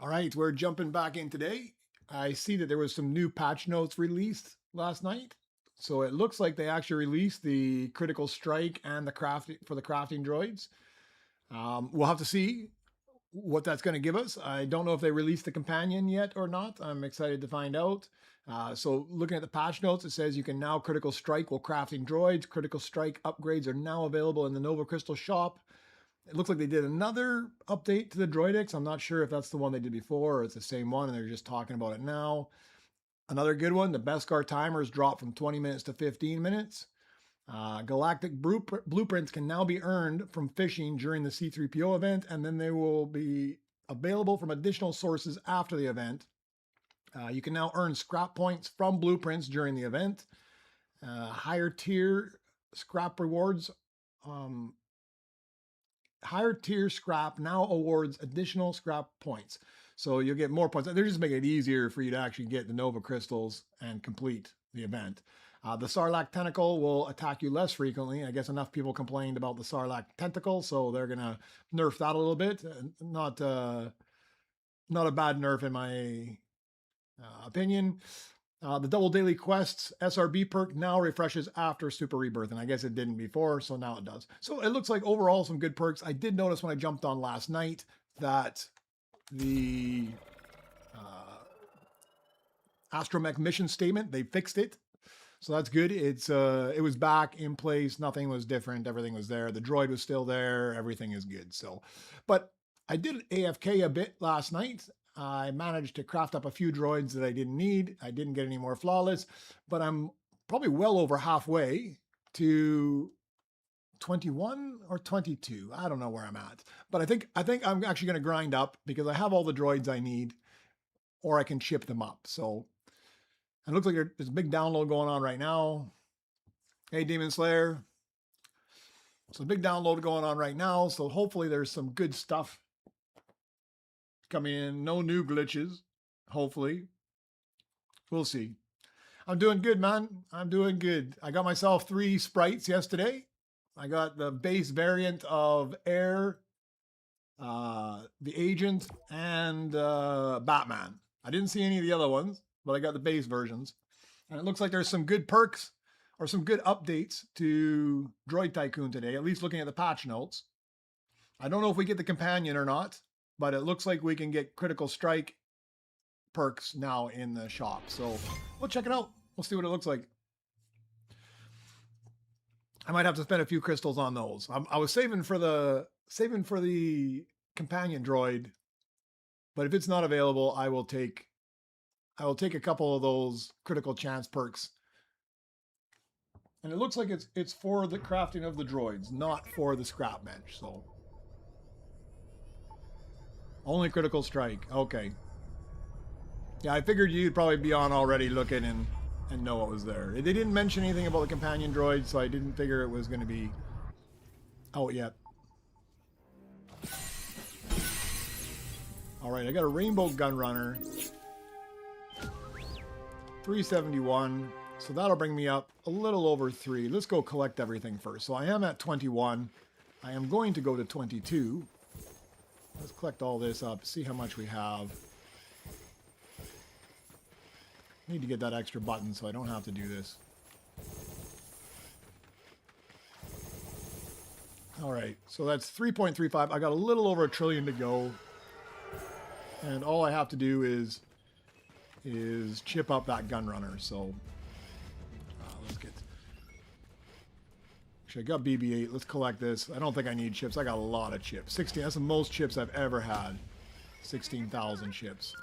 All right, we're jumping back in today. I see that there was some new patch notes released last night. So it looks like they actually released the critical strike and the crafting for the crafting droids. We'll have to see what that's going to give us. I don't know if they released the companion yet or not. I'm excited to find out. So looking at the patch notes, it says you can now critical strike while crafting droids. Critical strike upgrades are now available in the Nova Crystal shop. It looks like they did another update to the Droidix. I'm not sure if that's the one they did before or it's the same one and they're just talking about it now. Another good one, the Beskar timers dropped from 20 minutes to 15 minutes. Galactic blueprints can now be earned from fishing during the C-3PO event, and then they will be available from additional sources after the event. You can now earn scrap points from blueprints during the event. Higher tier scrap rewards. Higher tier scrap now awards additional scrap points. So you'll get more points. They're just making it easier for you to actually get the Nova crystals and complete the event. The Sarlacc tentacle will attack you less frequently. I guess enough people complained about the Sarlacc tentacle, so they're going to nerf that a little bit. Not a bad nerf in my opinion. The double daily quests SRB perk now refreshes after Super Rebirth, and I guess it didn't before, so now it does. So it looks like overall some good perks. I did notice when I jumped on last night that the Astromech mission statement, they fixed it. So that's good. It was back in place. Nothing was different. Everything was there. The droid was still there. Everything is good. So, but I did AFK a bit last night. I managed to craft up a few droids that I didn't need. I didn't get any more flawless, but I'm probably well over halfway to 21 or 22. I don't know where I'm at, but I think I'm actually going to grind up because I have all the droids I need, or I can chip them up. So it looks like there's a big download going on right now. Hey, Demon Slayer. So a big download going on right now. So hopefully there's some good stuff coming in. No new glitches. Hopefully. We'll see. I'm doing good, man. I'm doing good. I got myself 3 sprites yesterday. I got the base variant of Air, the Agent, and Batman. I didn't see any of the other ones, but I got the base versions. And it looks like there's some good perks or some good updates to Droid Tycoon today, at least looking at the patch notes. I don't know if we get the companion or not, but it looks like we can get critical strike perks now in the shop. So we'll check it out. We'll see what it looks like. I might have to spend a few crystals on those. I was saving for the companion droid, but if it's not available, I will take a couple of those critical chance perks. And it looks like it's for the crafting of the droids, not for the scrap bench. So only critical strike. Okay. Yeah, I figured you'd probably be on already looking and know what was there. They didn't mention anything about the companion droid, so I didn't figure it was going to be out yet. All right, I got a rainbow gun runner. 371. So that'll bring me up a little over 3. Let's go collect everything first. So I am at 21. I am going to go to 22. Let's collect all this up, see how much we have. Need to get that extra button so I don't have to do this. All right, so that's 3.35. I got a little over 1 trillion to go. And all I have to do is chip up that gun runner. So let's get... Actually, I got BB-8. Let's collect this. I don't think I need chips. I got a lot of chips. 16. That's the most chips I've ever had. 16,000 chips.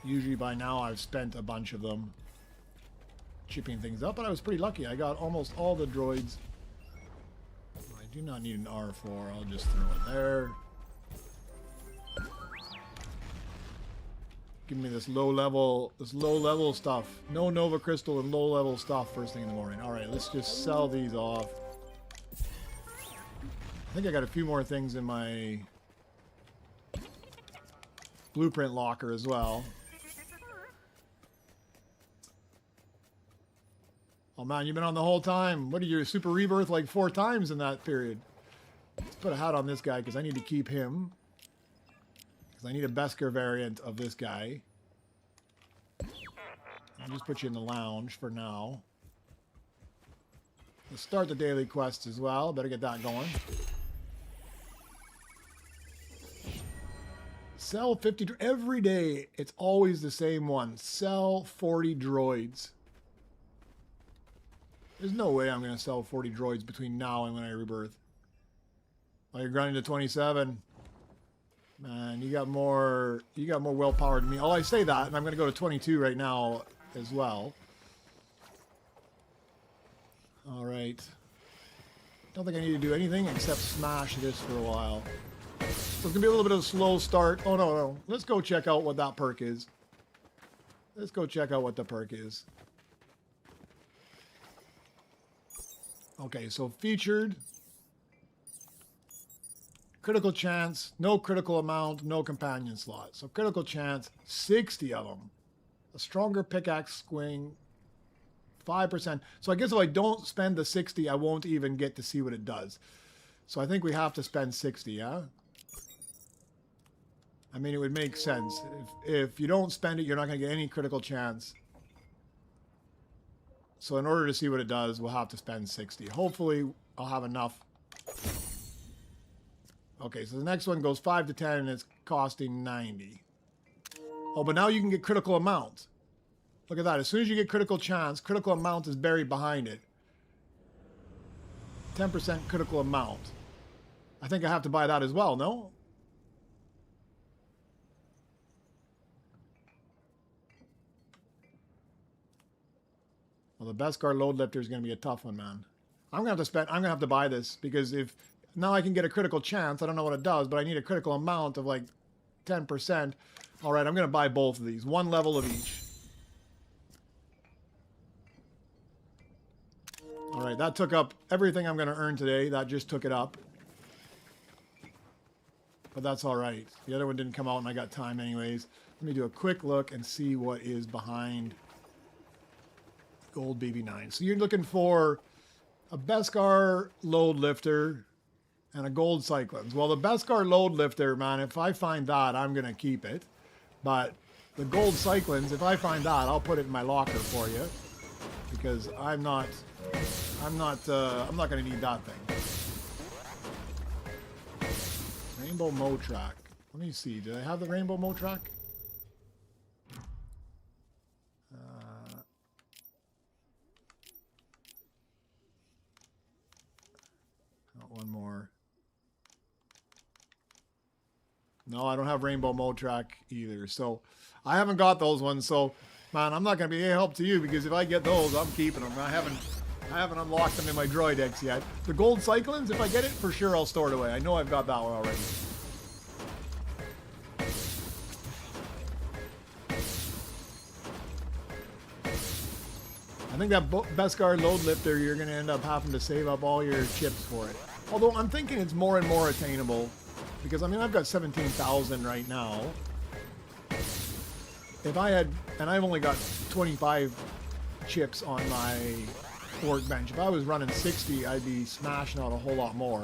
Usually by now I've spent a bunch of them chipping things up, but I was pretty lucky. I got almost all the droids. I do not need an R4. I'll just throw it there. Give me this low level stuff. No Nova Crystal and low level stuff first thing in the morning. All right, let's just sell these off. I think I got a few more things in my blueprint locker as well. Oh man, you've been on the whole time. What are you, Super Rebirth like 4 times in that period? Let's put a hat on this guy because I need to keep him. Because I need a Beskar variant of this guy. I'll just put you in the lounge for now. Let's start the daily quest as well. Better get that going. Sell 50... Every day, it's always the same one. Sell 40 droids. There's no way I'm going to sell 40 droids between now and when I rebirth. Oh, you're grinding to 27. Man, you got more willpower than me. Oh, I say that, and I'm going to go to 22 right now as well. All right. Don't think I need to do anything except smash this for a while. So it's going to be a little bit of a slow start. Oh, no. Let's go check out what that perk is. Let's go check out what the perk is. Okay, so featured. Critical chance, no critical amount, no companion slot. So critical chance, 60 of them. A stronger pickaxe swing, 5%. So I guess if I don't spend the 60, I won't even get to see what it does. So I think we have to spend 60, yeah? I mean, it would make sense. If you don't spend it, you're not going to get any critical chance. So in order to see what it does, we'll have to spend 60. Hopefully, I'll have enough. Okay, so the next one goes 5 to 10, and it's costing 90. Oh, but now you can get critical amount. Look at that. As soon as you get critical chance, critical amount is buried behind it. 10% critical amount. I think I have to buy that as well, no? Well, the Beskar load lifter is going to be a tough one, man. I'm going to have to buy this because if now I can get a critical chance, I don't know what it does, but I need a critical amount of like 10%. All right, I'm going to buy both of these. 1 level of each. All right, that took up everything I'm going to earn today. That just took it up. But that's all right. The other one didn't come out and I got time anyways. Let me do a quick look and see what is behind Gold BB9. So you're looking for a Beskar load lifter and a gold cyclones. Well, the Beskar load lifter, man, if I find that, I'm going to keep it. But the gold cyclones, if I find that, I'll put it in my locker for you. Because I'm not going to need that thing. Rainbow Mo track. Let me see. Do I have the Rainbow Mo track? One more. No, I don't have Rainbow Mo track either. So I haven't got those ones. So, man, I'm not going to be any help to you because if I get those, I'm keeping them. I haven't unlocked them in my Droid X yet. The gold cyclones, if I get it, for sure I'll store it away. I know I've got that one already. I think that Beskar load lifter, you're going to end up having to save up all your chips for it. Although I'm thinking it's more and more attainable. Because, I mean, I've got 17,000 right now. If I had... And I've only got 25 chips on my workbench. If I was running 60, I'd be smashing out a whole lot more.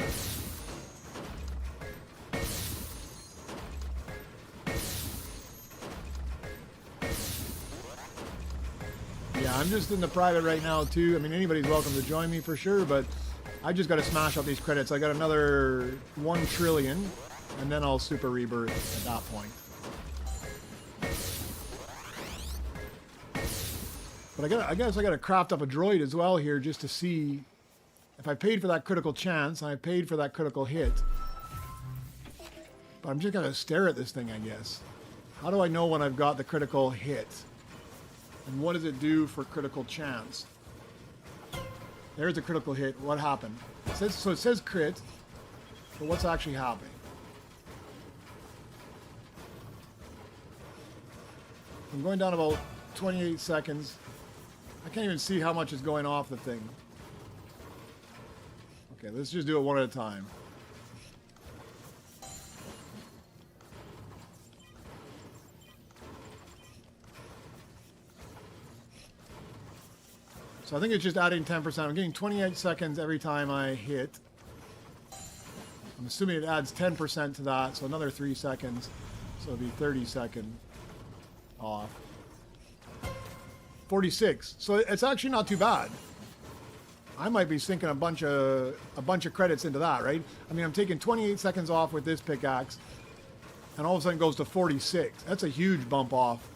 Yeah, I'm just in the private right now, too. I mean, anybody's welcome to join me for sure, but I just got to smash out these credits. I got another 1 trillion, and then I'll super rebirth at that point. But I guess I got to craft up a droid as well here just to see if I paid for that critical chance and I paid for that critical hit. But I'm just going to stare at this thing, I guess. How do I know when I've got the critical hit? And what does it do for critical chance? There's a critical hit. What happened? So it says crit, but what's actually happening? I'm going down about 28 seconds. I can't even see how much is going off the thing. Okay, let's just do it one at a time. So I think it's just adding 10%. I'm getting 28 seconds every time I hit. I'm assuming it adds 10% to that, so another 3 seconds. So it'll be 30 second off. 46. So it's actually not too bad. I might be sinking a bunch of credits into that, right? I mean, I'm taking 28 seconds off with this pickaxe, and all of a sudden it goes to 46. That's a huge bump off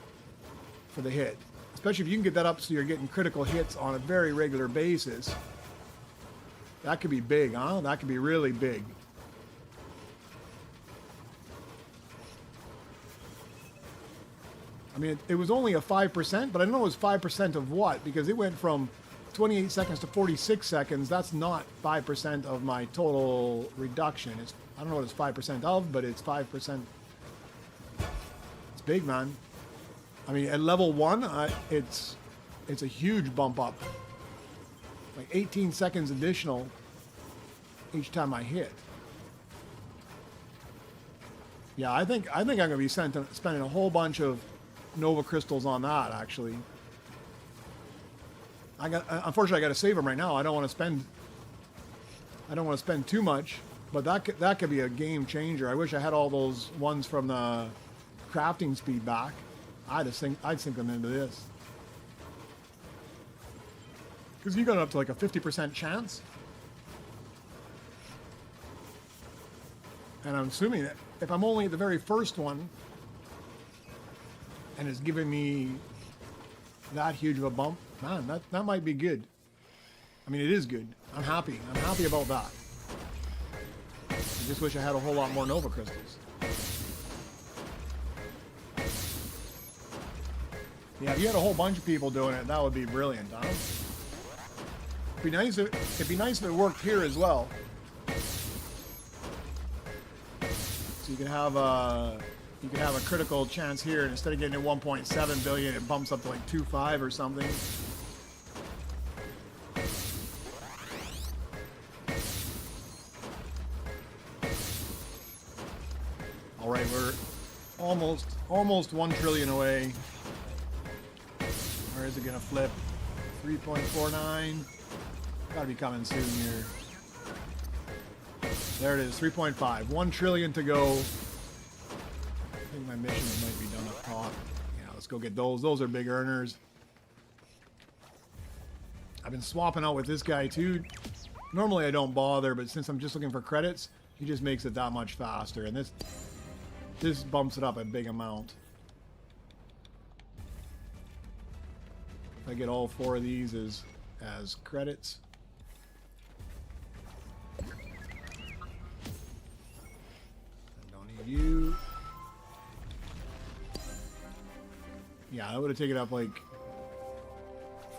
for the hit. Especially if you can get that up so you're getting critical hits on a very regular basis. That could be big, huh? That could be really big. I mean, it was only a 5%, but I don't know it was 5% of what, because it went from 28 seconds to 46 seconds. That's not 5% of my total reduction. I don't know what it's 5% of, but it's 5%. It's big, man. I mean, at level 1, it's a huge bump up. Like 18 seconds additional each time I hit. Yeah, I think I'm going to be spending a whole bunch of Nova crystals on that, actually. Unfortunately, I got to save them right now. I don't want to spend too much, but that could be a game changer. I wish I had all those ones from the crafting speed back. I'd sink them into this. Because you got up to like a 50% chance. And I'm assuming that if I'm only at the very first one, and it's giving me that huge of a bump, man, that might be good. I mean, it is good. I'm happy. I'm happy about that. I just wish I had a whole lot more Nova crystals. Yeah, if you had a whole bunch of people doing it, that would be brilliant, huh? It'd be nice if it worked here as well. So you could have a critical chance here, and instead of getting to 1.7 billion, it bumps up to like 2.5 or something. All right, we're almost 1 trillion away. Where is it gonna flip? 3.49. Gotta be coming soon here. There it is, 3.5. 1 trillion to go. I think my missions might be done up top. Yeah, let's go get those. Those are big earners. I've been swapping out with this guy too. Normally I don't bother, but since I'm just looking for credits, he just makes it that much faster. And this bumps it up a big amount. If I get all 4 of these as credits. I don't need you. Yeah, that would have taken up like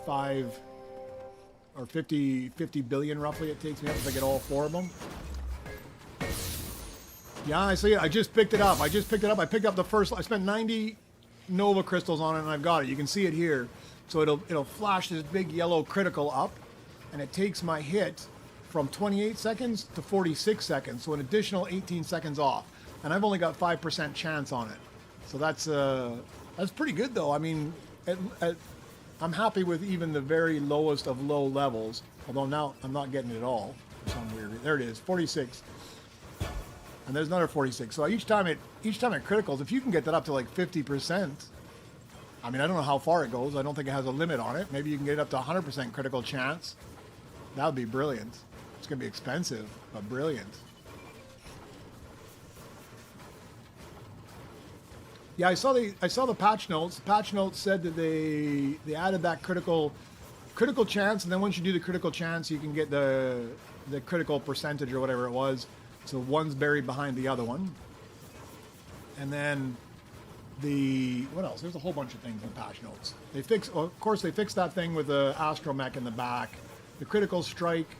5 or 50 billion roughly it takes me up if I get all 4 of them. Yeah, I see it. I just picked it up. I picked up the first. I spent 90 Nova crystals on it and I've got it. You can see it here. So it'll flash this big yellow critical up, and it takes my hit from 28 seconds to 46 seconds, so an additional 18 seconds off. And I've only got 5% chance on it. So that's pretty good though. I mean, I'm happy with even the very lowest of low levels, although now I'm not getting it at all for some weird reason. There it is, 46. And there's another 46. So each time it criticals, if you can get that up to like 50%, I mean, I don't know how far it goes. I don't think it has a limit on it. Maybe you can get it up to 100% critical chance. That would be brilliant. It's going to be expensive, but brilliant. Yeah, I saw the patch notes. The patch notes said that they added that critical chance, and then once you do the critical chance, you can get the critical percentage or whatever it was. So one's buried behind the other one. And then what else? There's a whole bunch of things in patch notes. Of course, they fixed that thing with the astromech in the back. The critical strike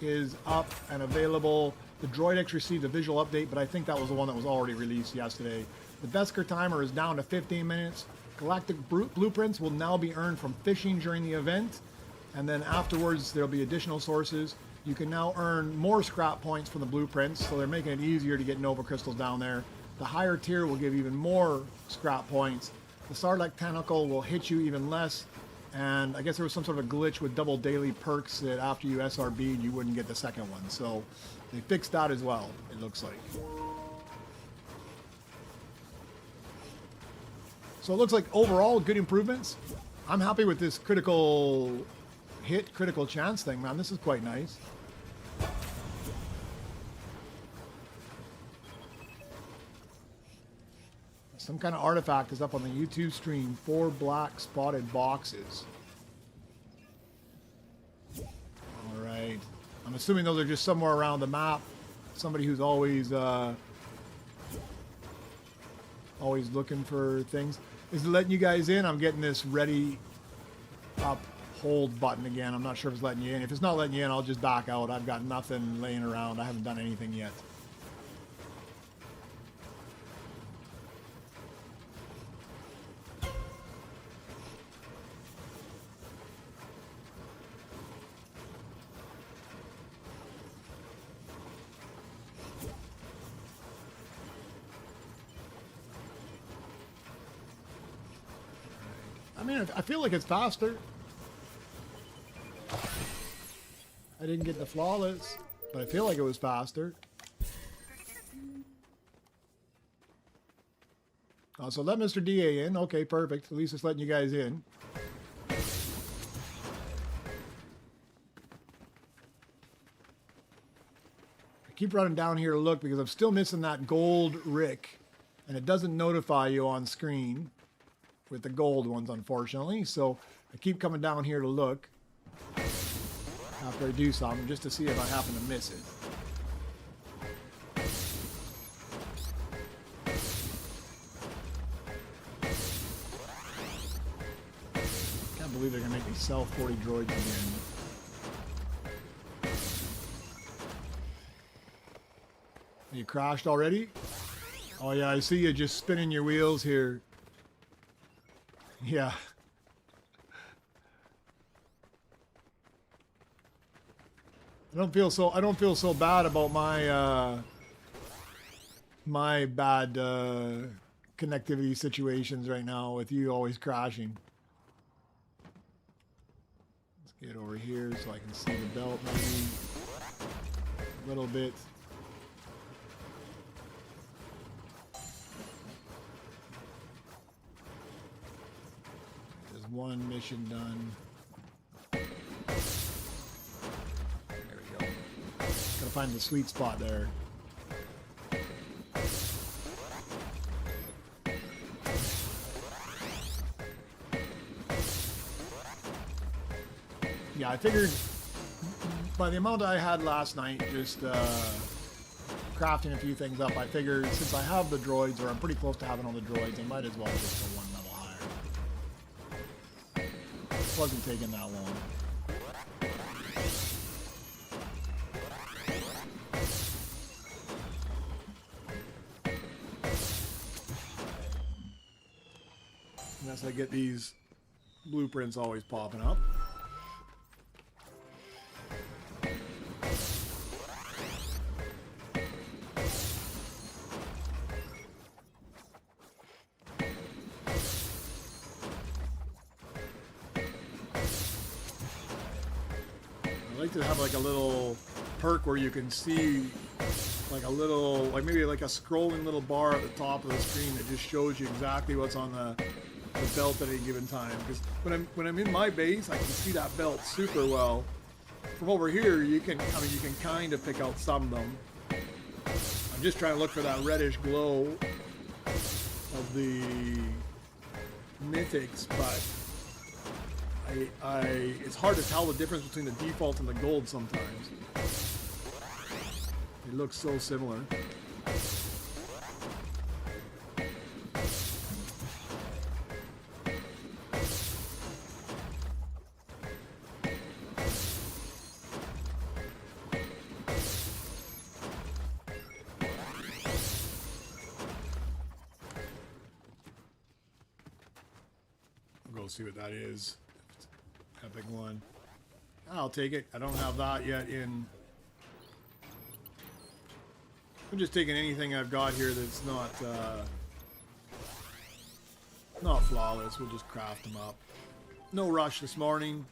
is up and available. The Droid X received a visual update, but I think that was the one that was already released yesterday. The Beskar timer is down to 15 minutes. Galactic blueprints will now be earned from fishing during the event, and then afterwards there'll be additional sources. You can now earn more scrap points from the blueprints, so they're making it easier to get Nova crystals down there. The higher tier will give even more scrap points. The Sarlacc tentacle will hit you even less. And I guess there was some sort of a glitch with double daily perks that after you SRB'd, you wouldn't get the second one. So they fixed that as well, it looks like. So it looks like overall good improvements. I'm happy with this critical hit, critical chance thing, man. This is quite nice. Some kind of artifact is up on the YouTube stream. 4 black spotted boxes. Alright. I'm assuming those are just somewhere around the map. Somebody who's always looking for things. Is it letting you guys in? I'm getting this ready up hold button again. I'm not sure if it's letting you in. If it's not letting you in, I'll just back out. I've got nothing laying around. I haven't done anything yet. I mean, I feel like it's faster. I didn't get the flawless, but I feel like it was faster. Oh, so let Mr. DA in. Okay, perfect. At least it's letting you guys in. I keep running down here to look because I'm still missing that gold Rick, and it doesn't notify you on screen with the gold ones, unfortunately. So I keep coming down here to look after I do something, just to see if I happen to miss it. Can't believe they're gonna make me sell 40 droids again. You crashed already? Oh yeah, I see you just spinning your wheels here. Yeah. I don't feel so bad about my my bad connectivity situations right now with you always crashing. Let's get over here so I can see the belt maybe a little bit. There's one mission done. Gotta find the sweet spot there. Yeah, I figured by the amount I had last night, just crafting a few things up, I figured since I have the droids, or I'm pretty close to having all the droids, I might as well just go one level higher. It wasn't taking that long. Unless I get these blueprints always popping up. I like to have like a little perk where you can see like a little, like maybe like a scrolling little bar at the top of the screen that just shows you exactly what's on the belt at any given time. Because when I'm in my base, I can see that belt super well. From over here, you can kind of pick out some of them. I'm just trying to look for that reddish glow of the Mythics, but it's hard to tell the difference between the default and the gold sometimes. It looks so similar. We'll go see what that is. Epic one. I'll take it. I don't have that yet in. I'm just taking anything I've got here that's not flawless. We'll just craft them up. No rush this morning.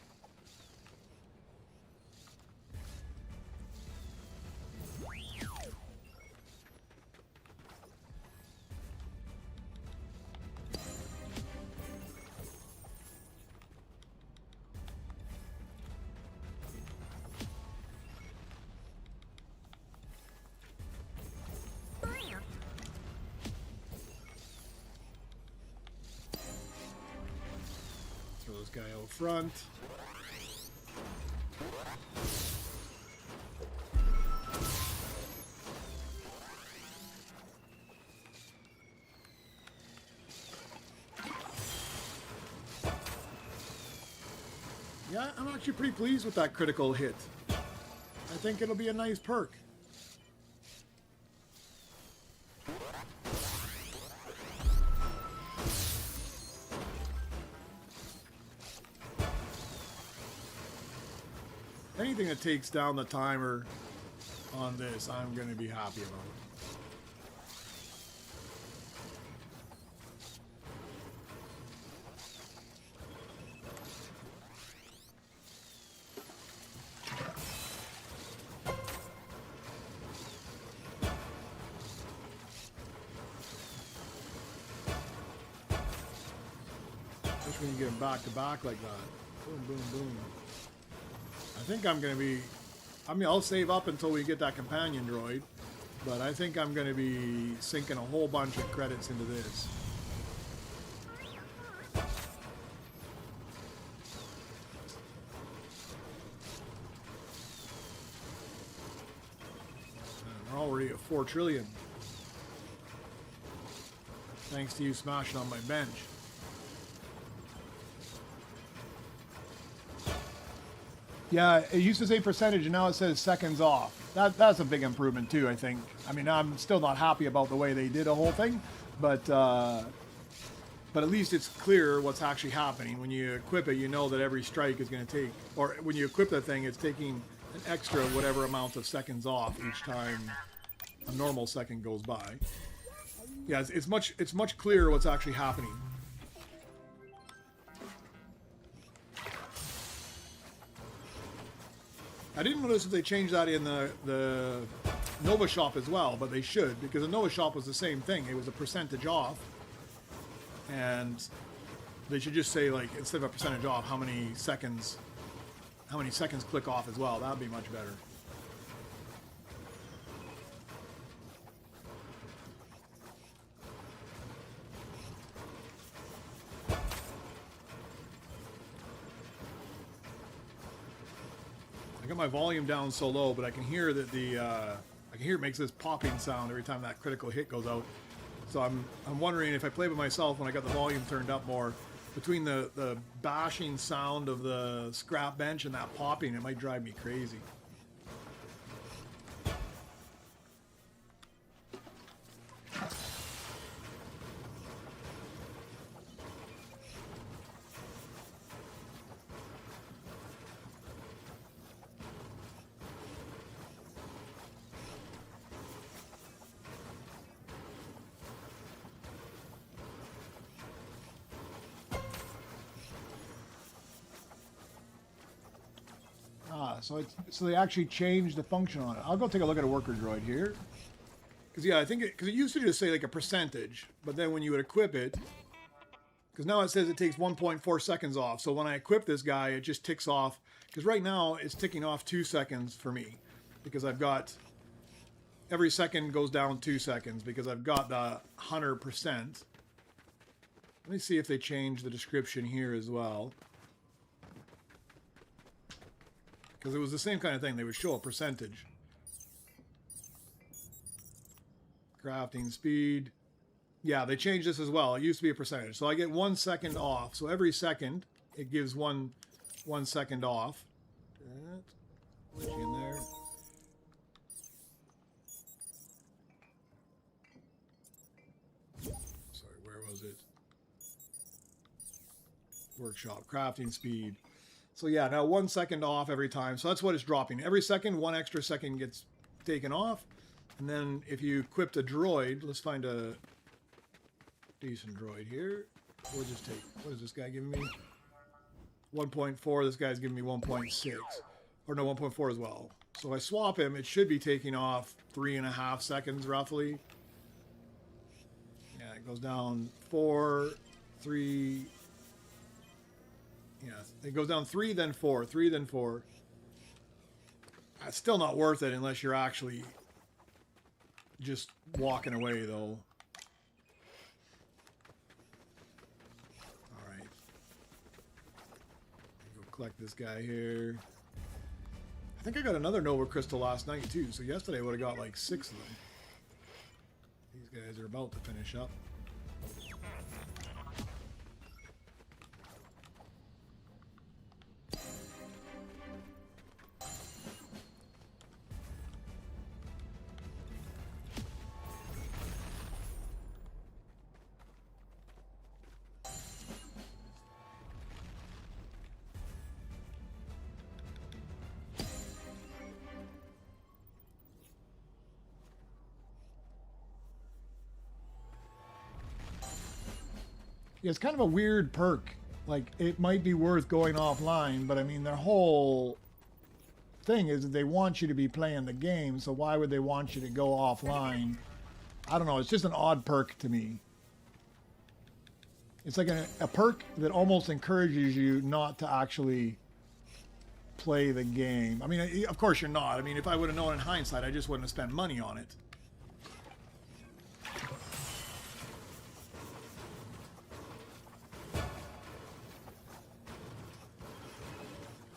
Throw this guy out front. Yeah, I'm actually pretty pleased with that critical hit. I think it'll be a nice perk. Anything that takes down the timer on this, I'm going to be happy about. Especially when you get them back to back like that. Boom, boom, boom. I think I'm going to be... I mean, I'll save up until we get that companion droid. But I think I'm going to be sinking a whole bunch of credits into this. And we're already at 4 trillion. Thanks to you smashing on my bench. Yeah, it used to say percentage, and now it says seconds off. That's a big improvement too, I think. I mean, I'm still not happy about the way they did the whole thing, but at least it's clear what's actually happening. When you equip it, you know that every strike is going to take, or when you equip the thing, it's taking an extra whatever amount of seconds off each time a normal second goes by. Yeah, it's much clearer what's actually happening. I didn't notice if they changed that in the Nova Shop as well, but they should, because the Nova Shop was the same thing. It was a percentage off, and they should just say, like, instead of a percentage off, how many seconds click off as well. That would be much better. I got my volume down so low, but I can hear that I can hear it makes this popping sound every time that critical hit goes out. So I'm wondering if I play by myself when I got the volume turned up more, between the bashing sound of the scrap bench and that popping, it might drive me crazy. So they actually changed the function on it. I'll go take a look at a worker droid here. Because yeah, I think because it used to just say like a percentage, but then when you would equip it, because now it says it takes 1.4 seconds off. So when I equip this guy, it just ticks off. Because right now it's ticking off 2 seconds for me, because I've got every second goes down 2 seconds because I've got the 100%. Let me see if they change the description here as well. Because it was the same kind of thing. They would show a percentage. Crafting speed. Yeah, they changed this as well. It used to be a percentage. So I get 1 second off. So every second, it gives one second off. That. In there. Sorry, where was it? Workshop. Crafting speed. So yeah, now 1 second off every time. So that's what it's dropping. Every second, 1 extra second gets taken off. And then if you equipped a droid, let's find a decent droid here. We'll just take, what is this guy giving me? 1.4. This guy's giving me 1.6. Or no, 1.4 as well. So if I swap him, it should be taking off 3.5 seconds roughly. Yeah, it goes down 4, 3. Yeah, it goes down 3, then 4, 3, then 4. It's still not worth it unless you're actually just walking away, though. All right. Go collect this guy here. I think I got another Nova Crystal last night, too. So yesterday I would have got like 6 of them. These guys are about to finish up. Yeah, it's kind of a weird perk. Like, it might be worth going offline, but I mean, their whole thing is that they want you to be playing the game, so why would they want you to go offline? I don't know, it's just an odd perk to me. It's like a perk that almost encourages you not to actually play the game. I mean, of course you're not. I mean, if I would have known in hindsight, I just wouldn't have spent money on it.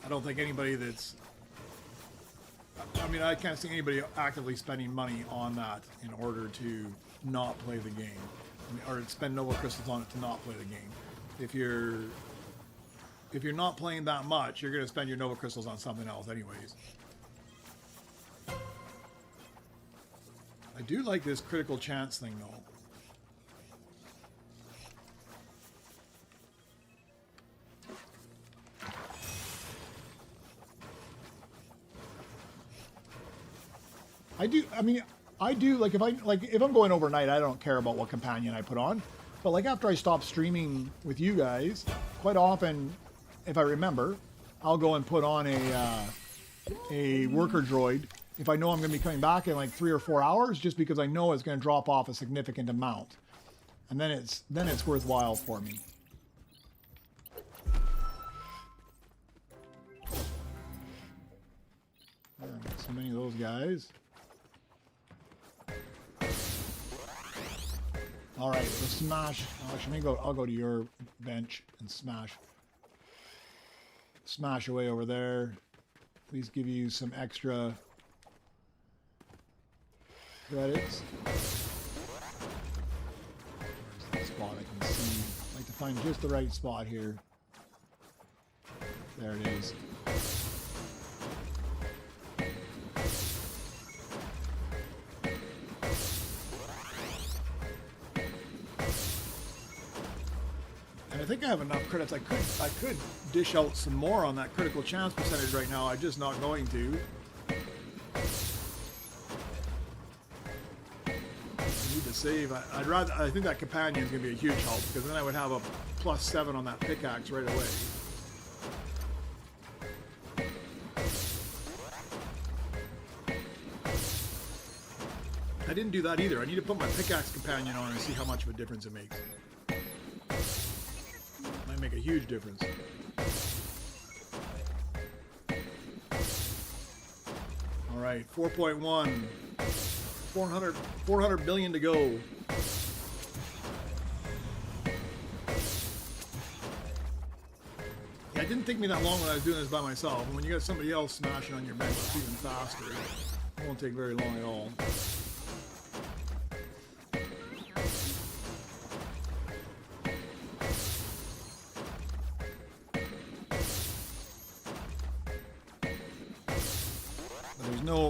I don't think anybody that's... I mean, I can't see anybody actively spending money on that in order to not play the game. I mean, or spend Nova Crystals on it to not play the game. If you're not playing that much, you're going to spend your Nova Crystals on something else anyways. I do like this critical chance thing, though. I do, like, if I'm going overnight, I don't care about what companion I put on. But, like, after I stop streaming with you guys, quite often, if I remember, I'll go and put on a worker droid if I know I'm going to be coming back in, like, 3 or 4 hours, just because I know it's going to drop off a significant amount. And then it's worthwhile for me. So many of those guys. All right, so smash. Actually, I'll go to your bench and smash. Smash away over there. Please give you some extra credits. Where's the spot I can see? I'd like to find just the right spot here. There it is. I think I have enough credits. I could dish out some more on that critical chance percentage right now. I'm just not going to. I need to save. I think that companion is going to be a huge help, because then I would have a +7 on that pickaxe right away. I didn't do that either. I need to put my pickaxe companion on and see how much of a difference it makes. Make a huge difference. All right, 4.1, 400 billion to go. Yeah, it didn't take me that long when I was doing this by myself. And when you got somebody else smashing on your bench, it's even faster. It won't take very long at all.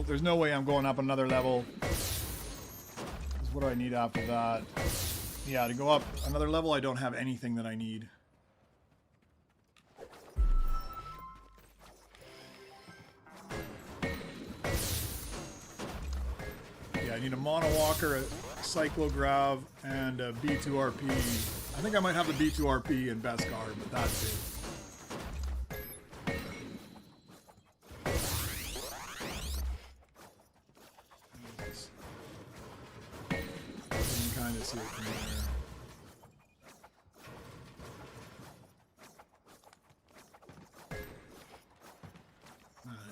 There's no way I'm going up another level. What do I need after that? Yeah, to go up another level, I don't have anything that I need. Yeah, I need a Mono Walker, a Cyclograv, and a B2RP. I think I might have the B2RP in Beskar, but that's it. kind of see it from there.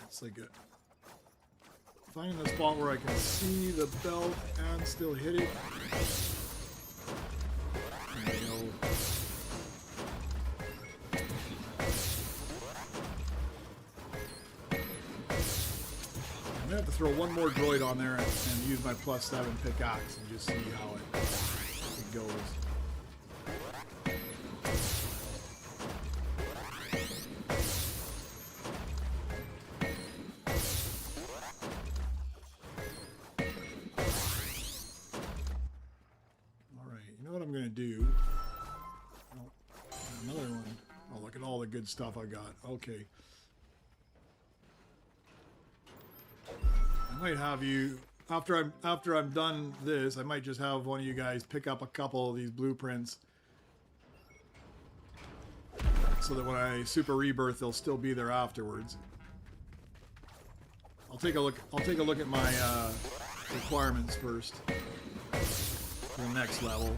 It's like finding the spot where I can see the belt and still hit it. There we go. I'm gonna have to throw one more droid on there and use my +7 pickaxe and just see how it goes. I'm gonna do another one. Oh, look at all the good stuff I got. Okay, I might have you after I'm done this. I might just have one of you guys pick up a couple of these blueprints, so that when I super rebirth, they'll still be there afterwards. I'll take a look at my requirements first for the next level.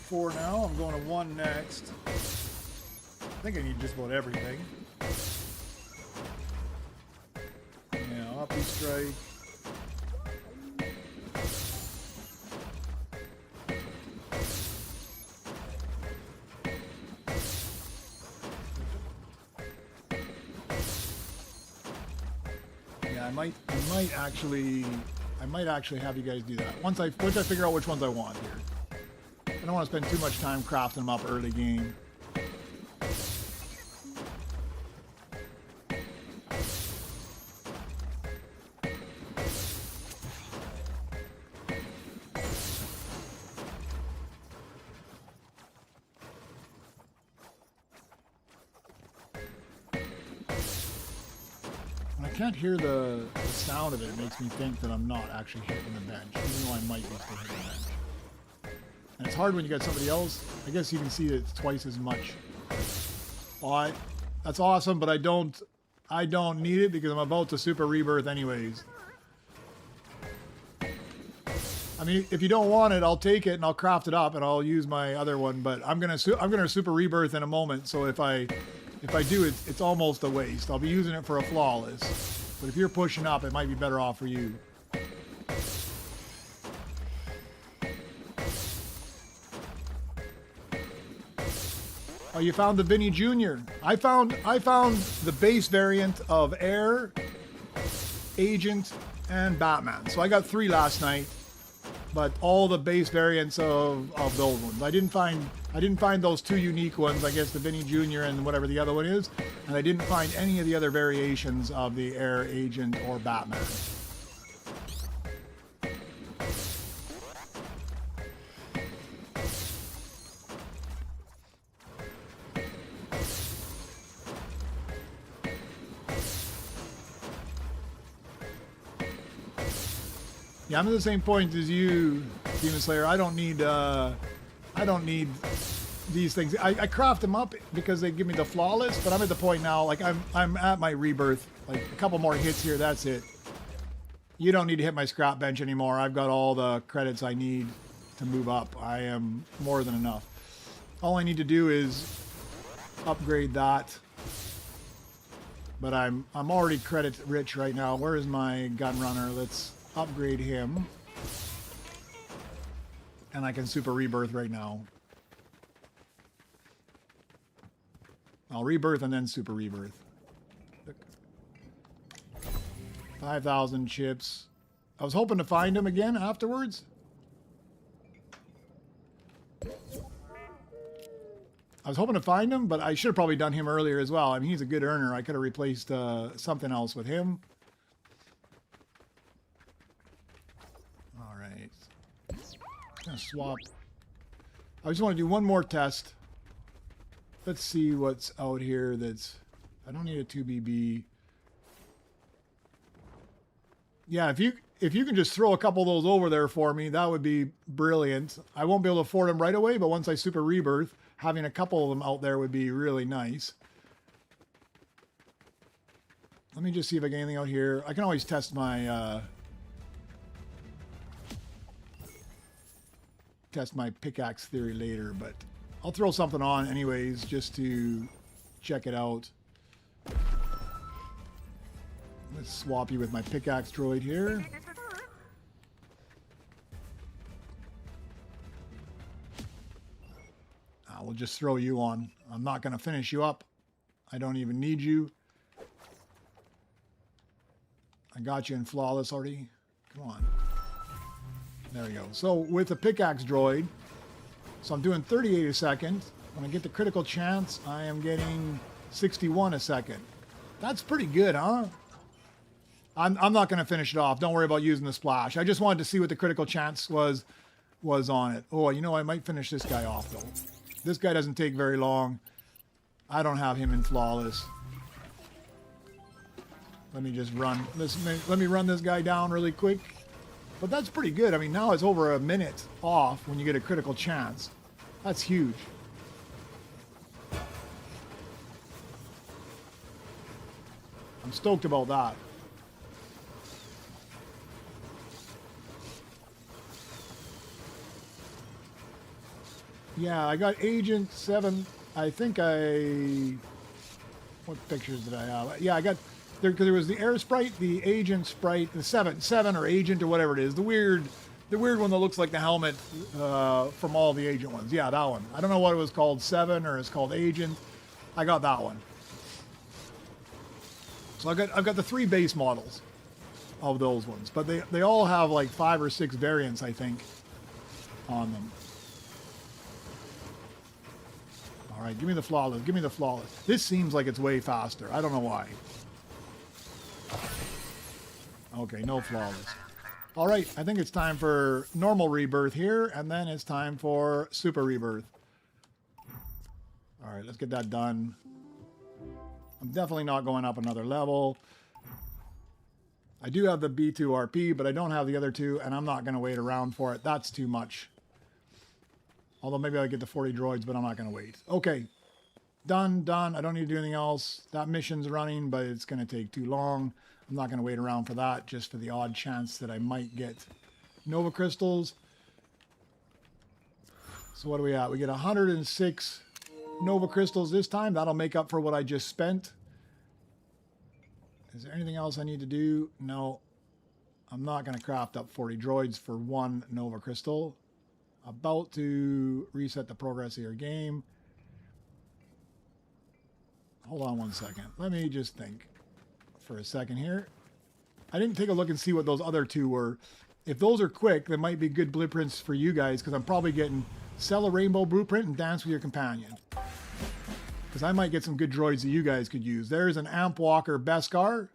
4 now. I'm going to 1 next. I think I need just about everything. Yeah, Hoppy Strike. Yeah, I might actually have you guys do that once I figure out which ones I want here. I don't want to spend too much time crafting them up early game. When I can't hear the sound of it, it makes me think that I'm not actually hitting the bench, even though I might be still hitting the bench. And it's hard when you got somebody else. I guess you can see that it's twice as much. Well, that's awesome, but I don't need it because I'm about to super rebirth anyways. I mean, if you don't want it, I'll take it and I'll craft it up and I'll use my other one. But I'm gonna super rebirth in a moment. So if I do it, it's almost a waste. I'll be using it for a flawless. But if you're pushing up, it might be better off for you. Oh, you found the Vinny Jr. I found the base variant of Air, Agent, and Batman. So I got 3 last night, but all the base variants of those ones. I didn't find those 2 unique ones. I guess the Vinny Jr. and whatever the other one is, and I didn't find any of the other variations of the Air, Agent, or Batman. Yeah, I'm at the same point as you, Demon Slayer. I don't need these things. I craft them up because they give me the flawless, but I'm at the point now, like I'm at my rebirth. Like a couple more hits here, that's it. You don't need to hit my scrap bench anymore. I've got all the credits I need to move up. I am more than enough. All I need to do is upgrade that. But I'm already credit rich right now. Where is my gun runner? Let's upgrade him. And I can super rebirth right now. I'll rebirth and then super rebirth. 5,000 chips. I was hoping to find him again afterwards. I was hoping to find him, but I should have probably done him earlier as well. I mean, he's a good earner. I could have replaced something else with him. All right. I'm gonna swap. I just want to do one more test. Let's see what's out here that's... I don't need a 2BB. Yeah, if you can just throw a couple of those over there for me, that would be brilliant. I won't be able to afford them right away, but once I super rebirth, having a couple of them out there would be really nice. Let me just see if I get anything out here. I can always test my test my pickaxe theory later, but I'll throw something on anyways just to check it out. Let's swap you with my pickaxe droid here. We'll just throw you on. I'm not going to finish you up. I don't even need you. I got you in flawless already. Come on. There we go. So with the pickaxe droid, so I'm doing 38 a second. When I get the critical chance, I am getting 61 a second. That's pretty good, huh? I'm not going to finish it off. Don't worry about using the splash. I just wanted to see what the critical chance was on it. Oh, you know, I might finish this guy off, though. This guy doesn't take very long. I don't have him in flawless. Let me just run. Let me run this guy down really quick. But that's pretty good. I mean, now it's over a minute off when you get a critical chance. That's huge. I'm stoked about that. Yeah, I got Agent 7. I think what pictures did I have? Yeah, I got... There was the Air Sprite, the Agent Sprite, the 7 or Agent or whatever it is. The weird one that looks like the helmet from all the Agent ones. Yeah, that one. I don't know what it was called, 7 or it's called Agent. I got that one. So I've got the 3 base models of those ones. But they all have like 5 or 6 variants, I think, on them. All right, give me the flawless. Give me the flawless. This seems like it's way faster. I don't know why. Okay, no flawless. All right, I think it's time for normal rebirth here, and then it's time for super rebirth. All right, let's get that done. I'm definitely not going up another level. I do have the B2 RP, but I don't have the other 2, and I'm not going to wait around for it. That's too much. Although maybe I'll get the 40 droids, but I'm not going to wait. Okay. Done. I don't need to do anything else. That mission's running, but it's going to take too long. I'm not going to wait around for that, just for the odd chance that I might get Nova Crystals. So what do we at? We get 106 Nova Crystals this time. That'll make up for what I just spent. Is there anything else I need to do? No. I'm not going to craft up 40 droids for 1 Nova Crystal. About to reset the progress of your game. Hold on one second. Let me just think for a second here. I didn't take a look and see what those other 2 were. If those are quick, they might be good blueprints for you guys, because I'm probably getting sell a rainbow blueprint and dance with your companion. Because I might get some good droids that you guys could use. There's an Amp Walker Beskar,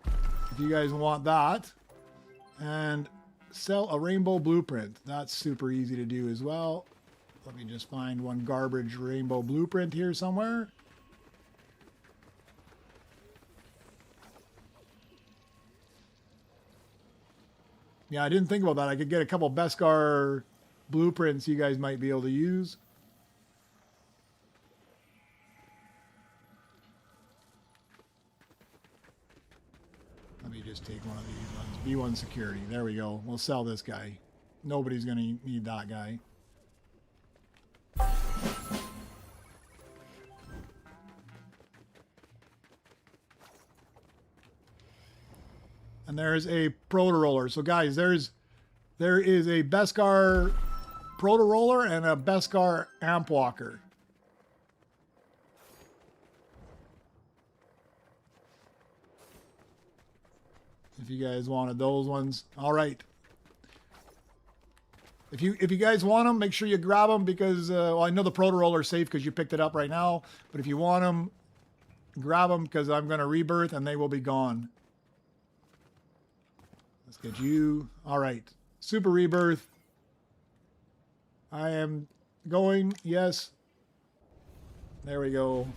if you guys want that. And sell a rainbow blueprint. That's super easy to do as well. Let me just find one garbage rainbow blueprint here somewhere. Yeah, I didn't think about that. I could get a couple Beskar blueprints you guys might be able to use. Let me just take one of these ones. B1 security. There we go. We'll sell this guy. Nobody's going to need that guy. And there's a proto roller. So guys, there is a Beskar proto roller and a Beskar amp walker. If you guys wanted those ones. All right. If you guys want them, make sure you grab them, because well, I know the proto roller is safe because you picked it up right now, but if you want them, grab them, because I'm going to rebirth and they will be gone. Let's get you. All right. Super rebirth. I am going. Yes. There we go.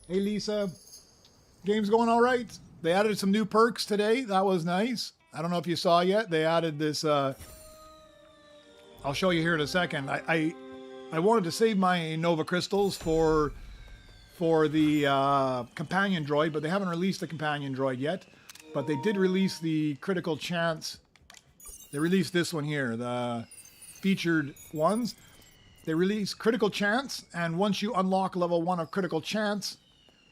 Hey, Lisa. Game's going all right. They added some new perks today. That was nice. I don't know if you saw yet. They added this. I'll show you here in a second. I wanted to save my Nova Crystals for for the companion droid, but they haven't released the companion droid yet. But they did release the critical chance. They released this one here, the featured ones. They release critical chance, and once you unlock level 1 of critical chance,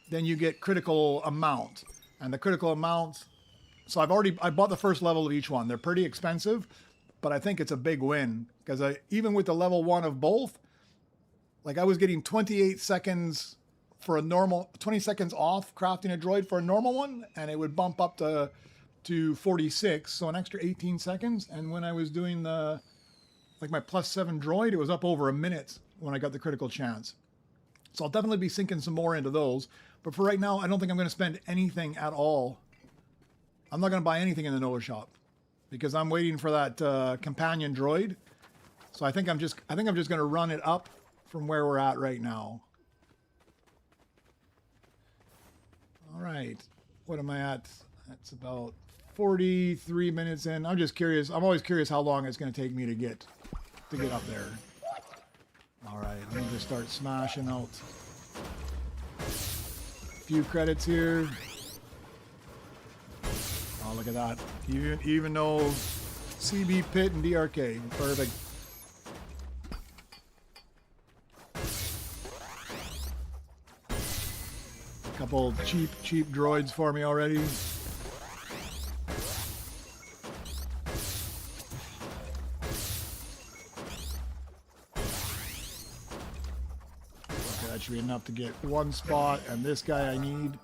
then you get critical amount. And the critical amount, so I bought the first level of each one. They're pretty expensive, but I think it's a big win, because even with the level 1 of both, like I was getting 28 seconds for a normal, 20 seconds off crafting a droid for a normal one, and it would bump up to 46, so an extra 18 seconds. And when I was doing the, like my +7 droid, it was up over a minute when I got the critical chance. So I'll definitely be sinking some more into those. But for right now, I don't think I'm going to spend anything at all. I'm not going to buy anything in the Nova shop because I'm waiting for that companion droid. So I think I'm just going to run it up from where we're at right now. All right, what am I at? That's about 43 minutes in. I'm just curious. I'm always curious how long it's going to take me to get up there. All right, let me just start smashing out a few credits here. Oh, look at that. Even though CB Pit and DRK, perfect. Couple cheap droids for me already. Okay, that should be enough to get one spot, and this guy I need.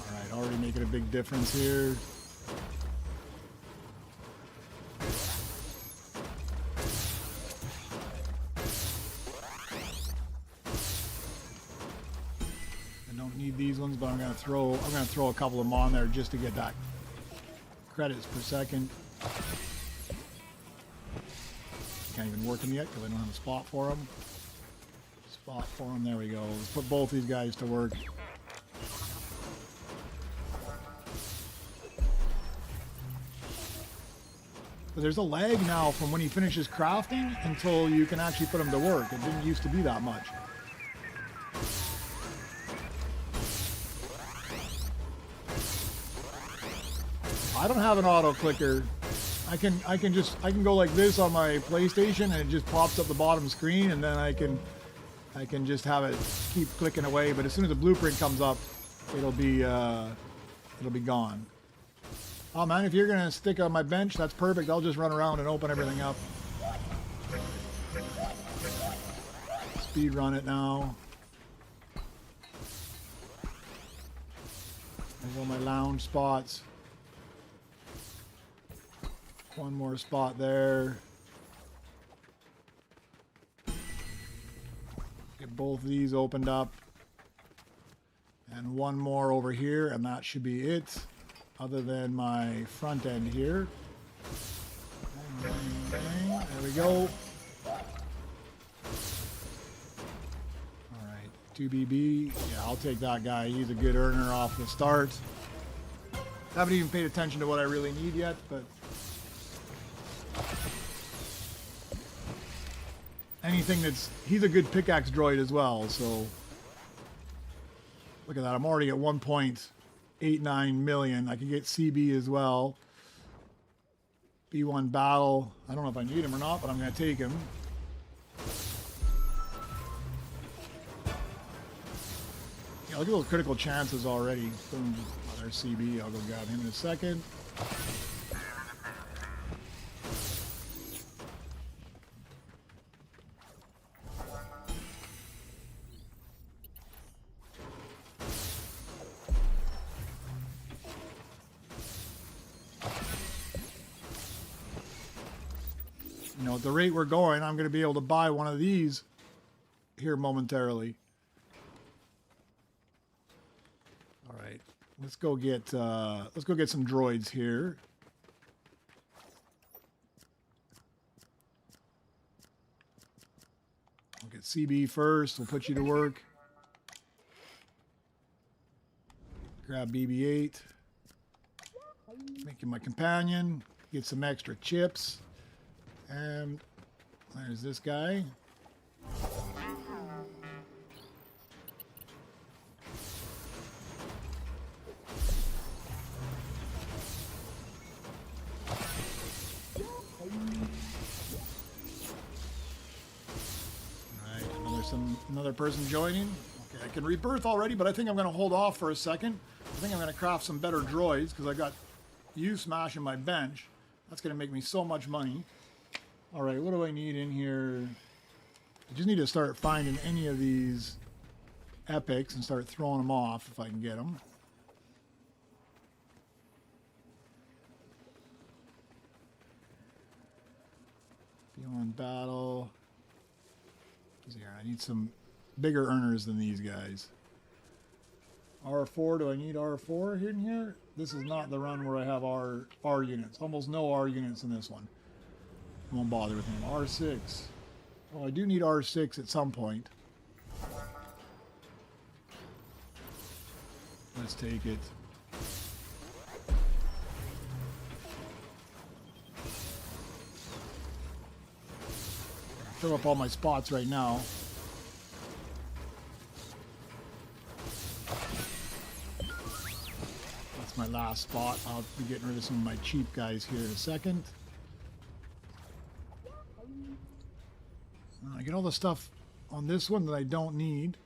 Alright, already making a big difference here. These ones, but I'm gonna throw a couple of them on there just to get that credits per second. Can't even work them yet because I don't have a spot for them. There we go. Let's put both these guys to work. But there's a lag now from when he finishes crafting until you can actually put him to work. It didn't used to be that much. I don't have an auto clicker. I can go like this on my PlayStation and it just pops up the bottom screen, and then I can just have it keep clicking away. But as soon as the blueprint comes up, it'll be gone. Oh man, if you're gonna stick on my bench, that's perfect. I'll just run around and open everything up. Speed run it now. There's all my lounge spots. One more spot there. Get both of these opened up. And one more over here, and that should be it. Other than my front end here. Bang, bang, bang. There we go. Alright, 2BB. Yeah, I'll take that guy. He's a good earner off the start. Haven't even paid attention to what I really need yet, but anything he's a good pickaxe droid as well, so look at that. I'm already at 1.89 million. I can get CB as well. B1 battle. I don't know if I need him or not, but I'm going to take him. Yeah, look at those critical chances already. Boom. Oh, there's CB. I'll go grab him in a second. You know, at the rate we're going, I'm going to be able to buy one of these here momentarily. All right, let's go get some droids here. We'll get CB first. We'll put you to work. Grab BB-8. Make you my companion. get some extra chips. And there's this guy. Another person joining. Okay, I can rebirth already, but I think I'm going to hold off for a second. I think I'm going to craft some better droids because I got you smashing my bench. That's going to make me so much money. All right, what do I need in here? I just need to start finding any of these epics and start throwing them off if I can get them. Beyond battle. Here, I need some bigger earners than these guys. R4, do I need R4 in here? This is not the run where I have R units. Almost no R units in this one. I won't bother with him. R6. Well, I do need R6 at some point. Let's take it. Fill up all my spots right now. That's my last spot. I'll be getting rid of some of my cheap guys here in a second. I get all the stuff on this one that I don't need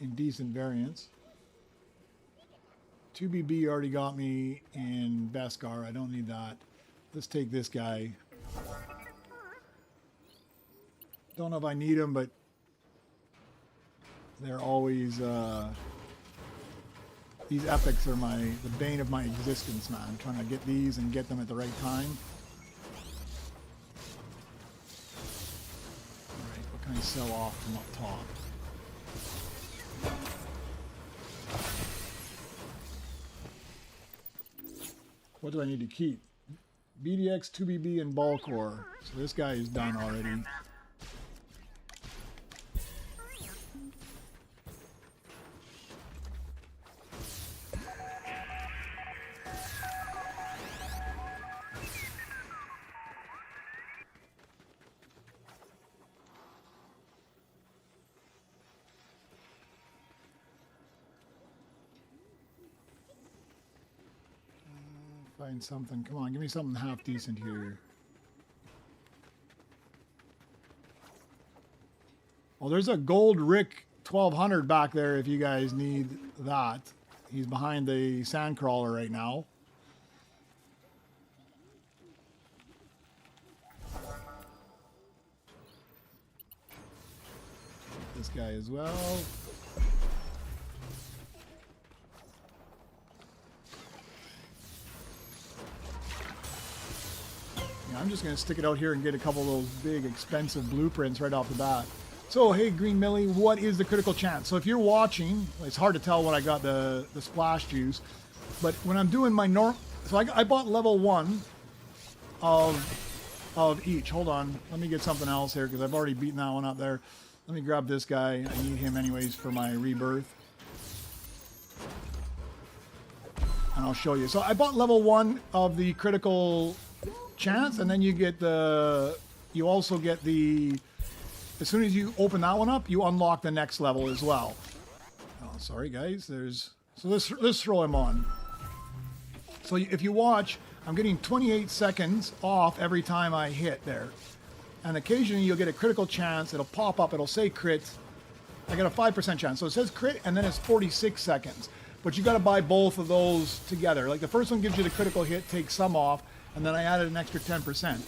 in decent variants. 2BB already got me in Beskar. I don't need that. Let's take this guy. Don't know if I need them, but they're always these epics are the bane of my existence, man. I'm trying to get these and get them at the right time. All right, what can I sell off from up top? What do I need to keep? BDX, 2BB, and Balcor. So this guy is done already. Find something. Come on, give me something half decent here. Well, there's a gold Rick 1200 back there if you guys need that. He's behind the sandcrawler right now. This guy as well. I'm just going to stick it out here and get a couple of those big expensive blueprints right off the bat. So, hey, Green Millie, what is the critical chance? So if you're watching, it's hard to tell when I got the splash juice, but when I'm doing my so I bought level 1 of each. Hold on, let me get something else here because I've already beaten that one up there. Let me grab this guy. I need him anyways for my rebirth. And I'll show you. So I bought level 1 of the critical chance, and then you get you also get as soon as you open that one up, you unlock the next level as well. Oh, sorry guys, so let's throw him on. So if you watch, I'm getting 28 seconds off every time I hit there, and occasionally you'll get a critical chance. It'll pop up, it'll say crit. I got a 5% chance, so it says crit, and then it's 46 seconds, but you got to buy both of those together. Like the first one gives you the critical hit, takes some off, and then I added an extra 10%.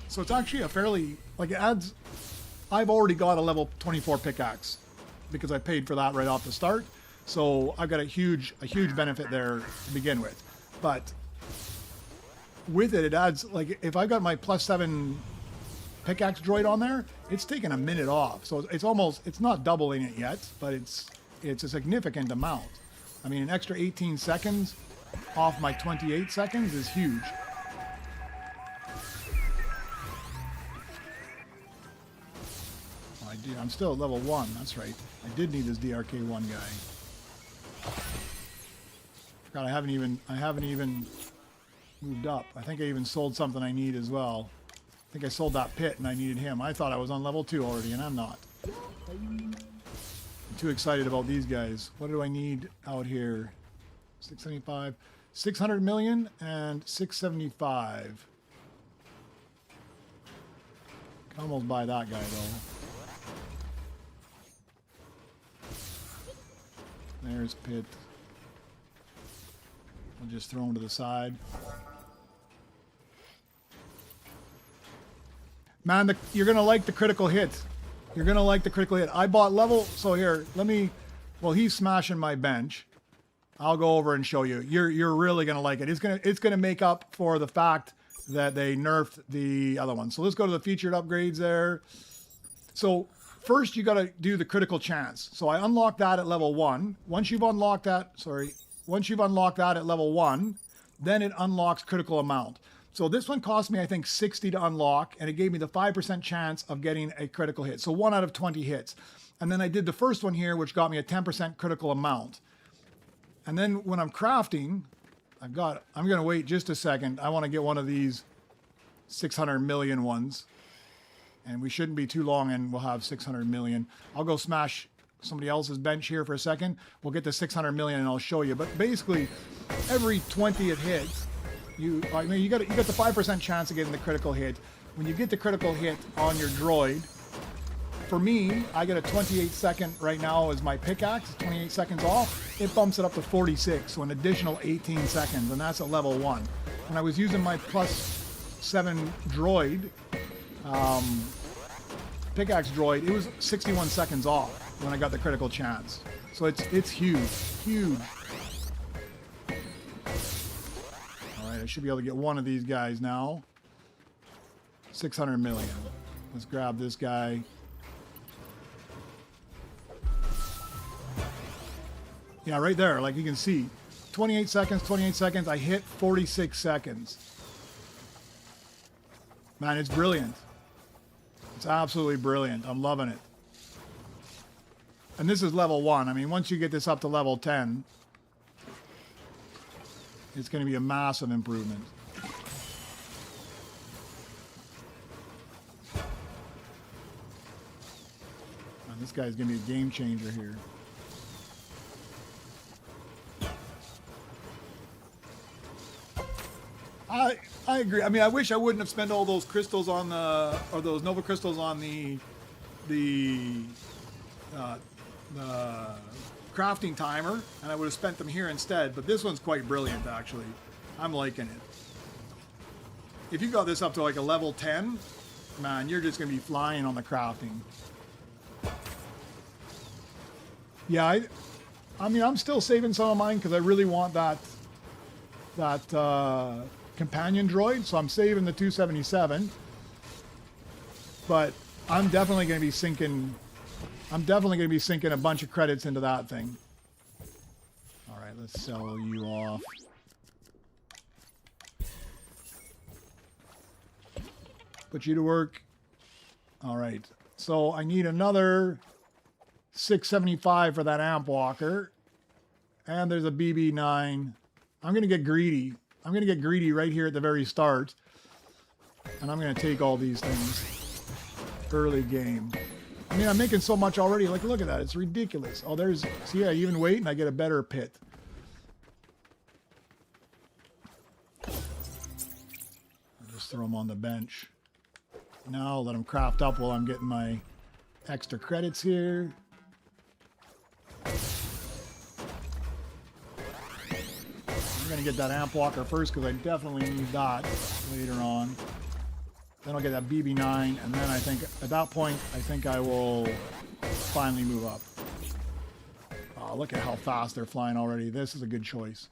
So it's actually a fairly, like it adds, I've already got a level 24 pickaxe because I paid for that right off the start. So I've got a huge benefit there to begin with. But with it, it adds, like if I've got my +7 pickaxe droid on there, it's taking a minute off. So it's not doubling it yet, but it's a significant amount. I mean, an extra 18 seconds off my 28 seconds is huge. I'm still at level 1, that's right. I did need this DRK1 guy. God, I haven't even moved up. I think I even sold something I need as well. I think I sold that pit and I needed him. I thought I was on level 2 already, and I'm not. I'm too excited about these guys. What do I need out here? 675. 600 million and 675. Can almost buy that guy though. There's pit. I'll just throw him to the side. Man, you're going to like the critical hit. You're going to like the critical hit. I bought level... So here, let me... Well, he's smashing my bench. I'll go over and show you. You're really going to like it. It's going to make up for the fact that they nerfed the other one. So let's go to the featured upgrades there. So first you got to do the critical chance. So I unlocked that at level 1. Once you've unlocked that... Once you've unlocked that at level 1, then it unlocks critical amount. So this one cost me, I think, 60 to unlock, and it gave me the 5% chance of getting a critical hit. So 1 out of 20 hits. And then I did the first one here, which got me a 10% critical amount. And then when I'm crafting, I'm going to wait just a second. I want to get one of these 600 million ones. And we shouldn't be too long, and we'll have 600 million. I'll go smash somebody else's bench here for a second. We'll get to 600 million and I'll show you. But basically, every 20 it hits, you got the 5% chance of getting the critical hit. When you get the critical hit on your droid, for me, I get a 28 second right now as my pickaxe, 28 seconds off. It bumps it up to 46, so an additional 18 seconds, and that's at level 1. When I was using my +7 droid, pickaxe droid, it was 61 seconds off when I got the critical chance. So it's huge, huge. All right, I should be able to get one of these guys now. 600 million. Let's grab this guy. Yeah, right there, like you can see. 28 seconds, I hit 46 seconds. Man, it's brilliant. It's absolutely brilliant. I'm loving it. And this is level 1. I mean, once you get this up to level 10, it's going to be a massive improvement. And this guy's going to be a game changer here. I agree. I mean, I wish I wouldn't have spent all those crystals on the, or those Nova crystals on the crafting timer, and I would have spent them here instead. But this one's quite brilliant, actually. I'm liking it. If you got this up to like a level 10, man, you're just going to be flying on the crafting. Yeah, I mean, I'm still saving some of mine because I really want that companion droid, so I'm saving the 277. But I'm definitely going to be sinking. I'm definitely going to be sinking a bunch of credits into that thing. All right, let's sell you off. Put you to work. All right, so I need another 675 for that amp walker, and there's a BB9. I'm going to get greedy. I'm going to get greedy right here at the very start, and I'm going to take all these things early game. I mean, I'm making so much already. Like, look at that. It's ridiculous. Oh, there's... See, I even wait, and I get a better pit. I'll just throw them on the bench. Now I'll let them craft up while I'm getting my extra credits here. I'm going to get that amp walker first because I definitely need that later on. Then I'll get that BB9, and then I think at that point, I think I will finally move up. Oh, look at how fast they're flying already. This is a good choice.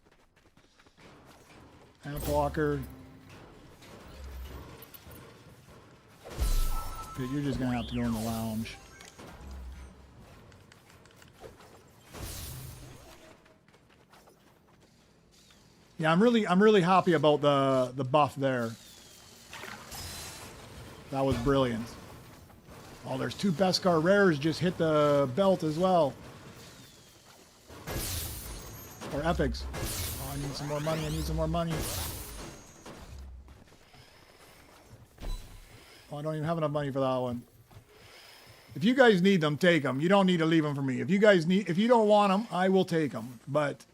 Amp walker. Okay, you're just going to have to go in the lounge. Yeah, I'm really happy about the buff there. That was brilliant. Oh, there's 2 Beskar rares just hit the belt as well. Or epics. Oh, I need some more money. I need some more money. I don't even have enough money for that one. If you guys need them, take them. You don't need to leave them for me. If you don't want them, I will take them. But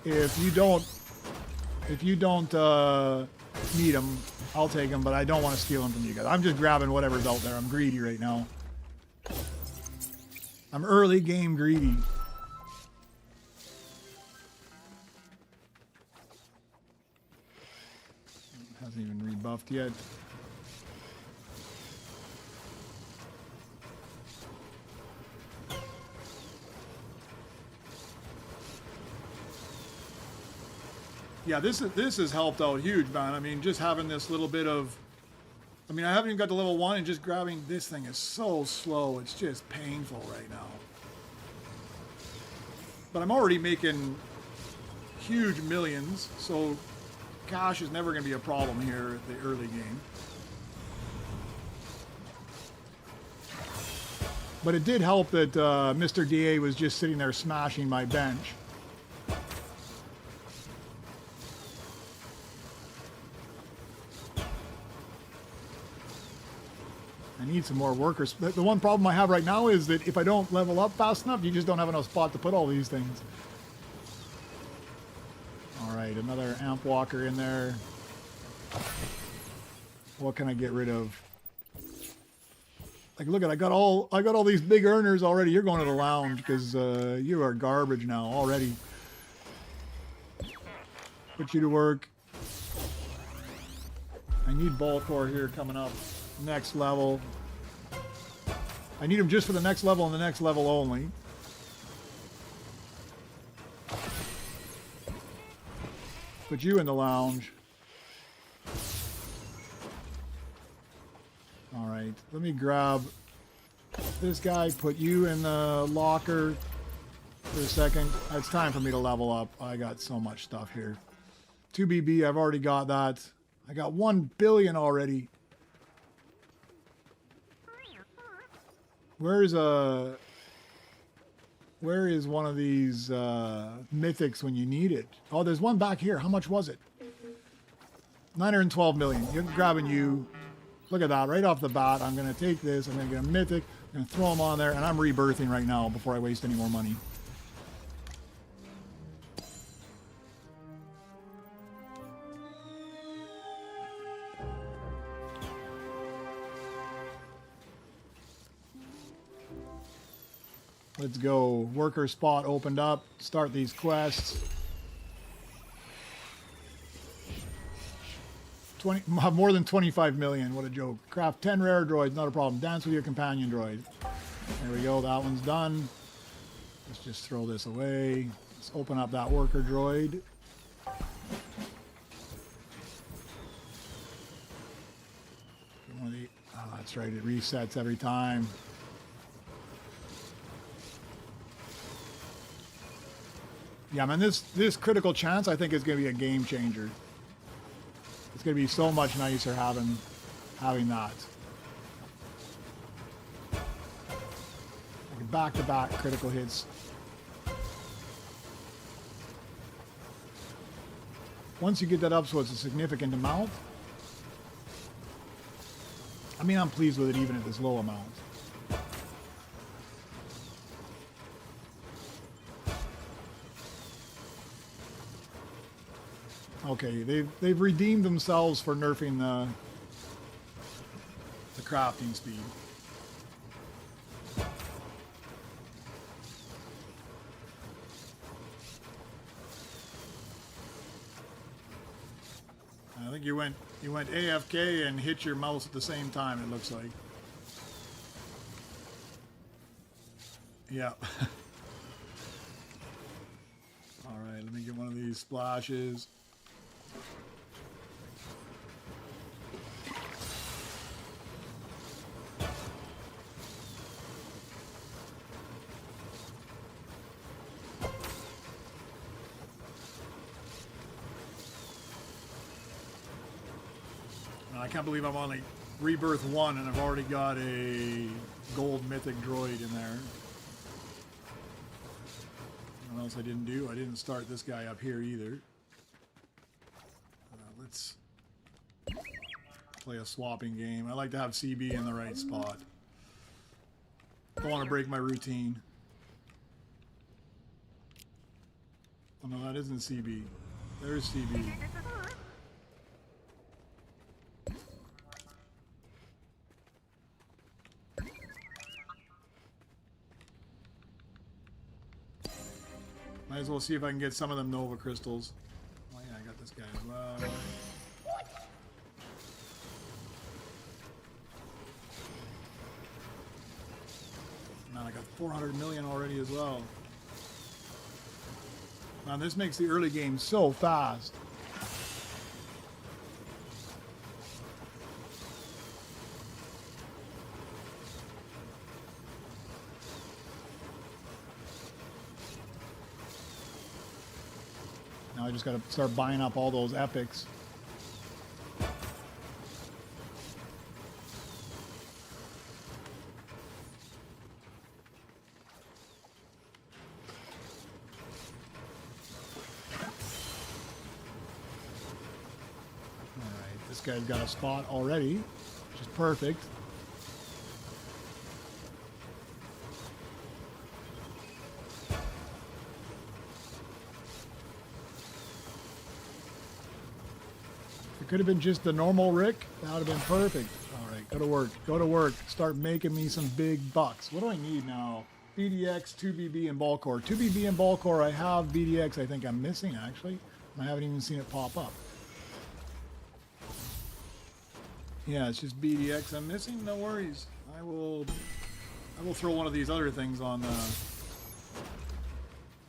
if you don't need them, I'll take them. But I don't want to steal them from you guys. I'm just grabbing whatever's out there. I'm greedy right now. I'm early game greedy. Hasn't even rebuffed yet. Yeah, this has helped out huge, man. I mean, just having this little bit of... I mean, I haven't even got to level 1, and just grabbing this thing is so slow. It's just painful right now. But I'm already making huge millions, so cash is never going to be a problem here at the early game. But it did help that Mr. DA was just sitting there smashing my bench. I need some more workers. The one problem I have right now is that if I don't level up fast enough, you just don't have enough spot to put all these things. All right, another amp walker in there. What can I get rid of? Like, look at, I got all these big earners already. You're going to the lounge because you are garbage now already. Put you to work. I need Balcor here coming up. Next level. I need him just for the next level and the next level only. Put you in the lounge. All right, let me grab this guy, put you in the locker for a second. It's time for me to level up. I got so much stuff here. 2BB, I've already got that. I got 1 billion already. Where is one of these mythics when you need it? Oh, there's one back here. How much was it? 912 million. You're grabbing you. Look at that. Right off the bat, I'm going to take this. I'm going to get a mythic. I'm going to throw them on there. And I'm rebirthing right now before I waste any more money. Let's go. Worker spot opened up. Start these quests. More than 25 million. What a joke. Craft 10 rare droids. Not a problem. Dance with your companion droid. There we go. That one's done. Let's just throw this away. Let's open up that worker droid. Oh, that's right. It resets every time. Yeah, man, this critical chance, I think, is going to be a game changer. It's going to be so much nicer having that. Like back-to-back critical hits. Once you get that up so it's a significant amount, I mean, I'm pleased with it even at this low amount. Okay, they've redeemed themselves for nerfing the crafting speed. I think you went AFK and hit your mouse at the same time, it looks like. Yeah. All right, let me get one of these splashes. I can't believe I'm on like Rebirth 1 and I've already got a gold mythic droid in there. What else I didn't do? I didn't start this guy up here either. Let's play a swapping game. I like to have CB in the right spot. Don't want to break my routine. Oh no, that isn't CB. There's CB. Might as well see if I can get some of them Nova Crystals. Oh yeah, I got this guy as well. Man, I got 400 million already as well. Man, this makes the early game so fast. Now I just gotta start buying up all those epics. Alright, this guy's got a spot already, which is perfect. It could have been just the normal Rick. That would have been perfect. All right, go to work. Go to work. Start making me some big bucks. What do I need now? BDX, 2BB, and Ball Core. 2BB and Ball Core. I have BDX. I think I'm missing, actually. I haven't even seen it pop up. Yeah, it's just BDX I'm missing. No worries. I will throw one of these other things on.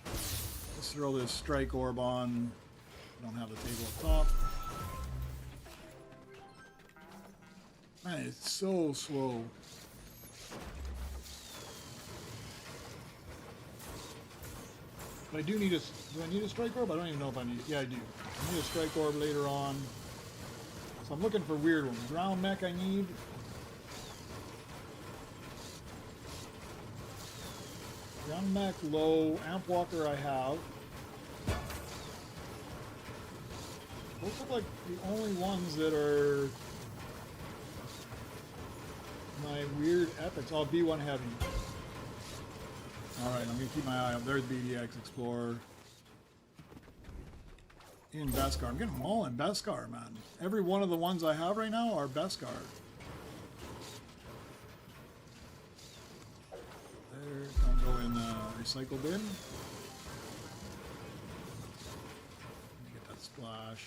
Let's throw this Strike Orb on. I don't have the table up top. Man, it's so slow. But I do need a... Do I need a Strike Orb? I don't even know if I need... Yeah, I do. I need a Strike Orb later on. So I'm looking for weird ones. Ground Mech I need. Ground Mech low. Amp Walker I have. Those look like the only ones that are... my weird epics. Oh, B1 Heavy. Alright, I'm going to keep my eye up. There's BDX Explorer. In Beskar. I'm getting them all in Beskar, man. Every one of the ones I have right now are Beskar. There. I'll go in the recycle bin. Get that splash.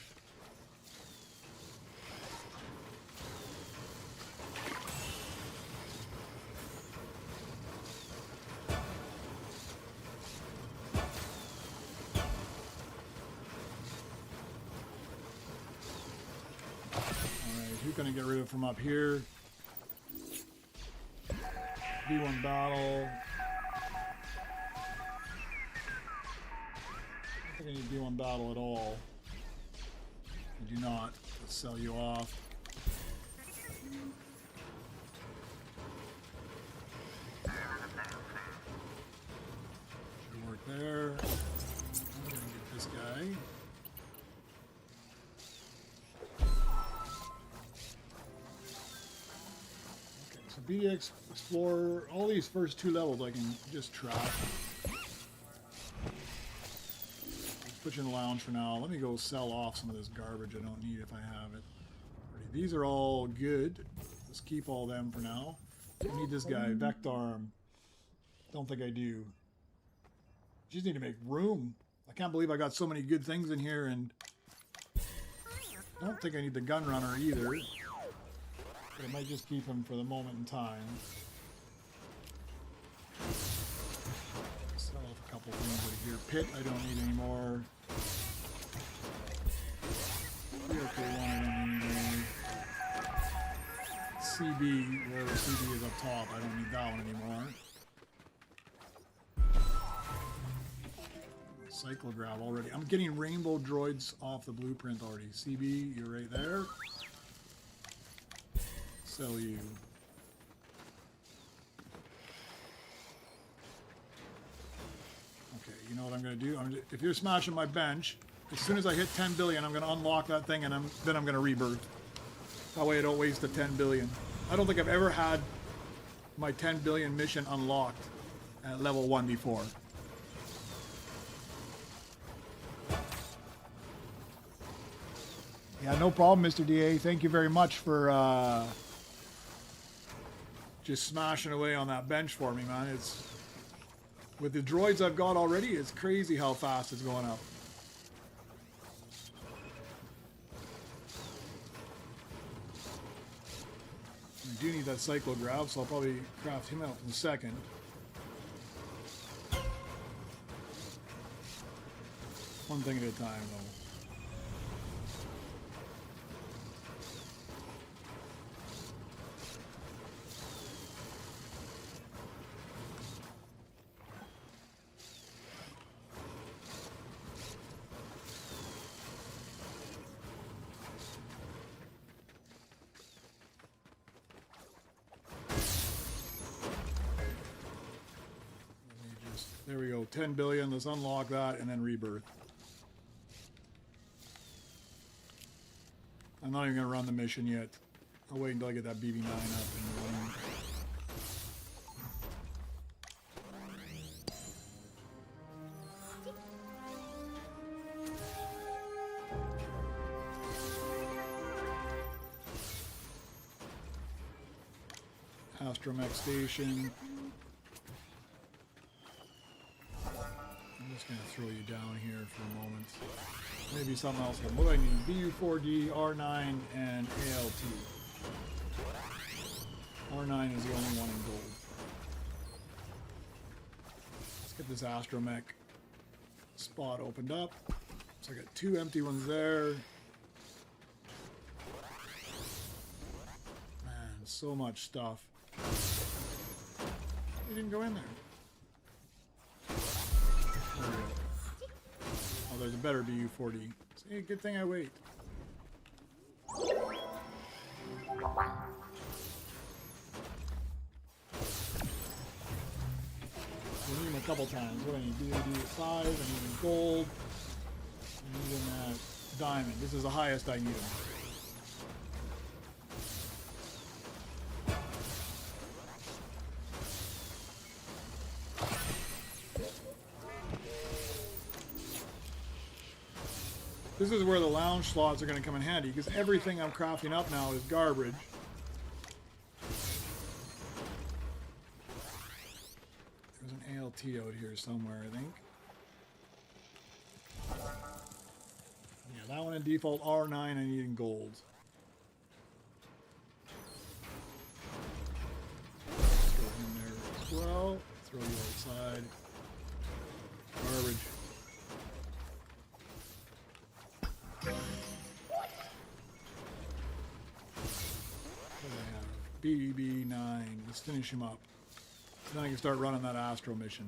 Going to get rid of from up here. B1 battle. I don't think I need B1 battle at all. I do not. Let's sell you off. Should work there. I'm going to get this guy. BDX Explorer, all these first two levels I can just trash. Let's put you in the lounge for now. Let me go sell off some of this garbage I don't need if I have it. These are all good. Let's keep all them for now. I need this guy, Vectarm. Don't think I do. Just need to make room. I can't believe I got so many good things in here, and I don't think I need the Gun Runner either. But I might just keep him for the moment in time. Sell off a couple things over here. Pit, I don't need anymore. Okay, one I don't need anymore. CB, wherever CB is up top, I don't need that one anymore. Cyclograb already. I'm getting rainbow droids off the blueprint already. CB, you're right there. Sell you. Okay, you know what I'm going to do? If you're smashing my bench, as soon as I hit 10 billion, I'm going to unlock that thing, and then I'm going to rebirth. That way I don't waste the 10 billion. I don't think I've ever had my 10 billion mission unlocked at level 1 before. Yeah, no problem, Mr. DA. Thank you very much for just smashing away on that bench for me, man. It's with the droids I've got already, it's crazy how fast it's going up. I do need that cyclograph, so I'll probably craft him out in a second. One thing at a time, though. There we go, 10 billion, let's unlock that, and then Rebirth. I'm not even going to run the mission yet. I'll wait until I get that BB-9 up and running. Astromech Station. I'm just going to throw you down here for a moment. Maybe something else. What do I need? BU4D, R9, and ALT. R9 is the only one in gold. Let's get this astromech spot opened up. So I got 2 empty ones there. Man, so much stuff. You didn't go in there. There we go. Oh, there's a better BU-40. See, good thing I wait. We need him a couple times. What do I need? BU-5, I need him gold. I need him diamond. This is the highest I need him. This is where the lounge slots are going to come in handy, because everything I'm crafting up now is garbage. There's an ALT out here somewhere, I think. Yeah, that one in default R9, I need in gold. Throw him there as well. Throw you outside. Garbage. BB9. Let's finish him up. Then I can start running that Astro mission.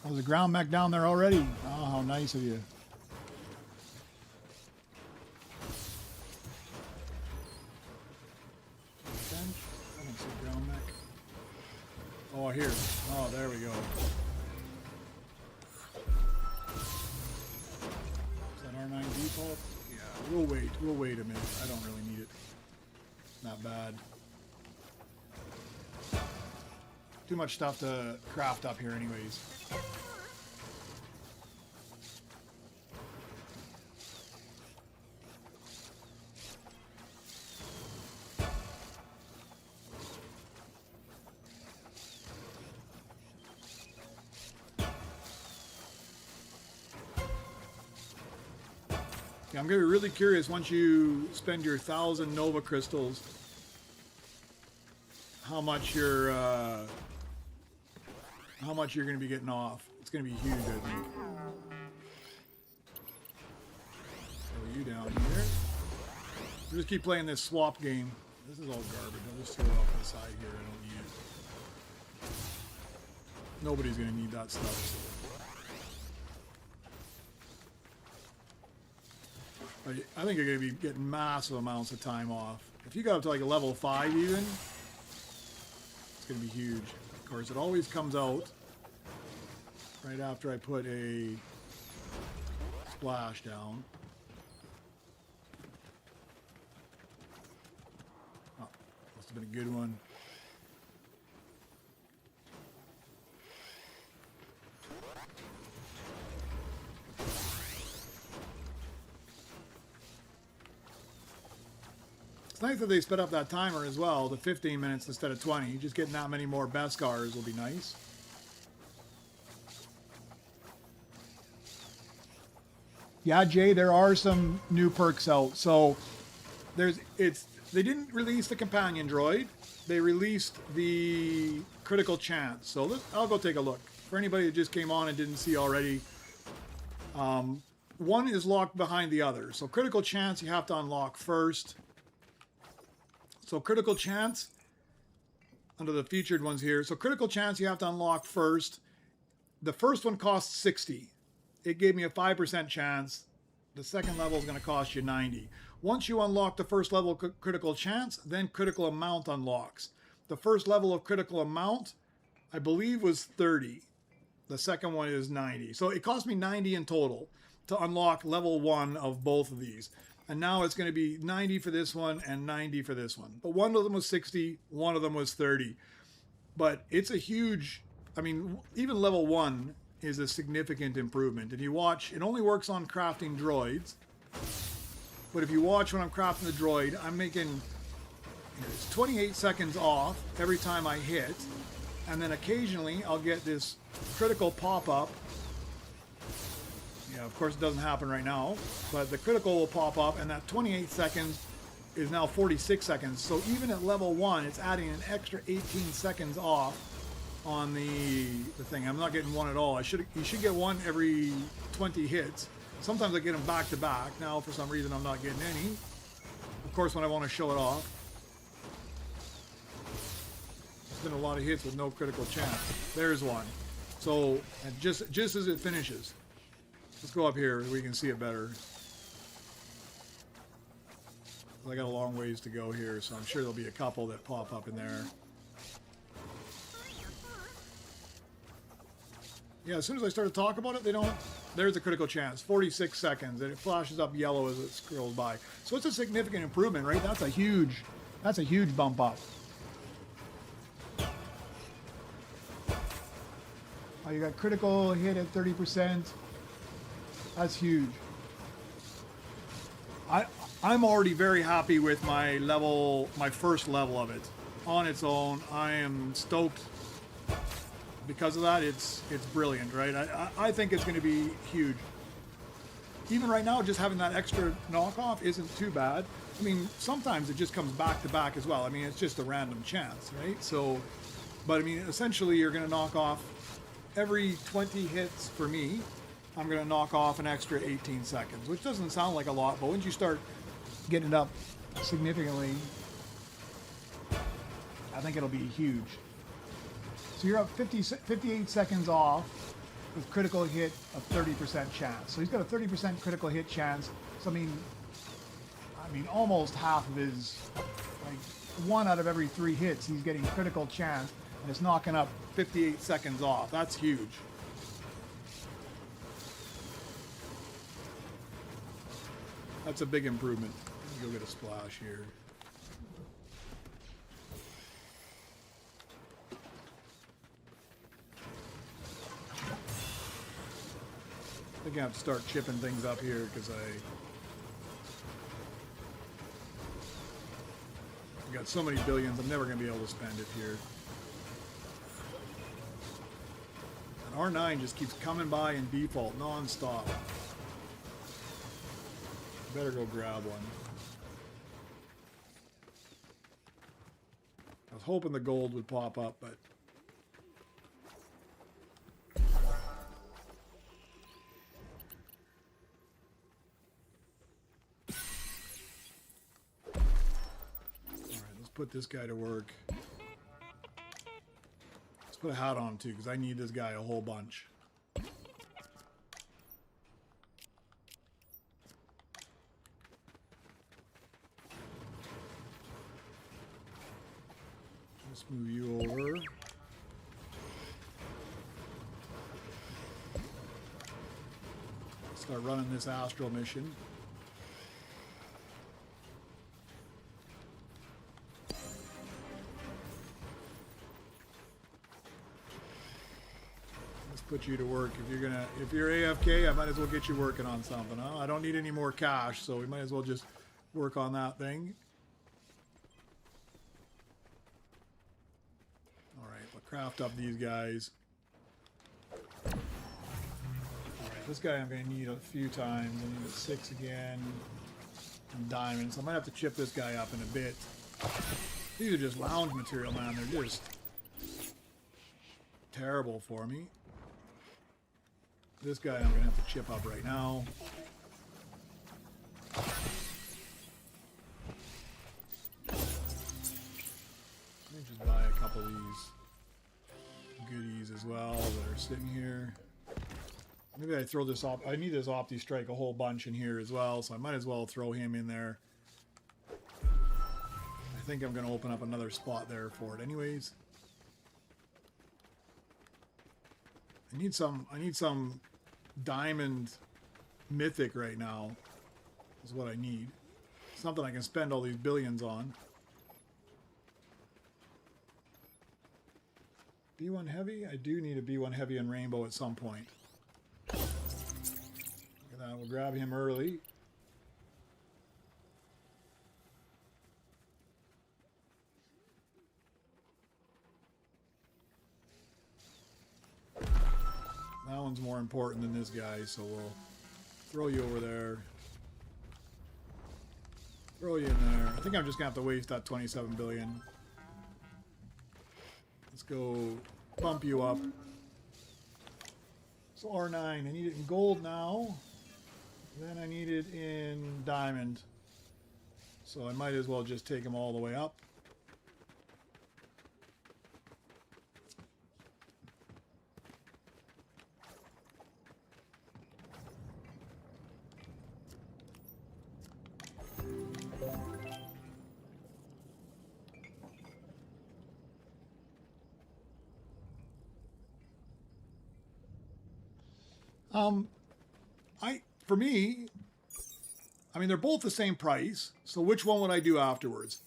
Oh, there's a ground mech down there already. Oh, how nice of you. I don't see a ground mech. Oh, here. Oh, there we go. R9 default? Yeah, we'll wait. We'll wait a minute. I don't really need it. Not bad. Too much stuff to craft up here anyways. I'm going to be really curious once you spend your 1,000 Nova crystals, how much you're going to be getting off. It's going to be huge, I think. Throw you down here. We'll just keep playing this swap game. This is all garbage. I'll just throw it off to the side here. I don't need it. Nobody's going to need that stuff. So. I think you're going to be getting massive amounts of time off. If you got up to like a level 5 even, it's going to be huge. Of course, it always comes out right after I put a splash down. Oh, must have been a good one. It's nice that they sped up that timer as well to 15 minutes instead of 20. Just getting that many more Beskars will be nice. Yeah, Jay, there are some new perks out. So they didn't release the companion droid. They released the critical chance. So I'll go take a look. For anybody that just came on and didn't see already, one is locked behind the other. So critical chance you have to unlock first. So critical chance, under the featured ones here. So critical chance you have to unlock first. The first one costs 60. It gave me a 5% chance. The second level is going to cost you 90. Once you unlock the first level critical chance, then critical amount unlocks. The first level of critical amount, I believe, was 30. The second one is 90. So it cost me 90 in total to unlock level 1 of both of these. And now it's going to be 90 for this one and 90 for this one. But one of them was 60, one of them was 30. But it's a huge, I mean, even level 1 is a significant improvement. And you watch, it only works on crafting droids. But if you watch when I'm crafting the droid, I'm making, it's 28 seconds off every time I hit. And then occasionally I'll get this critical pop-up. Yeah, of course it doesn't happen right now, but the critical will pop up, and that 28 seconds is now 46 seconds. So even at level 1, it's adding an extra 18 seconds off on the thing. I'm not getting one at all. You should get one every 20 hits. Sometimes I get them back to back. Now, for some reason, I'm not getting any. Of course, when I want to show it off. There's been a lot of hits with no critical chance. There's one. So, and just as it finishes. Let's go up here so we can see it better. I got a long ways to go here, so I'm sure there'll be a couple that pop up in there. Yeah, as soon as I start to talk about it, they don't... There's a critical chance. 46 seconds, and it flashes up yellow as it scrolls by. So it's a significant improvement, right? That's a huge bump up. Oh, you got critical hit at 30%. That's huge. I'm already very happy with my first level of it. On its own, I am stoked. Because of that, it's brilliant, right? I think it's going to be huge. Even right now, just having that extra knockoff isn't too bad. I mean, sometimes it just comes back to back as well. I mean, it's just a random chance, right? So, but I mean, essentially, you're going to knock off every 20 hits for me. I'm going to knock off an extra 18 seconds, which doesn't sound like a lot, but once you start getting it up significantly, I think it'll be huge. So you're up 58 seconds off with critical hit of 30% chance. So he's got a 30% critical hit chance. So I mean, almost half of his, like 1 out of every 3 hits, he's getting critical chance, and it's knocking up 58 seconds off. That's huge. That's a big improvement. Let me go get a splash here. I think I have to start chipping things up here because I've got so many billions, I'm never going to be able to spend it here. And R9 just keeps coming by in default, non-stop. Better go grab one. I was hoping the gold would pop up, but... Put this guy to work. Let's put a hat on too, because I need this guy a whole bunch. Let's move you over. Start running this astral mission. Let's put you to work. If you're AFK, I might as well get you working on something. Huh? I don't need any more cash, so we might as well just work on that thing. All right, we'll craft up these guys. This guy I'm going to need a few times. I need a 6 again. And diamonds. I might have to chip this guy up in a bit. These are just lounge material, man. They're just terrible for me. This guy I'm going to have to chip up right now. Let me just buy a couple of these goodies as well that are sitting here. Maybe I throw this off. I need this Opti Strike a whole bunch in here as well, so I might as well throw him in there. I think I'm going to open up another spot there for it anyways. I need some diamond mythic right now. Is what I need. Something I can spend all these billions on. B1 heavy? I do need a B1 heavy and rainbow at some point. We'll grab him early. That one's more important than this guy, so we'll throw you over there. Throw you in there. I think I'm just going to have to waste that 27 billion. Let's go bump you up. So R9, I need it in gold now. Then I need it in diamond. So I might as well just take them all the way up. For me, I mean, they're both the same price. So which one would I do afterwards?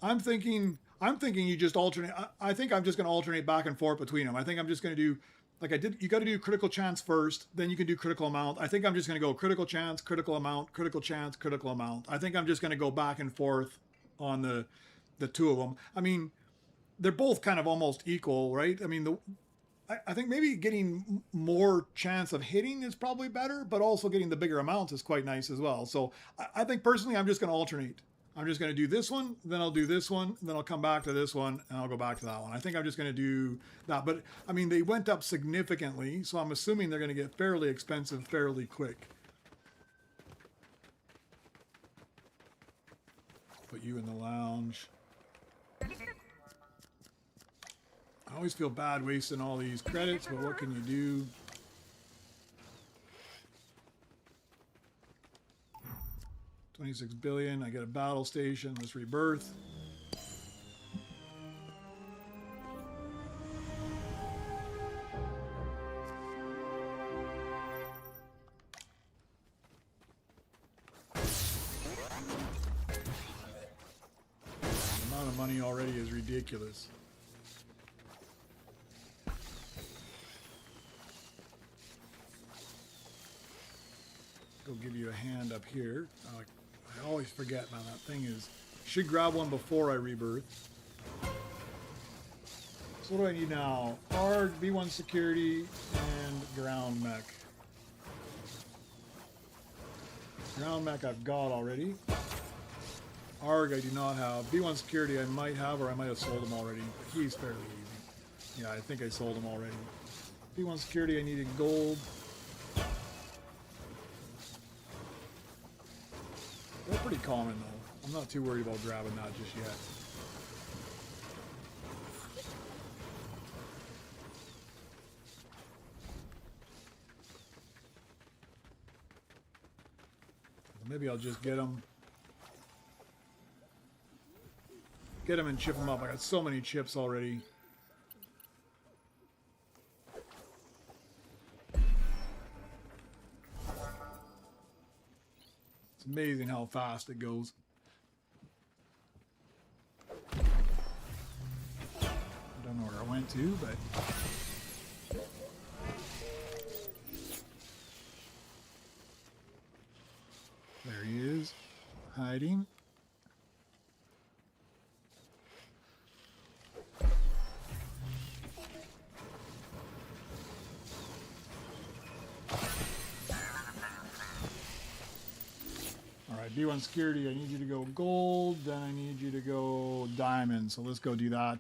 I'm thinking you just alternate. I think I'm just going to alternate back and forth between them. I think I'm just going to do, like I did, you got to do critical chance first, then you can do critical amount. I think I'm just going to go critical chance, critical amount, critical chance, critical amount. I think I'm just going to go back and forth on the two of them. I mean, they're both kind of almost equal, right? I mean, I think maybe getting more chance of hitting is probably better, but also getting the bigger amounts is quite nice as well. So I think personally, I'm just going to alternate. I'm just going to do this one, then I'll do this one, then I'll come back to this one, and I'll go back to that one. I think I'm just going to do that. But, I mean, they went up significantly, so I'm assuming they're going to get fairly expensive fairly quick. Put you in the lounge. I always feel bad wasting all these credits, but what can you do? $26 billion. I get a battle station. Let's rebirth. The amount of money already is ridiculous. Go give you a hand up here. I always forget, man. That thing is... Should grab one before I rebirth. So what do I need now? ARG, B1 security, and ground mech. Ground mech I've got already. ARG I do not have. B1 security I might have, or I might have sold him already. But he's fairly easy. Yeah, I think I sold him already. B1 security I needed gold. They're pretty common though. I'm not too worried about grabbing that just yet. Maybe I'll just get them and chip them up. I got so many chips already. It's amazing how fast it goes. I don't know where I went to, but... There he is, hiding. Alright, B1 security, I need you to go gold, then I need you to go diamond, so let's go do that.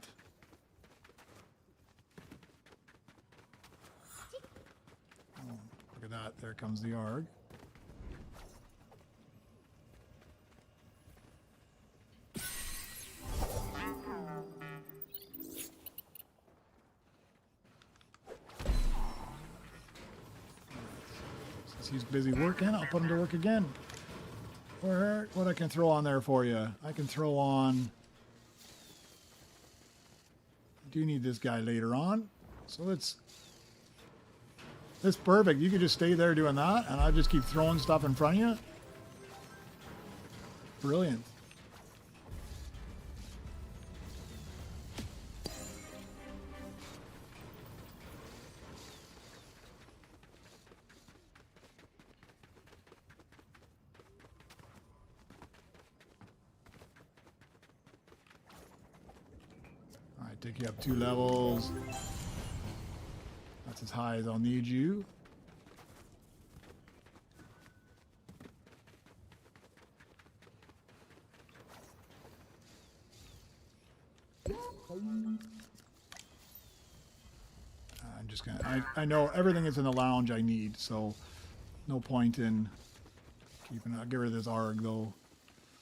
Oh, look at that, there comes the ARG. Since he's busy working, I'll put him to work again. What I can throw on there for you? I can throw on... I do need this guy later on. So it's perfect. You could just stay there doing that, and I just keep throwing stuff in front of you. Brilliant. Take you up 2 levels. That's as high as I'll need you. I'm just gonna, I know everything is in the lounge I need, so no point in keeping, I'll get rid of this ARG though.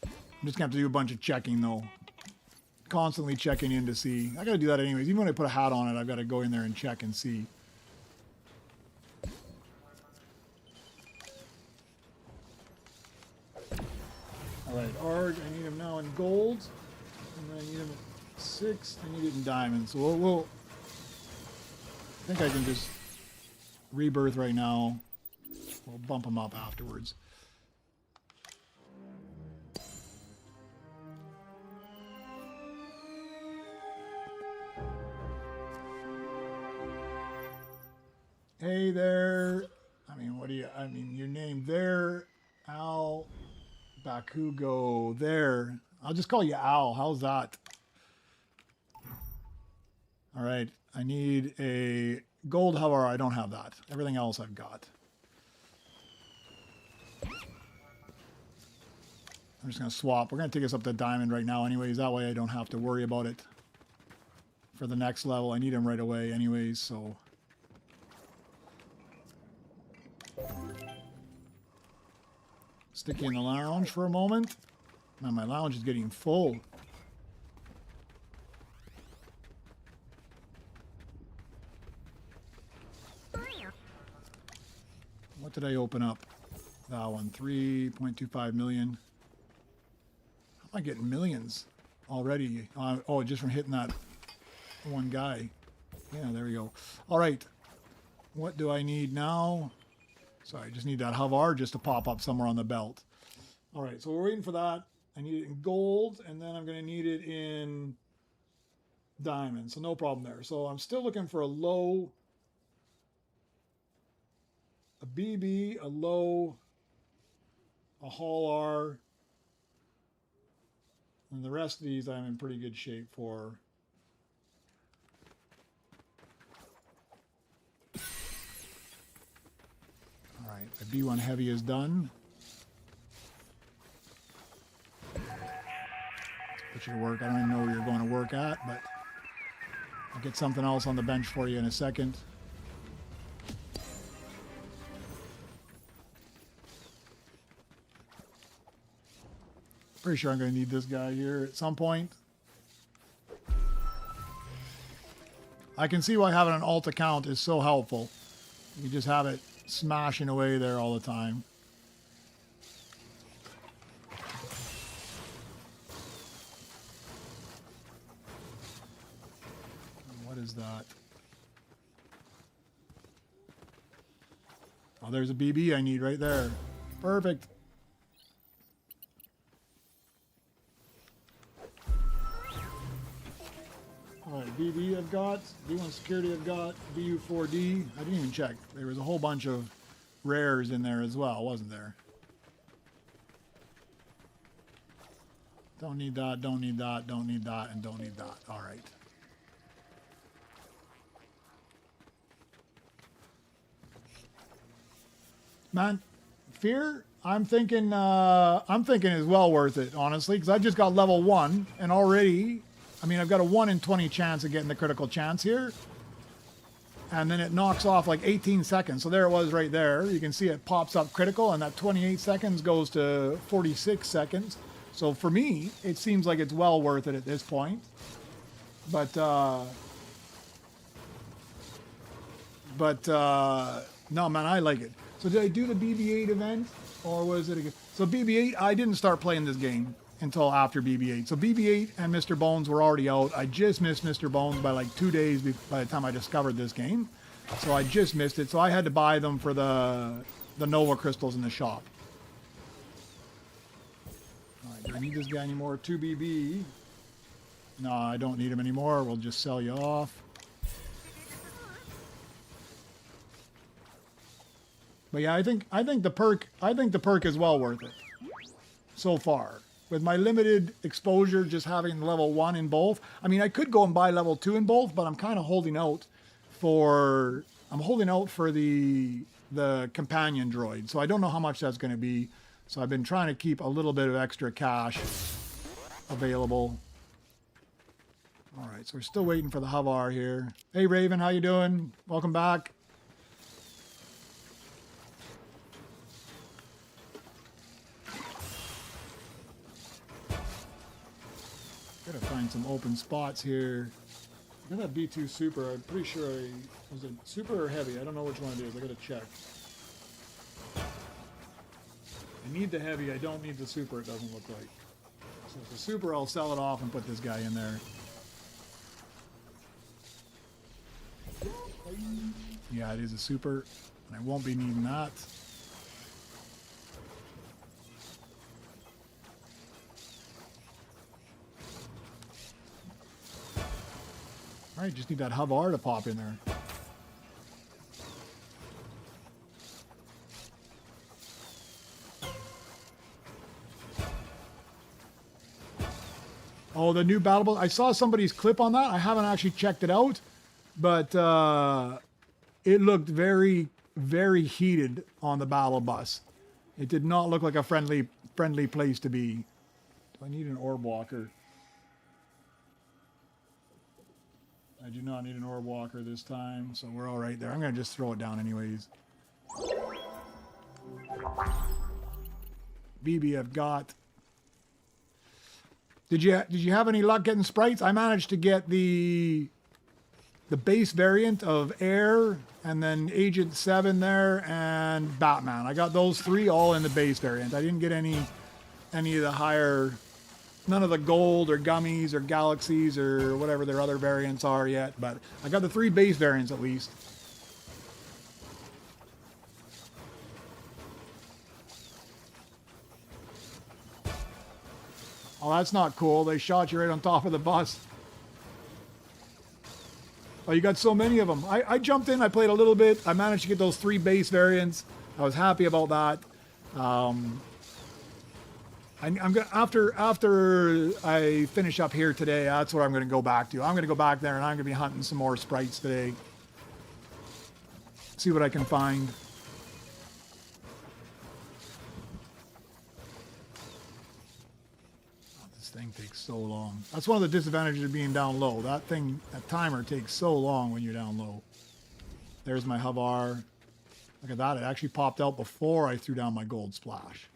I'm just gonna have to do a bunch of checking though. Constantly checking in to see. I gotta do that anyways. Even when I put a hat on it, I've got to go in there and check and see. Alright, ARG, I need him now in gold. And I need him at 6. I need it in diamonds. So we'll I think I can just rebirth right now. We'll bump him up afterwards. Hey there. Your name there, Al Bakugo there. I'll just call you Al. How's that? All right. I need a gold, however, I don't have that. Everything else I've got. I'm just going to swap. We're going to take us up to diamond right now anyways. That way I don't have to worry about it for the next level. I need him right away anyways, so... Stick you in the lounge for a moment. Now my lounge is getting full. What did I open up? That one, 3.25 million. How am I getting millions already? Oh, just from hitting that one guy. Yeah, there we go. All right. What do I need now? Sorry, I just need that hover just to pop up somewhere on the belt. All right, so we're waiting for that. I need it in gold, and then I'm going to need it in diamond, so no problem there. So I'm still looking for a low, a BB, a low, a Hall R, and the rest of these I'm in pretty good shape for. All right, the B1 heavy is done. Put you to work. I don't even know where you're going to work at, but I'll get something else on the bench for you in a second. Pretty sure I'm going to need this guy here at some point. I can see why having an alt account is so helpful. You just have it smashing away there all the time. What is that? Oh, there's a BB I need right there. Perfect. Alright, BB I've got. B1 security I've got. BU4D. I didn't even check. There was a whole bunch of rares in there as well, wasn't there? Don't need that, don't need that, don't need that, and don't need that. Alright. Man, Fear, I'm thinking is well worth it, honestly, because I just got level 1, and already, I mean, I've got a 1 in 20 chance of getting the critical chance here. And then it knocks off like 18 seconds. So there it was right there. You can see it pops up critical, and that 28 seconds goes to 46 seconds. So for me, it seems like it's well worth it at this point. But no, man, I like it. So did I do the BB-8 event, or was it a... So BB-8, I didn't start playing this game until after BB-8. So BB-8 and Mr. Bones were already out. I just missed Mr. Bones by like 2 days by the time I discovered this game. So I just missed it. So I had to buy them for the Nova crystals in the shop. All right, do I need this guy anymore? 2BB. No, I don't need him anymore. We'll just sell you off. But yeah, I think the perk is well worth it so far. With my limited exposure, just having level 1 in both. I mean, I could go and buy level 2 in both, but I'm kind of holding out for the companion droid. So I don't know how much that's going to be. So I've been trying to keep a little bit of extra cash available. All right, so we're still waiting for the Havar here. Hey Raven, how you doing? Welcome back. Gotta find some open spots here. I got that B2 Super. I'm pretty sure was it Super or Heavy? I don't know which one it is. I gotta check. I need the Heavy. I don't need the Super. It doesn't look like. So the Super, I'll sell it off and put this guy in there. Yeah, it is a Super, and I won't be needing that. All right, just need that Havar to pop in there. Oh, the new battle bus. I saw somebody's clip on that. I haven't actually checked it out, but it looked very, very heated on the battle bus. It did not look like a friendly place to be. Do I need an orb walker? I do not need an orb walker this time, so we're all right there. I'm going to just throw it down anyways. BB I've got. Did you have any luck getting sprites? I managed to get the base variant of Air, and then Agent 7 there, and Batman. I got those 3 all in the base variant. I didn't get any of the higher... None of the gold or gummies or galaxies or whatever their other variants are yet, but I got the 3 base variants at least. Oh, that's not cool. They shot you right on top of the bus. Oh, you got so many of them. I jumped in, I played a little bit. I managed to get those 3 base variants. I was happy about that. I'm gonna after I finish up here today, that's what I'm gonna go back to. I'm gonna go back there and I'm gonna be hunting some more sprites today. See what I can find. Oh, this thing takes so long. That's one of the disadvantages of being down low. That timer takes so long when you're down low. There's my Havar. Look at that, it actually popped out before I threw down my gold splash.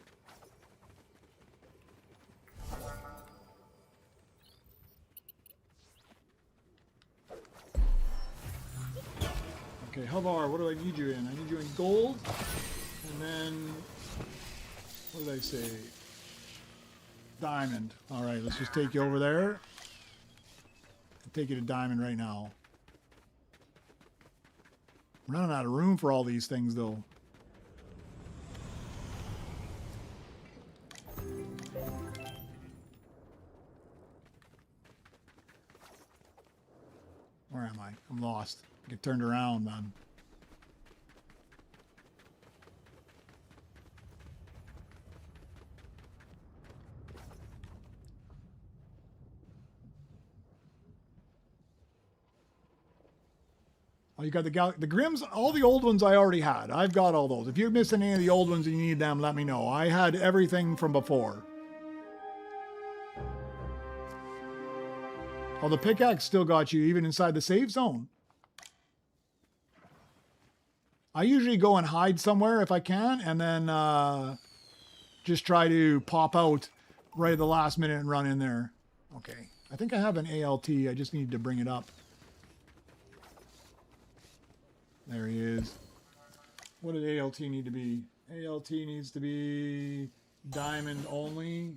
Okay, Havar, what do I need you in? I need you in gold, and then, what did I say? Diamond. All right, let's just take you over there. I'll take you to diamond right now. I'm running out of room for all these things, though. Where am I? I'm lost. Get turned around, man. Oh, you got the Grims, all the old ones I already had. I've got all those. If you're missing any of the old ones and you need them, let me know. I had everything from before. Oh, the pickaxe still got you even inside the save zone. I usually go and hide somewhere if I can, and then just try to pop out right at the last minute and run in there. Okay. I think I have an ALT. I just need to bring it up. There he is. What did ALT need to be? ALT needs to be diamond only.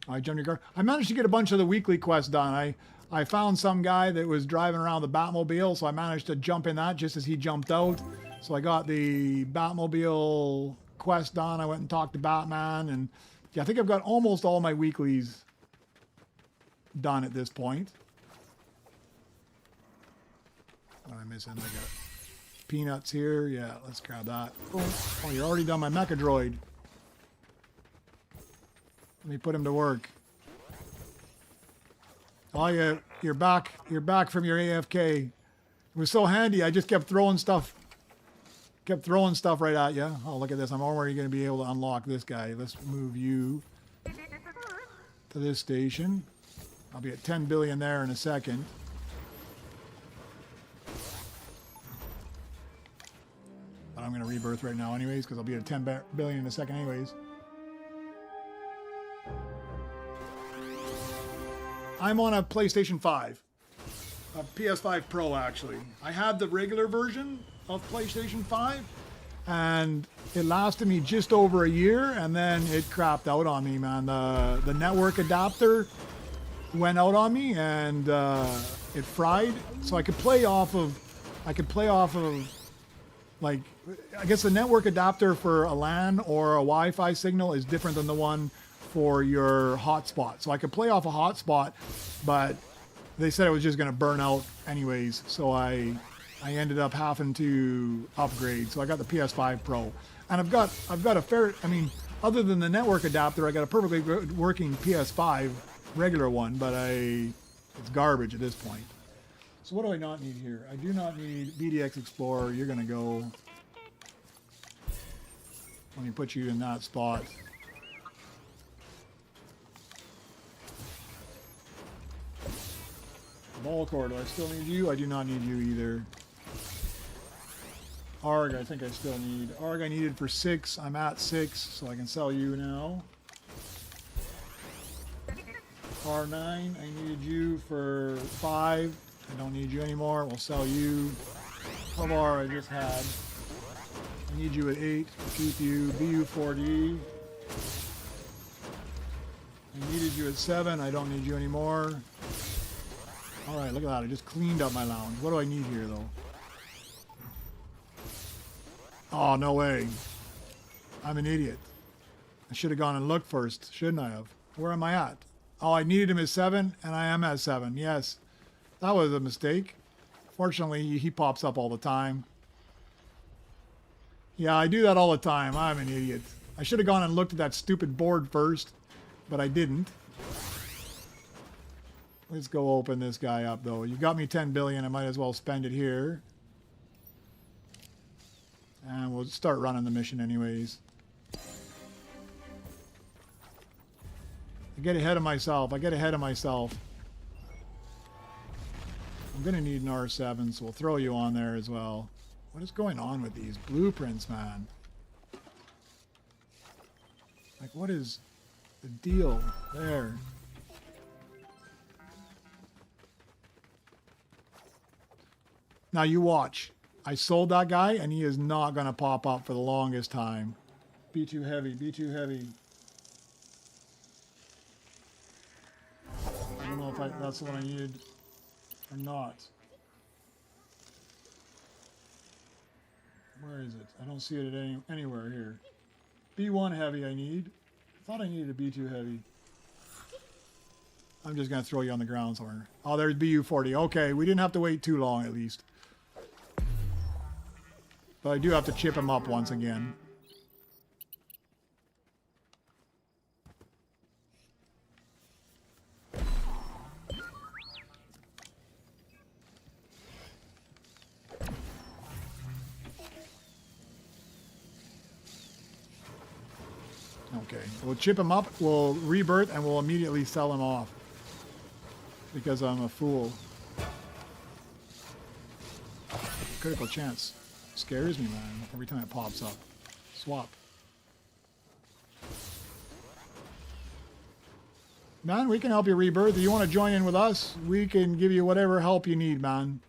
I jumped your car. I managed to get a bunch of the weekly quests done. I found some guy that was driving around the Batmobile, so I managed to jump in that just as he jumped out. So I got the Batmobile quest done. I went and talked to Batman, and yeah, I think I've got almost all my weeklies done at this point. What am I missing? I got peanuts here. Yeah, let's grab that. Oh, you're already done my Mecha Droid. Let me put him to work. Oh, yeah, you're back. You're back from your AFK. It was so handy. I just kept throwing stuff. Kept throwing stuff right at you. Oh, look at this. I'm already going to be able to unlock this guy. Let's move you to this station. I'll be at 10 billion there in a second. But I'm going to rebirth right now anyways, because I'll be at 10 billion in a second anyways. I'm on a PlayStation 5. A PS5 Pro, actually. I had the regular version of PlayStation 5, and it lasted me just over a year, and then it crapped out on me, man. The network adapter went out on me, and it fried. So I could play off of, like, I guess the network adapter for a LAN or a Wi-Fi signal is different than the one for your hotspot. So I could play off a hotspot, but they said it was just going to burn out anyways. So I ended up having to upgrade. So I got the PS5 Pro, and I've got a fair, I mean, other than the network adapter, I got a perfectly good working PS5 regular one, but it's garbage at this point. So what do I not need here? I do not need BDX Explorer. You're going to go. Let me put you in that spot. Ball core, do I still need you? I do not need you either. Arg, I think I still need. Arg I needed for 6. I'm at 6, so I can sell you now. R9, I needed you for 5. I don't need you anymore. We'll sell you. Kavar, I just had. I need you at 8. Keep you. BU4D. I needed you at 7. I don't need you anymore. Alright, look at that. I just cleaned up my lounge. What do I need here, though? Oh, no way. I'm an idiot. I should have gone and looked first, shouldn't I have? Where am I at? Oh, I needed him at 7, and I am at 7. Yes. That was a mistake. Fortunately, he pops up all the time. Yeah, I do that all the time. I'm an idiot. I should have gone and looked at that stupid board first, but I didn't. Let's go open this guy up, though. You got me 10 billion. I might as well spend it here. And we'll start running the mission anyways. I get ahead of myself. I'm going to need an R7, so we'll throw you on there as well. What is going on with these blueprints, man? Like, what is the deal there? Now you watch. I sold that guy, and he is not going to pop up for the longest time. Be too heavy. Be too heavy. I don't know if that's what I needed or not. Where is it? I don't see it at anywhere here. B1 heavy I need. I thought I needed a B2 heavy. I'm just going to throw you on the ground somewhere. Oh, there's BU40. Okay, we didn't have to wait too long at least. But I do have to chip him up once again. Okay, we'll chip him up, we'll rebirth, and we'll immediately sell him off. Because I'm a fool. Critical chance scares me, man, every time it pops up. Swap. Man, we can help you rebirth. If you want to join in with us, we can give you whatever help you need, man.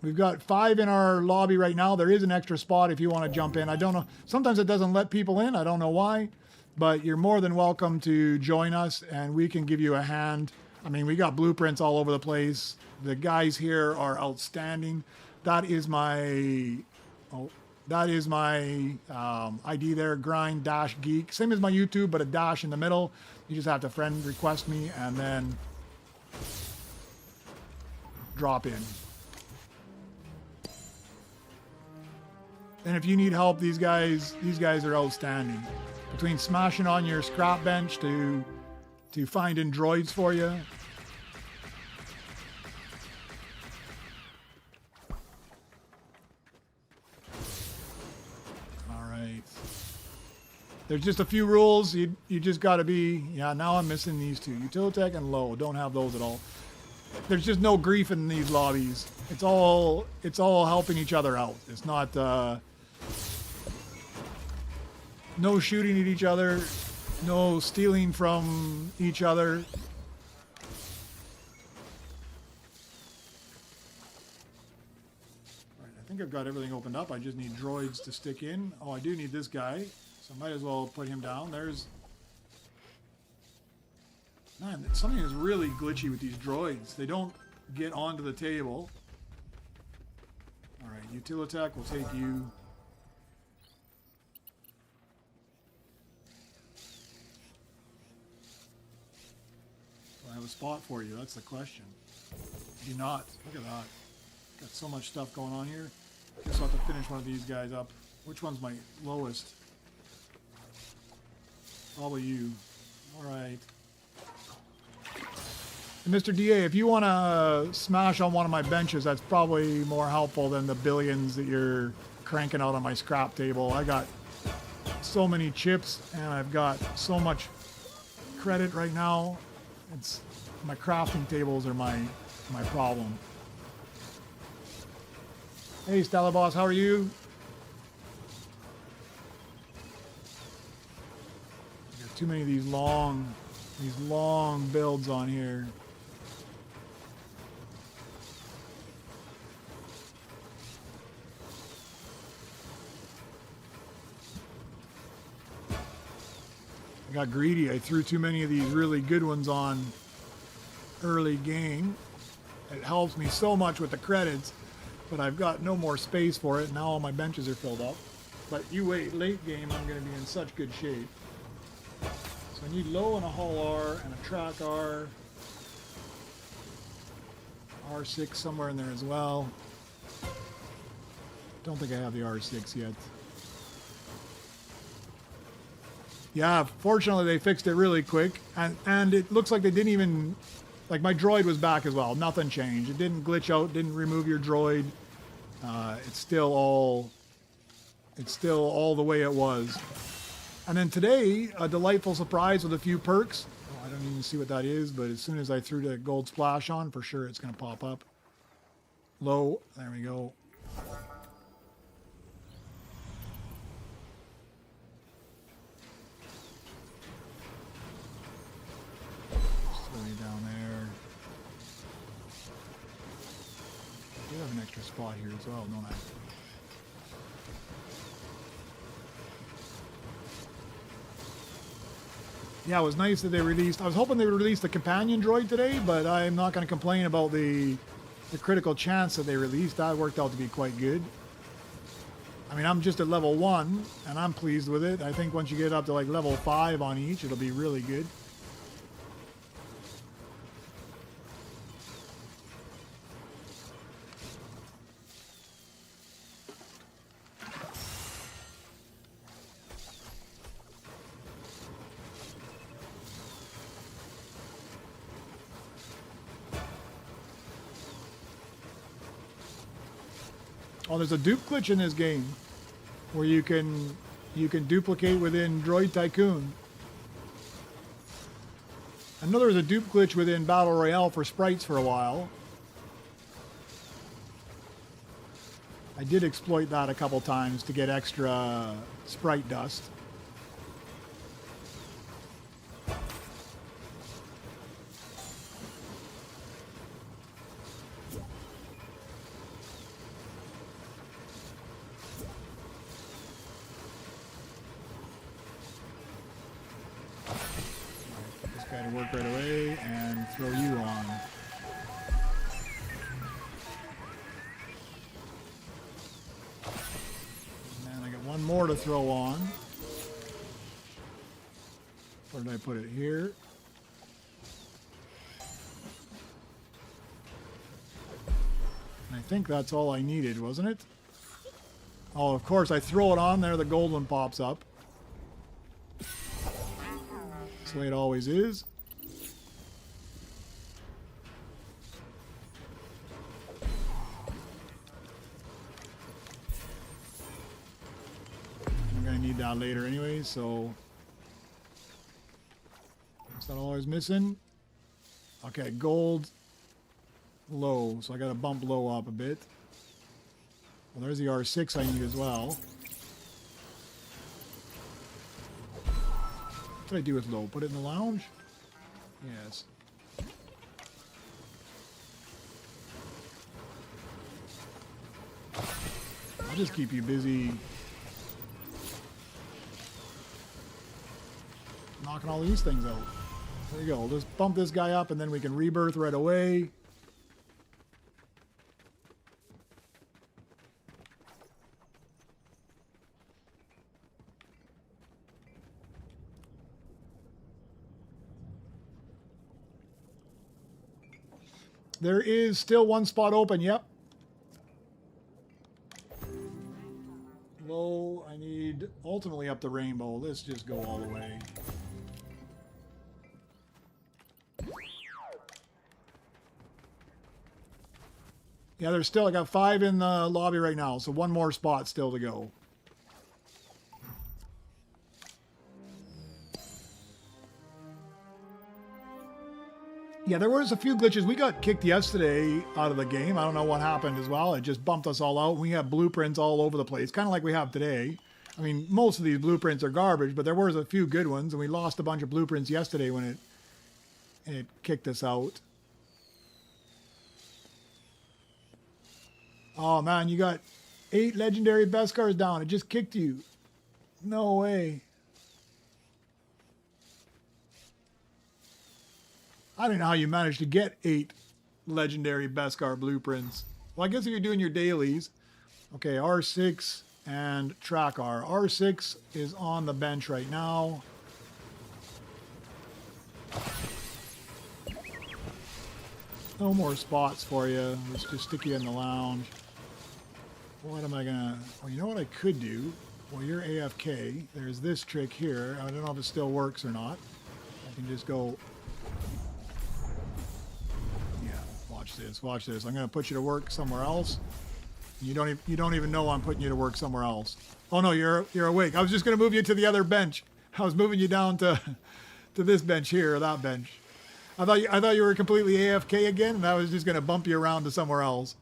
We've got 5 in our lobby right now. There is an extra spot if you want to jump in. I don't know. Sometimes it doesn't let people in. I don't know why. But you're more than welcome to join us, and we can give you a hand. I mean, we got blueprints all over the place. The guys here are outstanding. That is my... Oh, that is my ID there, GrindGeek. Same as my YouTube, but a dash in the middle. You just have to friend request me and then drop in. And if you need help, these guys are outstanding. Between smashing on your scrap bench to finding droids for you. All right. There's just a few rules. You just got to be. Yeah, now I'm missing these two. Utilitech and low. Don't have those at all. There's just no grief in these lobbies. It's all helping each other out. It's not no shooting at each other, no stealing from each other. Right, I think I've got everything opened up. I just need droids to stick in. Oh, I do need this guy, so I might as well put him down. There's... Man, something is really glitchy with these droids. They don't get onto the table. Alright, Utilitech, we'll take you. Do I have a spot for you? That's the question. Do not. Look at that. Got so much stuff going on here. Guess I'll have to finish one of these guys up. Which one's my lowest? Probably you. Alright. Mr. DA, if you want to smash on one of my benches, that's probably more helpful than the billions that you're cranking out on my scrap table. I got so many chips, and I've got so much credit right now. It's my crafting tables are my problem. Hey, Stella Boss, how are you? I got too many of these long builds on here. I got greedy. I threw too many of these really good ones on early game. It helps me so much with the credits, but I've got no more space for it. Now all my benches are filled up. But you wait, late game I'm going to be in such good shape. So I need low and a hull R and a track R. R6 somewhere in there as well. Don't think I have the R6 yet. Yeah, fortunately they fixed it really quick, and it looks like they didn't even, like my droid was back as well. Nothing changed. It didn't glitch out, didn't remove your droid. It's still all the way it was. And then today, a delightful surprise with a few perks. Oh, I don't even see what that is, but as soon as I threw the gold splash on, for sure it's going to pop up. Low, there we go. Down there. I do have an extra spot here as well, don't I? Yeah, it was nice that they released... I was hoping they would release the companion droid today, but I'm not going to complain about the critical chance that they released. That worked out to be quite good. I mean, I'm just at level 1, and I'm pleased with it. I think once you get up to like level 5 on each, it'll be really good. Oh, there's a dupe glitch in this game where you can duplicate within Droid Tycoon. I know there was a dupe glitch within Battle Royale for sprites for a while. I did exploit that a couple times to get extra sprite dust. To work right away and throw you on. And I got one more to throw on. Where did I put it? Here. And I think that's all I needed, wasn't it? Oh, of course, I throw it on there, the gold one pops up. That's the way it always is. Need that later anyway, so is that all I was missing? Okay, gold low, so I gotta bump low up a bit. Well, there's the R6 I need as well. What did I do with low? Put it in the lounge? Yes. I'll just keep you busy knocking all these things out. There you go. We'll just bump this guy up and then we can rebirth right away. There is still one spot open, yep. Low, I need ultimately up the rainbow. Let's just go all the way. Yeah, there's still, I got 5 in the lobby right now, so one more spot still to go. Yeah, there was a few glitches. We got kicked yesterday out of the game. I don't know what happened as well. It just bumped us all out. We have blueprints all over the place, kind of like we have today. I mean, most of these blueprints are garbage, but there was a few good ones, and we lost a bunch of blueprints yesterday when it kicked us out. Oh man, you got 8 legendary Beskars down. It just kicked you. No way. I don't know how you managed to get 8 legendary Beskar blueprints. Well, I guess if you're doing your dailies. Okay, R6 and Track R. R6 is on the bench right now. No more spots for you. Let's just stick you in the lounge. What am I gonna... Well, you know what I could do? Well, you're AFK. There's this trick here. I don't know if it still works or not. I can just go... Yeah, watch this. Watch this. I'm gonna put you to work somewhere else. You don't even know I'm putting you to work somewhere else. Oh no, you're awake. I was just gonna move you to the other bench. I was moving you down to this bench here or that bench. I thought you were completely AFK again, and I was just gonna bump you around to somewhere else.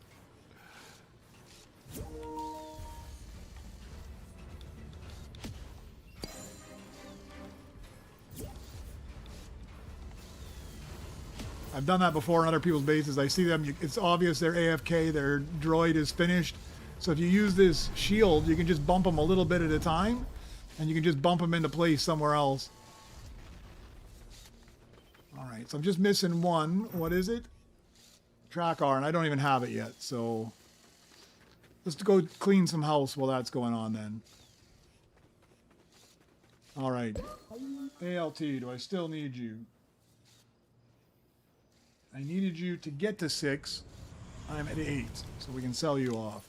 I've done that before on other people's bases. I see them, it's obvious they're AFK, their droid is finished. So if you use this shield, you can just bump them a little bit at a time, and you can just bump them into place somewhere else. Alright, so I'm just missing one. What is it? Track R, and I don't even have it yet, so... Let's go clean some house while that's going on then. All right. ALT, do I still need you? I needed you to get to 6. I'm at 8, so we can sell you off.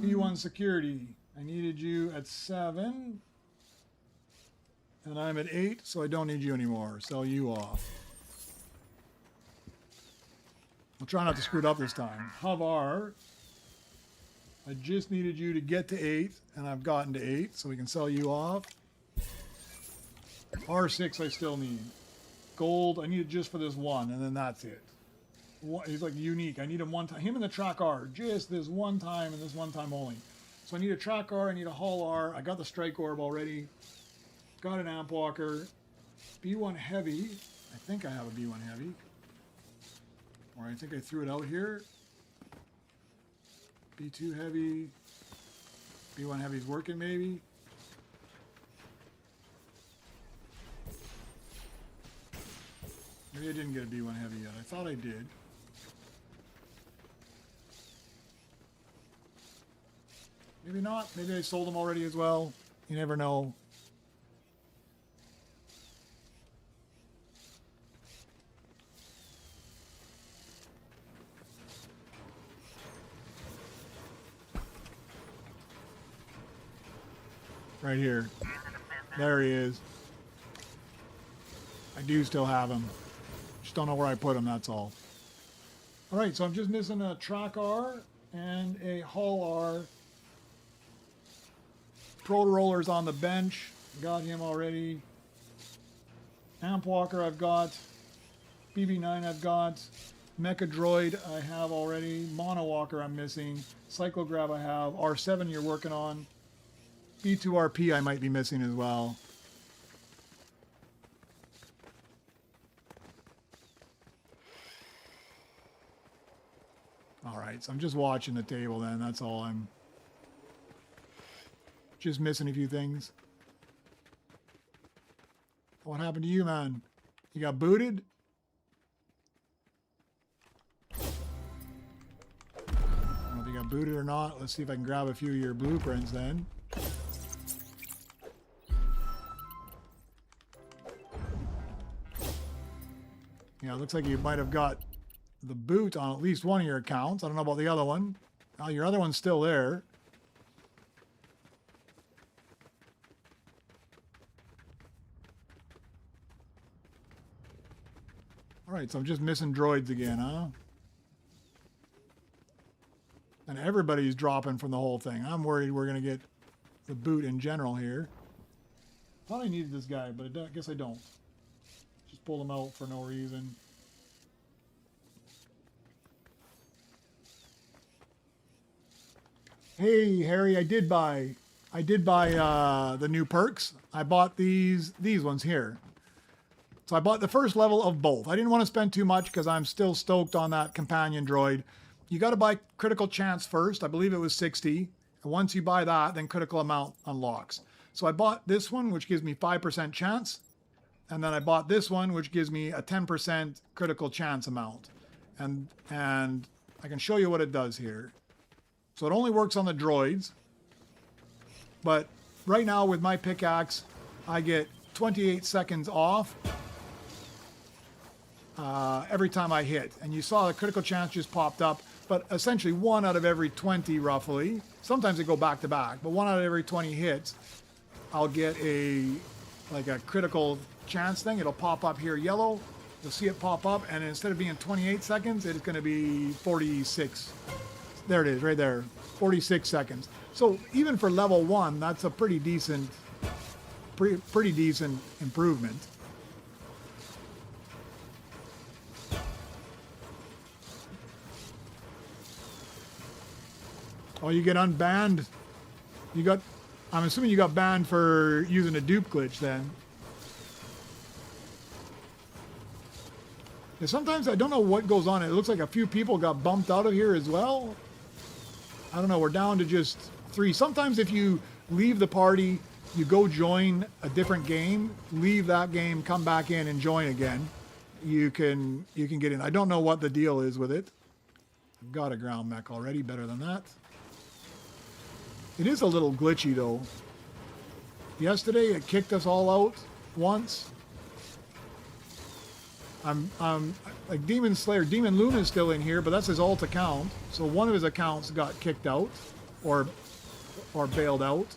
P1 security. I needed you at 7. And I'm at 8, so I don't need you anymore. Sell you off. I'll try not to screw it up this time. Havar. I just needed you to get to 8, and I've gotten to 8, so we can sell you off. R6 I still need. Gold, I need it just for this one, and then that's it. He's like unique. I need him one time. Him and the track R, just this one time and this one time only. So I need a track R, I need a hull R. I got the strike orb already. Got an amp walker. B1 heavy. I think I have a B1 heavy. Or I think I threw it out here. B2 heavy. B1 heavy's working maybe. Maybe I didn't get a B1 heavy yet. I thought I did. Maybe not. Maybe I sold them already as well. You never know. Right here. There he is. I do still have him. Just don't know where I put him, that's all. Alright, so I'm just missing a track R and a hull R. Pro Roller's on the bench. Got him already. Amp Walker I've got. BB9 I've got. Mecha Droid I have already. Mono Walker I'm missing. Cyclograb I have. R7 you're working on. B2RP I might be missing as well. Alright, so I'm just watching the table then. That's all. I'm just missing a few things. What happened to you, man? You got booted? I don't know if you got booted or not. Let's see if I can grab a few of your blueprints then. Yeah, it looks like you might have got the boot on at least one of your accounts. I don't know about the other one. Oh, your other one's still there. Alright, so I'm just missing droids again, huh? And everybody's dropping from the whole thing. I'm worried we're going to get the boot in general here. Thought I needed this guy, but I guess I don't. Just pulled him out for no reason. Hey, Harry, I did buy the new perks. I bought these ones here. So I bought the first level of both. I didn't want to spend too much because I'm still stoked on that companion droid. You got to buy critical chance first. I believe it was 60. And once you buy that, then critical amount unlocks. So I bought this one, which gives me 5% chance. And then I bought this one, which gives me a 10% critical chance amount. And I can show you what it does here. So it only works on the droids. But right now with my pickaxe, I get 28 seconds off every time I hit. And you saw the critical chance just popped up. But essentially 1 out of every 20 roughly. Sometimes they go back to back. But 1 out of every 20 hits, I'll get like a critical chance thing. It'll pop up here yellow. You'll see it pop up. And instead of being 28 seconds, it's going to be 46. There it is, right there. 46 seconds. So even for level 1, that's a pretty decent improvement. Oh, you get unbanned. I'm assuming you got banned for using a dupe glitch then. Yeah, sometimes I don't know what goes on. It looks like a few people got bumped out of here as well. I don't know, we're down to just 3. Sometimes if you leave the party, you go join a different game, leave that game, come back in and join again. You can get in. I don't know what the deal is with it. I've got a ground mech already, better than that. It is a little glitchy though. Yesterday it kicked us all out once. I'm like Demon Slayer, Demon Luna is still in here, but that's his alt account. So one of his accounts got kicked out or bailed out.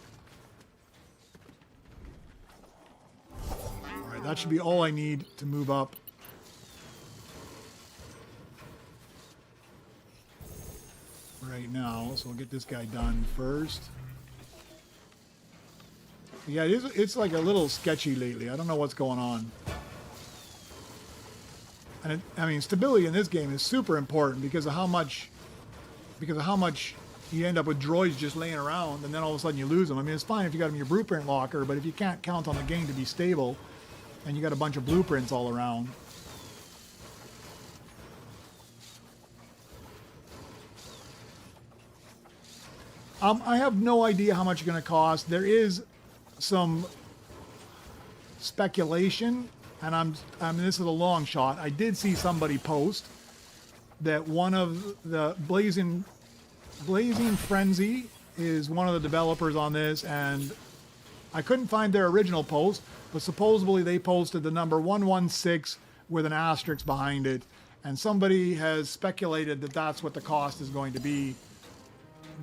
All right, that should be all I need to move up. Right now, so we'll get this guy done first. Yeah, it's like a little sketchy lately. I don't know what's going on. And I mean, stability in this game is super important because of how much you end up with droids just laying around, and then all of a sudden you lose them. I mean, it's fine if you got them in your blueprint locker, but if you can't count on the game to be stable, and you got a bunch of blueprints all around. I have no idea how much it's going to cost. There is some speculation, and I mean, this is a long shot. I did see somebody post that one of the Blazing Frenzy is one of the developers on this, and I couldn't find their original post, but supposedly they posted the number 116 with an asterisk behind it, and somebody has speculated that that's what the cost is going to be.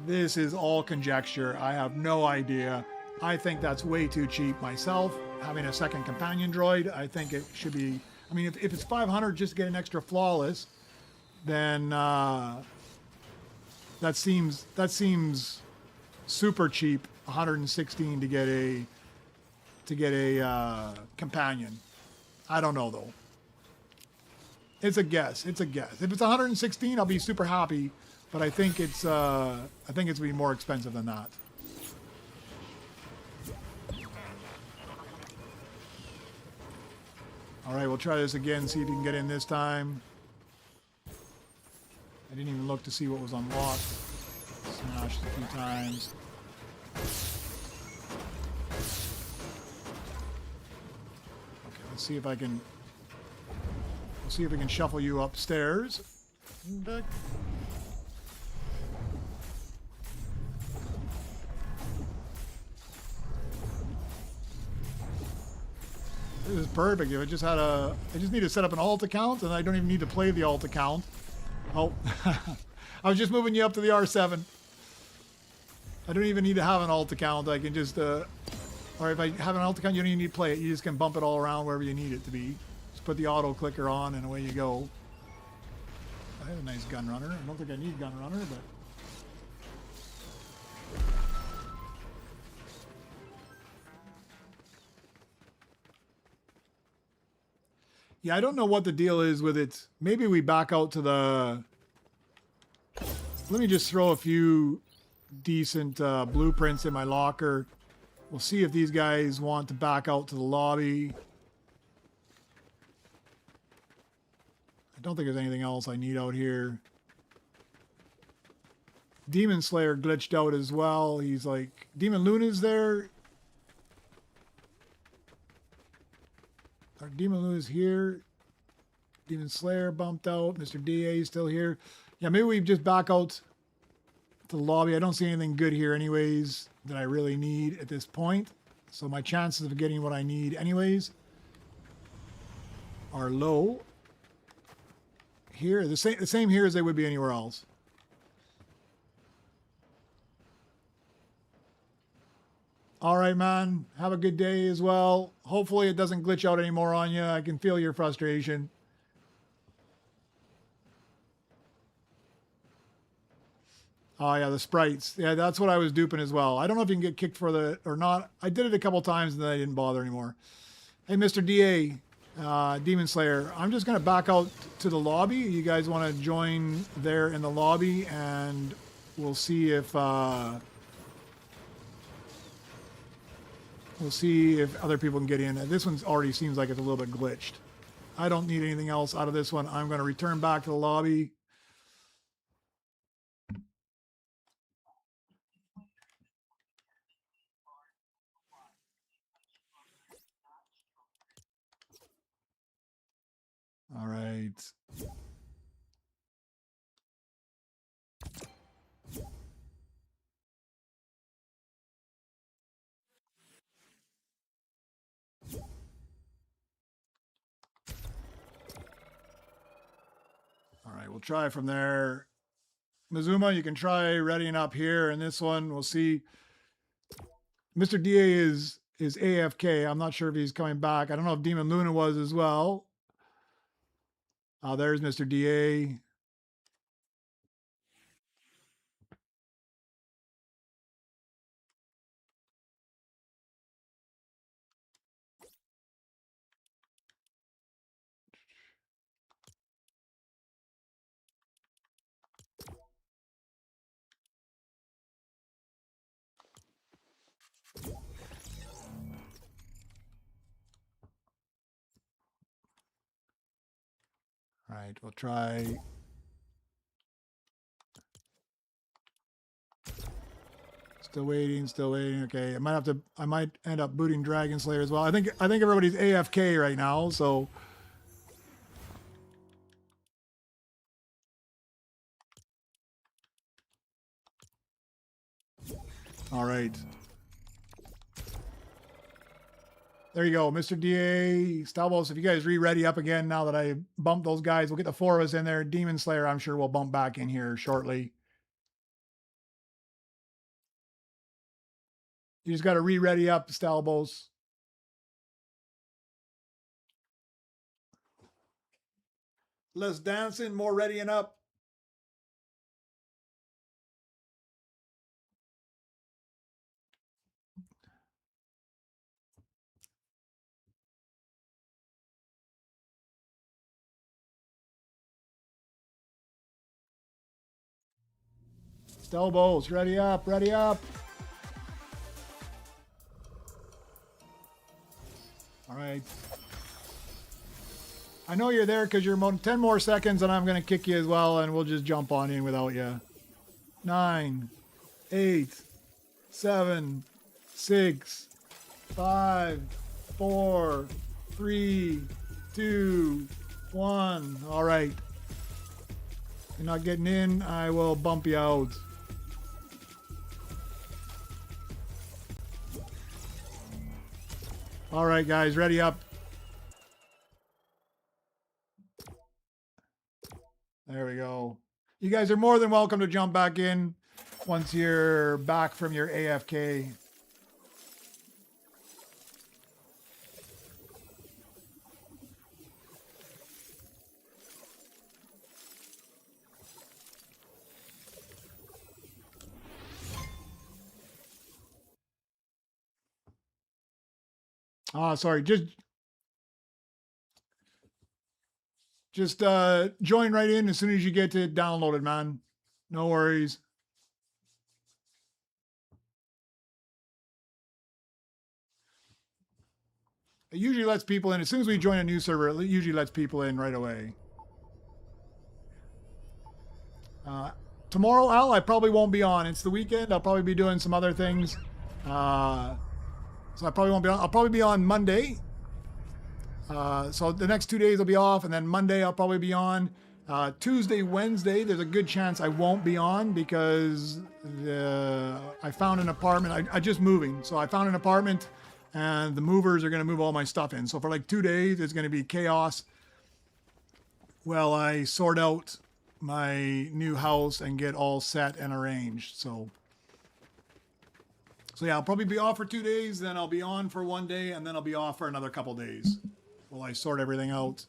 This is all conjecture. I have no idea. I think that's way too cheap myself. Having a second companion droid, I think it should be... I mean, if it's 500 just to get an extra flawless, then that seems super cheap. 116 to get a companion. I don't know though. It's a guess. It's a guess. If it's 116, I'll be super happy. But I think it's gonna be more expensive than that. All right, we'll try this again. See if you can get in this time. I didn't even look to see what was unlocked. Smashed a few times. Okay, let's see if I can. We'll see if we can shuffle you upstairs. Back. This is perfect. If I just had I just need to set up an alt account, and I don't even need to play the alt account. Oh, I was just moving you up to the R7. I don't even need to have an alt account. I can just, or if I have an alt account, you don't even need to play it. You just can bump it all around wherever you need it to be. Just put the auto clicker on, and away you go. I have a nice gun runner. I don't think I need gun runner, but. Yeah, I don't know what the deal is with it. Maybe we back out to the... Let me just throw a few decent blueprints in my locker. We'll see if these guys want to back out to the lobby. I don't think there's anything else I need out here. Demon Slayer glitched out as well. He's like... Demon Luna's there. Our Demon Luna's here. Demon Slayer bumped out. Mr. DA is still here. Yeah, maybe we just back out to the lobby. I don't see anything good here anyways that I really need at this point. So my chances of getting what I need anyways are low. Here, the same here as they would be anywhere else. All right, man. Have a good day as well. Hopefully it doesn't glitch out anymore on you. I can feel your frustration. Oh, yeah, the sprites. Yeah, that's what I was duping as well. I don't know if you can get kicked for the or not. I did it a couple times and then I didn't bother anymore. Hey, Mr. DA, Demon Slayer, I'm just going to back out to the lobby. You guys want to join there in the lobby, and we'll see if... We'll see if other people can get in. This one already seems like it's a little bit glitched. I don't need anything else out of this one. I'm going to return back to the lobby. All right. we'll try from there. Mizuma, you can try readying up here. And this one, we'll see. Mr. DA is AFK. I'm not sure if he's coming back. I don't know if Demon Luna was as well. There's Mr. DA. All right, we'll try. Still waiting, still waiting. Okay, I might end up booting Dragon Slayer as well. I think everybody's AFK right now, so. All right. There you go, Mr. DA, Stalbos. If you guys ready up again now that I bumped those guys, we'll get the 4 of us in there. Demon Slayer, I'm sure we'll bump back in here shortly. You just got to ready up, Stalbos. Less dancing, more readying up. Stalbos, ready up, ready up. All right. I know you're there because you're 10 more seconds and I'm going to kick you as well and we'll just jump on in without you. 9, 8, 7, 6, 5, 4, 3, 2, 1. All right. You're not getting in, I will bump you out. All right, guys, ready up. There we go. You guys are more than welcome to jump back in once you're back from your AFK. Sorry, just join right in as soon as you get it downloaded, man. No worries. It usually lets people in. As soon as we join a new server, it usually lets people in right away. Tomorrow, Al, I probably won't be on. It's the weekend. I'll probably be doing some other things. So I probably won't be on. I'll probably be on Monday. So the next 2 days I'll be off, and then Monday I'll probably be on. Tuesday, Wednesday, there's a good chance I won't be on because I found an apartment. I just moving, so I found an apartment, and the movers are going to move all my stuff in. So for like 2 days, it's going to be chaos while I sort out my new house and get all set and arranged. So yeah, I'll probably be off for 2 days, then I'll be on for 1 day, and then I'll be off for another couple days while I sort everything out.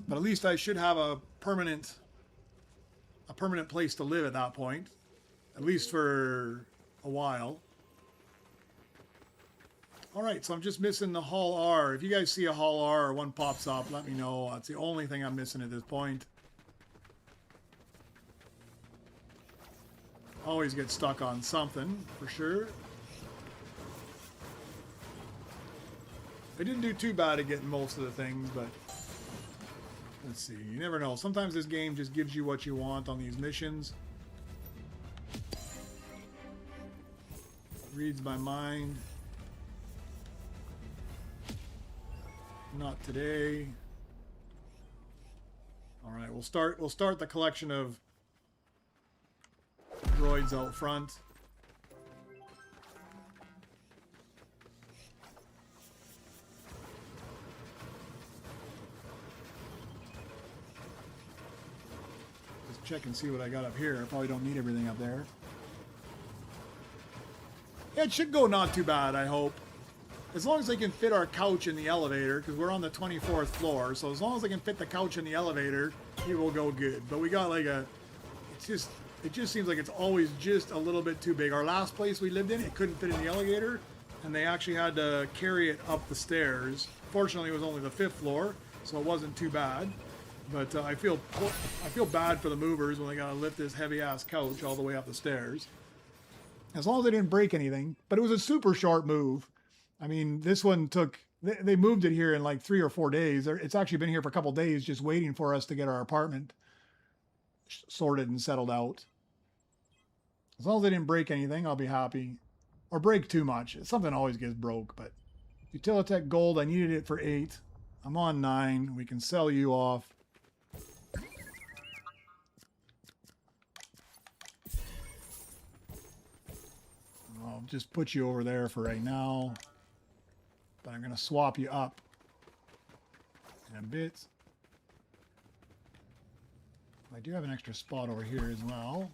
But at least I should have a permanent place to live at that point, at least for a while. All right, so I'm just missing the Hall R. If you guys see a Hall R or one pops up, let me know. That's the only thing I'm missing at this point. Always get stuck on something, for sure. I didn't do too bad at getting most of the things, but let's see. You never know. Sometimes this game just gives you what you want on these missions. Reads my mind. Not today. All right, we'll start the collection of droids out front. check and see what I got up here. I probably don't need everything up there. Yeah, it should go not too bad, I hope. As long as they can fit our couch in the elevator, because we're on the 24th floor, so as long as they can fit the couch in the elevator, it will go good. But we got like a... It just seems like it's always just a little bit too big. Our last place we lived in, it couldn't fit in the elevator, and they actually had to carry it up the stairs. Fortunately, it was only the 5th floor, so it wasn't too bad. But I feel bad for the movers when they gotta lift this heavy-ass couch all the way up the stairs. As long as they didn't break anything. But it was a super short move. I mean, this one took... They moved it here in like 3 or 4 days. It's actually been here for a couple days just waiting for us to get our apartment sorted and settled out. As long as they didn't break anything, I'll be happy. Or break too much. Something always gets broke, but... Utilitech Gold, I needed it for 8. I'm on 9. We can sell you off. I'll just put you over there for right now. But I'm going to swap you up in a bit. I do have an extra spot over here as well.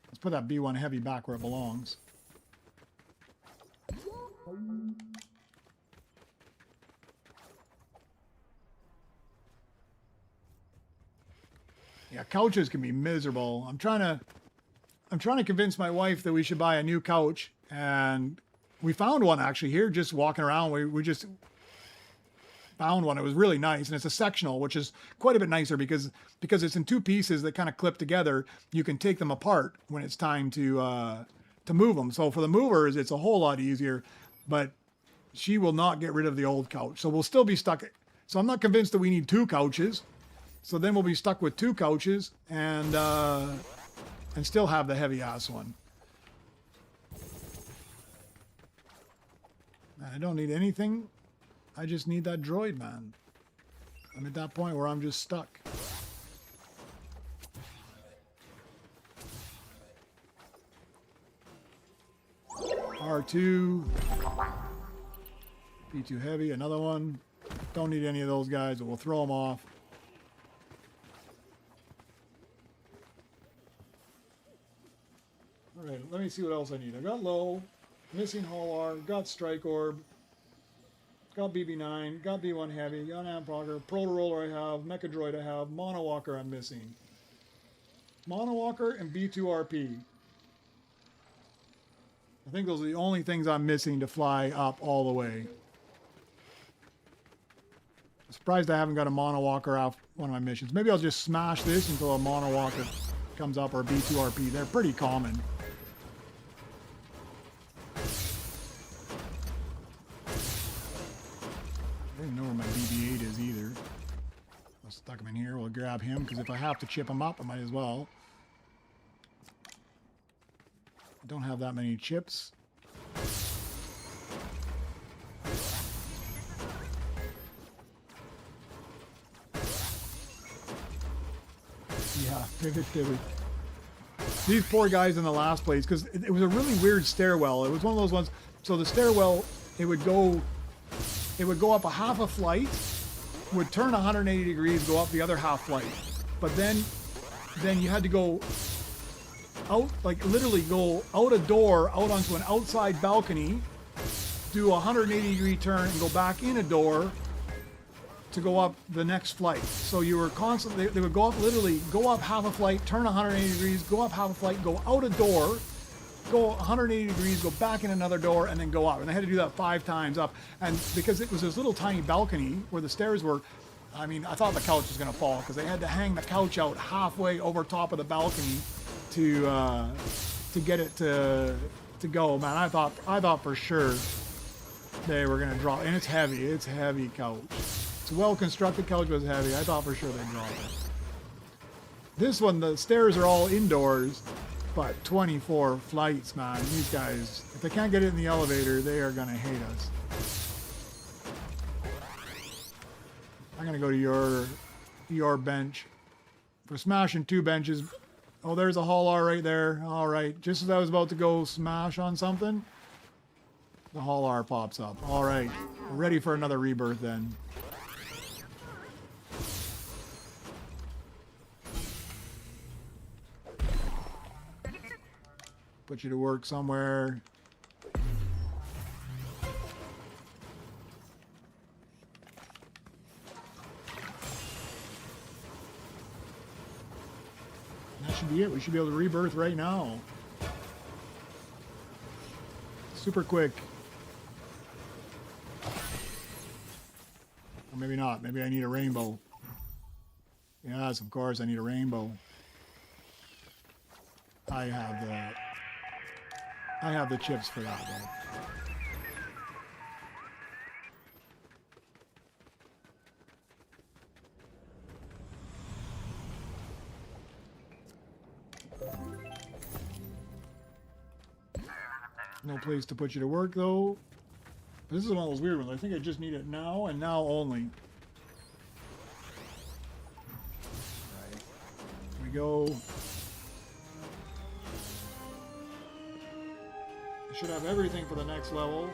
Let's put that B1 Heavy back where it belongs. Yeah, couches can be miserable. I'm trying to convince my wife that we should buy a new couch, and we found one actually here just walking around. We just found one. It was really nice, and it's a sectional, which is quite a bit nicer because it's in 2 pieces that kind of clip together. You can take them apart when it's time to move them. So for the movers, it's a whole lot easier, but she will not get rid of the old couch. So we'll still be stuck. So I'm not convinced that we need 2 couches. So then we'll be stuck with 2 couches and still have the heavy ass one. I don't need anything. I just need that droid, man. I'm at that point where I'm just stuck. R2. P2 heavy, another one. Don't need any of those guys, but we'll throw them off. Alright, let me see what else I need. I got low, missing hull R, got strike orb, got BB9, got B1 heavy, got amp rocker, proto roller I have, mecha droid I have, mono walker I'm missing. Mono walker and B2 RP. I think those are the only things I'm missing to fly up all the way. I'm surprised I haven't got a mono walker off one of my missions. Maybe I'll just smash this until a mono walker comes up, or B2 RP. They're pretty common. I don't know where my BB-8 is either. I'll stuck him in here. We'll grab him, because if I have to chip him up, I might as well. I don't have that many chips. Yeah, pivot. These poor guys in the last place, because it was a really weird stairwell. It was one of those ones, so the stairwell, it would go up a half a flight, would turn 180 degrees, go up the other half flight. But then you had to go out, like literally go out a door, out onto an outside balcony, do a 180 degree turn and go back in a door to go up the next flight. So you were constantly, they would go up, literally go up half a flight, turn 180 degrees, go up half a flight, go out a door, go 180 degrees, go back in another door, and then go up. And they had to do that 5 times up. And because it was this little tiny balcony where the stairs were, I mean, I thought the couch was going to fall because they had to hang the couch out halfway over top of the balcony to get it to go. Man, I thought for sure they were going to drop. And it's heavy. It's a heavy couch. It's a well-constructed couch, but it's heavy. I thought for sure they'd drop it. This one, the stairs are all indoors, but 24 flights, man. These guys, if they can't get it in the elevator, they are going to hate us. I'm going to go to your bench. For smashing 2 benches. Oh, there's a hull R right there. All right. Just as I was about to go smash on something, the hull R pops up. All right. We're ready for another rebirth then. Put you to work somewhere. That should be it. We should be able to rebirth right now. Super quick. Or maybe not. Maybe I need a rainbow. Yes, of course I need a rainbow. I have the chips for that though. No place to put you to work though. But this is one of those weird ones. I think I just need it now and now only. Right. Here we go. I should have everything for the next level.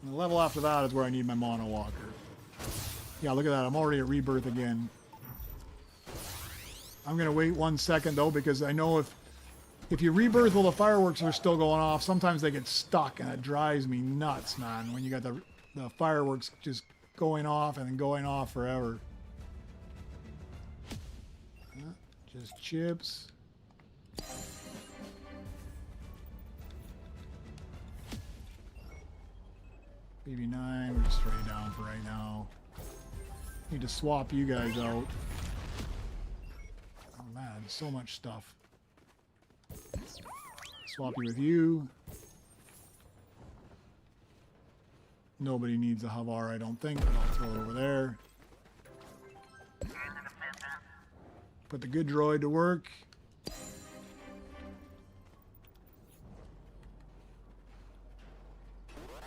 And the level after that is where I need my mono walker. Yeah, look at that. I'm already at rebirth again. I'm going to wait 1 second though, because I know if you rebirth while the fireworks are still going off, sometimes they get stuck, and it drives me nuts, man, when you got the fireworks just going off and then going off forever. Just chips. BB9, we're just straight down for right now. Need to swap you guys out. Oh man, so much stuff. Swap you with you. Nobody needs a Havar, I don't think, but I'll throw it over there. Put the good droid to work.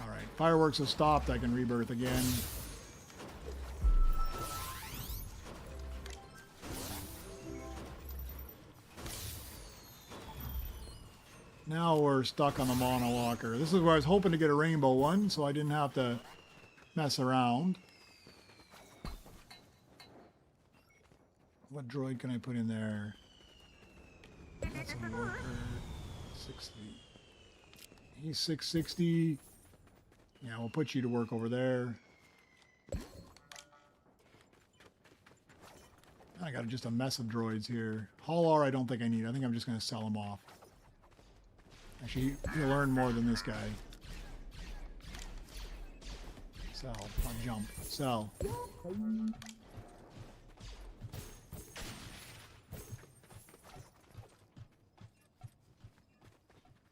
Alright, fireworks have stopped. I can rebirth again. Now we're stuck on the mono walker. This is where I was hoping to get a rainbow one, so I didn't have to mess around. What droid can I put in there? That's a worker. 60. He's 660. Yeah, we'll put you to work over there. I got just a mess of droids here. Halar I don't think I need. I think I'm just going to sell them off. Actually, he'll learn more than this guy. Sell. Not jump. Sell.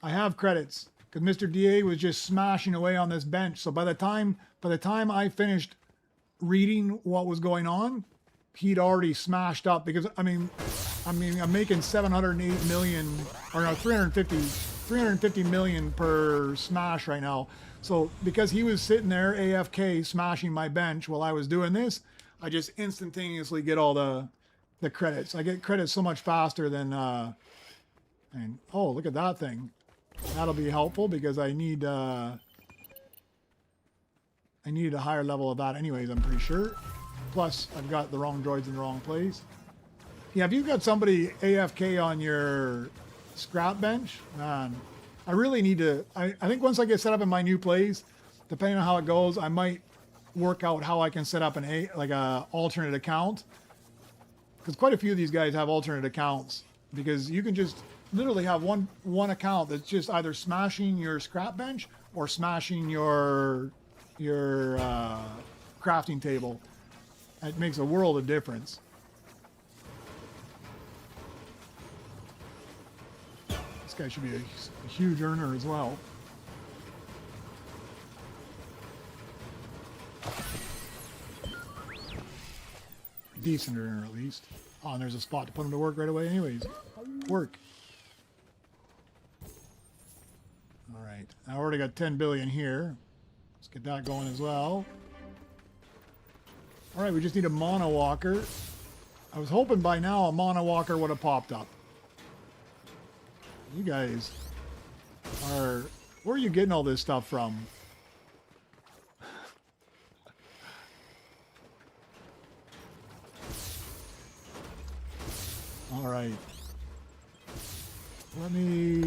I have credits because Mr. DA was just smashing away on this bench. So by the time I finished reading what was going on, he'd already smashed up because I mean I'm making 708 million or no 350 million per smash right now. So because he was sitting there AFK smashing my bench while I was doing this, I just instantaneously get all the credits. I get credits so much faster than and oh, look at that thing. That'll be helpful because I needed a higher level of that anyways, I'm pretty sure. Plus, I've got the wrong droids in the wrong place. Yeah, if you've got somebody AFK on your scrap bench, man, I really need to... I think once I get set up in my new place, depending on how it goes, I might work out how I can set up an alternate account. Because quite a few of these guys have alternate accounts. Because you can just literally have one account that's just either smashing your scrap bench or smashing your crafting table. It makes a world of difference. This guy should be a huge earner as well. Decent earner at least. Oh, and there's a spot to put him to work right away anyways. Work. Alright, I already got 10 billion here. Let's get that going as well. Alright, we just need a mono walker. I was hoping by now a mono walker would have popped up. You guys are... Where are you getting all this stuff from? Alright. Let me...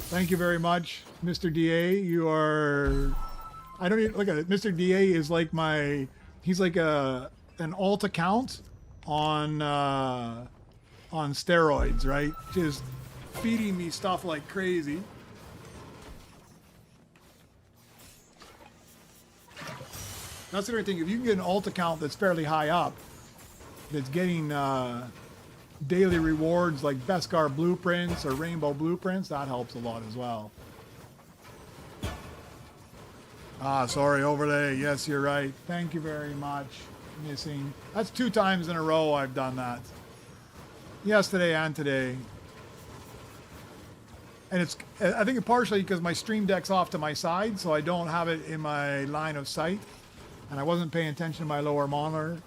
Thank you very much, Mr. DA. You are... I don't even... Look at it. Mr. DA is like my... He's like an alt account on steroids, right? Just feeding me stuff like crazy. That's the other thing. If you can get an alt account that's fairly high up, that's getting daily rewards like Beskar blueprints or rainbow blueprints, that helps a lot as well. Ah, sorry, overlay. Yes, you're right. Thank you very much. Missing. That's 2 times in a row I've done that. Yesterday and today. And it's, I think partially because my stream deck's off to my side, so I don't have it in my line of sight. And I wasn't paying attention to my lower monitor.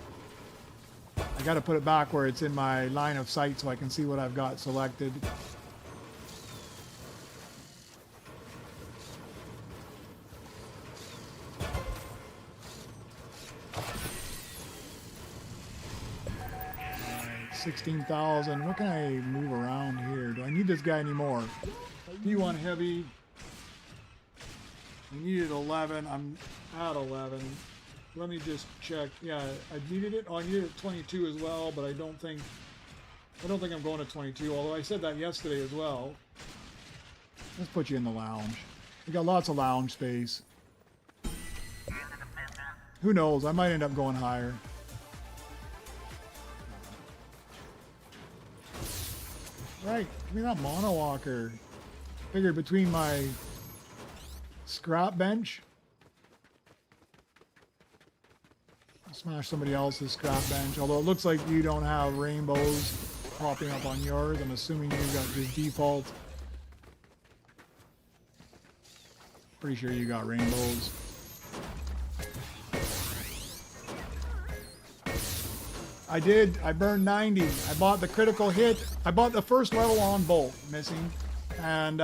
I got to put it back where it's in my line of sight so I can see what I've got selected. Alright, 16,000. What can I move around here? Do I need this guy anymore? D1 heavy. I needed 11. I'm at 11. Let me just check. Yeah, I needed it. Oh, I needed 22 as well, but I don't think I'm going to 22, although I said that yesterday as well. Let's put you in the lounge. We got lots of lounge space. Who knows? I might end up going higher. Right, give me that mono walker. Figured between my scrap bench. Smash somebody else's scrap bench. Although it looks like you don't have rainbows popping up on yours. I'm assuming you've got just default. Pretty sure you got rainbows. I did. I burned 90. I bought the critical hit. I bought the first level on both. Missing. And,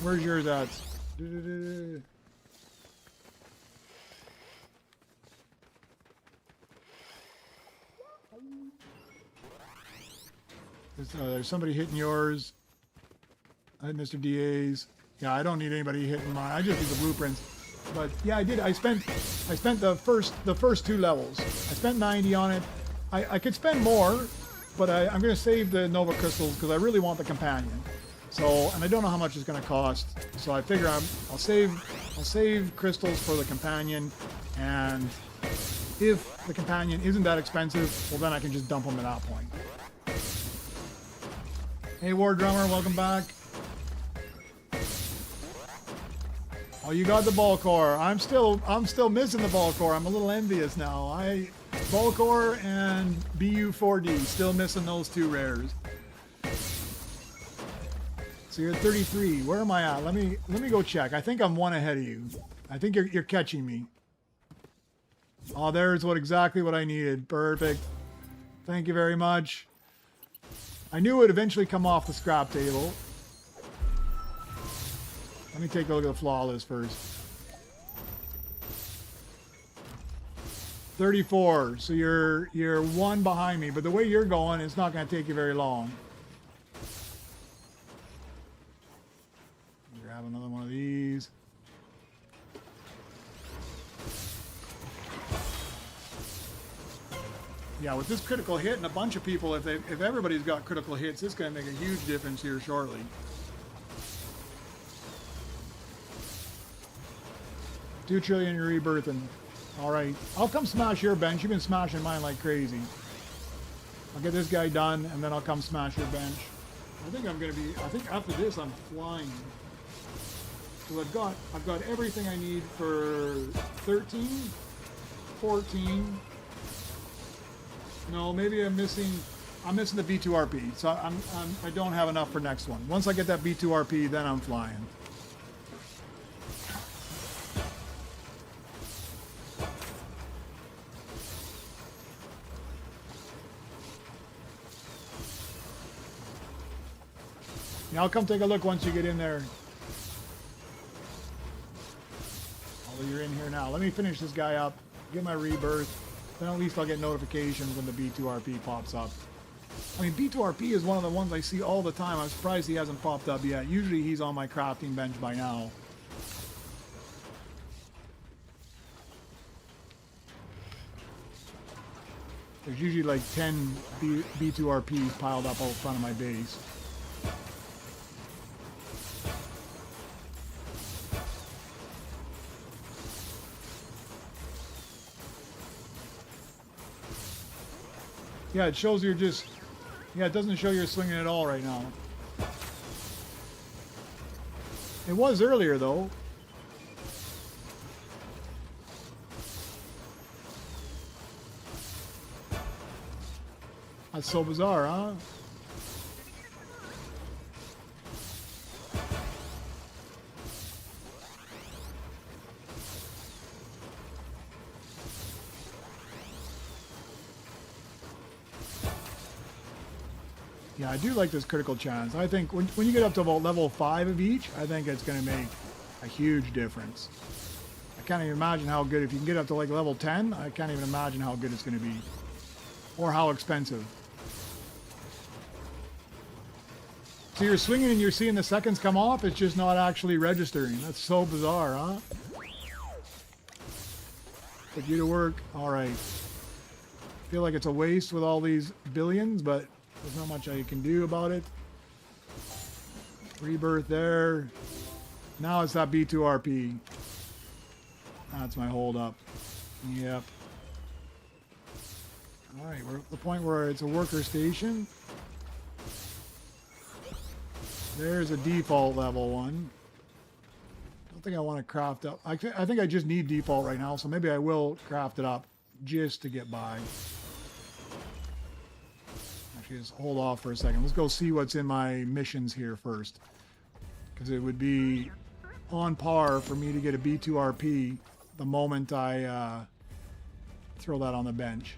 where's yours at? There's somebody hitting yours. I had Mr. DA's. Yeah, I don't need anybody hitting mine. I just need the blueprints. But yeah, I did. I spent the first 2 levels. I spent 90 on it. I could spend more, but I'm going to save the Nova Crystals because I really want the companion. So, and I don't know how much it's going to cost. So I figure I'll save crystals for the companion, and if the companion isn't that expensive, well then I can just dump them at that point. Hey War Drummer, welcome back. Oh, you got the ball core. I'm still missing the ball core. I'm a little envious now. Ball core and BU4D, still missing those 2 rares. So you're at 33. Where am I at? Let me go check. I think I'm 1 ahead of you. I think you're catching me. Oh, there's exactly what I needed. Perfect. Thank you very much. I knew it would eventually come off the scrap table. Let me take a look at the flawless first. 34. So you're 1 behind me, but the way you're going, it's not going to take you very long. Grab another one of these. Yeah, with this critical hit and a bunch of people, if everybody's got critical hits, it's going to make a huge difference here shortly. $2 trillion you're rebirthing. All right, I'll come smash your bench. You've been smashing mine like crazy. I'll get this guy done, and then I'll come smash your bench. I think after this I'm flying. Because I've got everything I need for 13, 14. No, maybe I'm missing the B2RP. So I don't have enough for next one. Once I get that B2RP, then I'm flying. Yeah, I'll come take a look once you get in there. Although you're in here now. Let me finish this guy up, get my rebirth. Then at least I'll get notifications when the B2RP pops up. I mean, B2RP is one of the ones I see all the time. I'm surprised he hasn't popped up yet. Usually he's on my crafting bench by now. There's usually like 10 B2RPs piled up out front of my base. Yeah, it shows you're just... Yeah, it doesn't show you're swinging at all right now. It was earlier, though. That's so bizarre, huh? Yeah, I do like this critical chance. I think when you get up to about level 5 of each, I think it's going to make a huge difference. I can't even imagine how good, if you can get up to like level 10, I can't even imagine how good it's going to be. Or how expensive. So you're swinging and you're seeing the seconds come off, it's just not actually registering. That's so bizarre, huh? Put you to work. Alright. Feel like it's a waste with all these billions, but there's not much I can do about it. Rebirth there. Now it's that B2RP. That's my hold up. Yep. Alright, we're at the point where it's a worker station. There's a default level one. Don't think I want to craft up. I think I just need default right now, so maybe I will craft it up just to get by. Actually, just hold off for a second. Let's go see what's in my missions here first. Because it would be on par for me to get a B2RP the moment I throw that on the bench.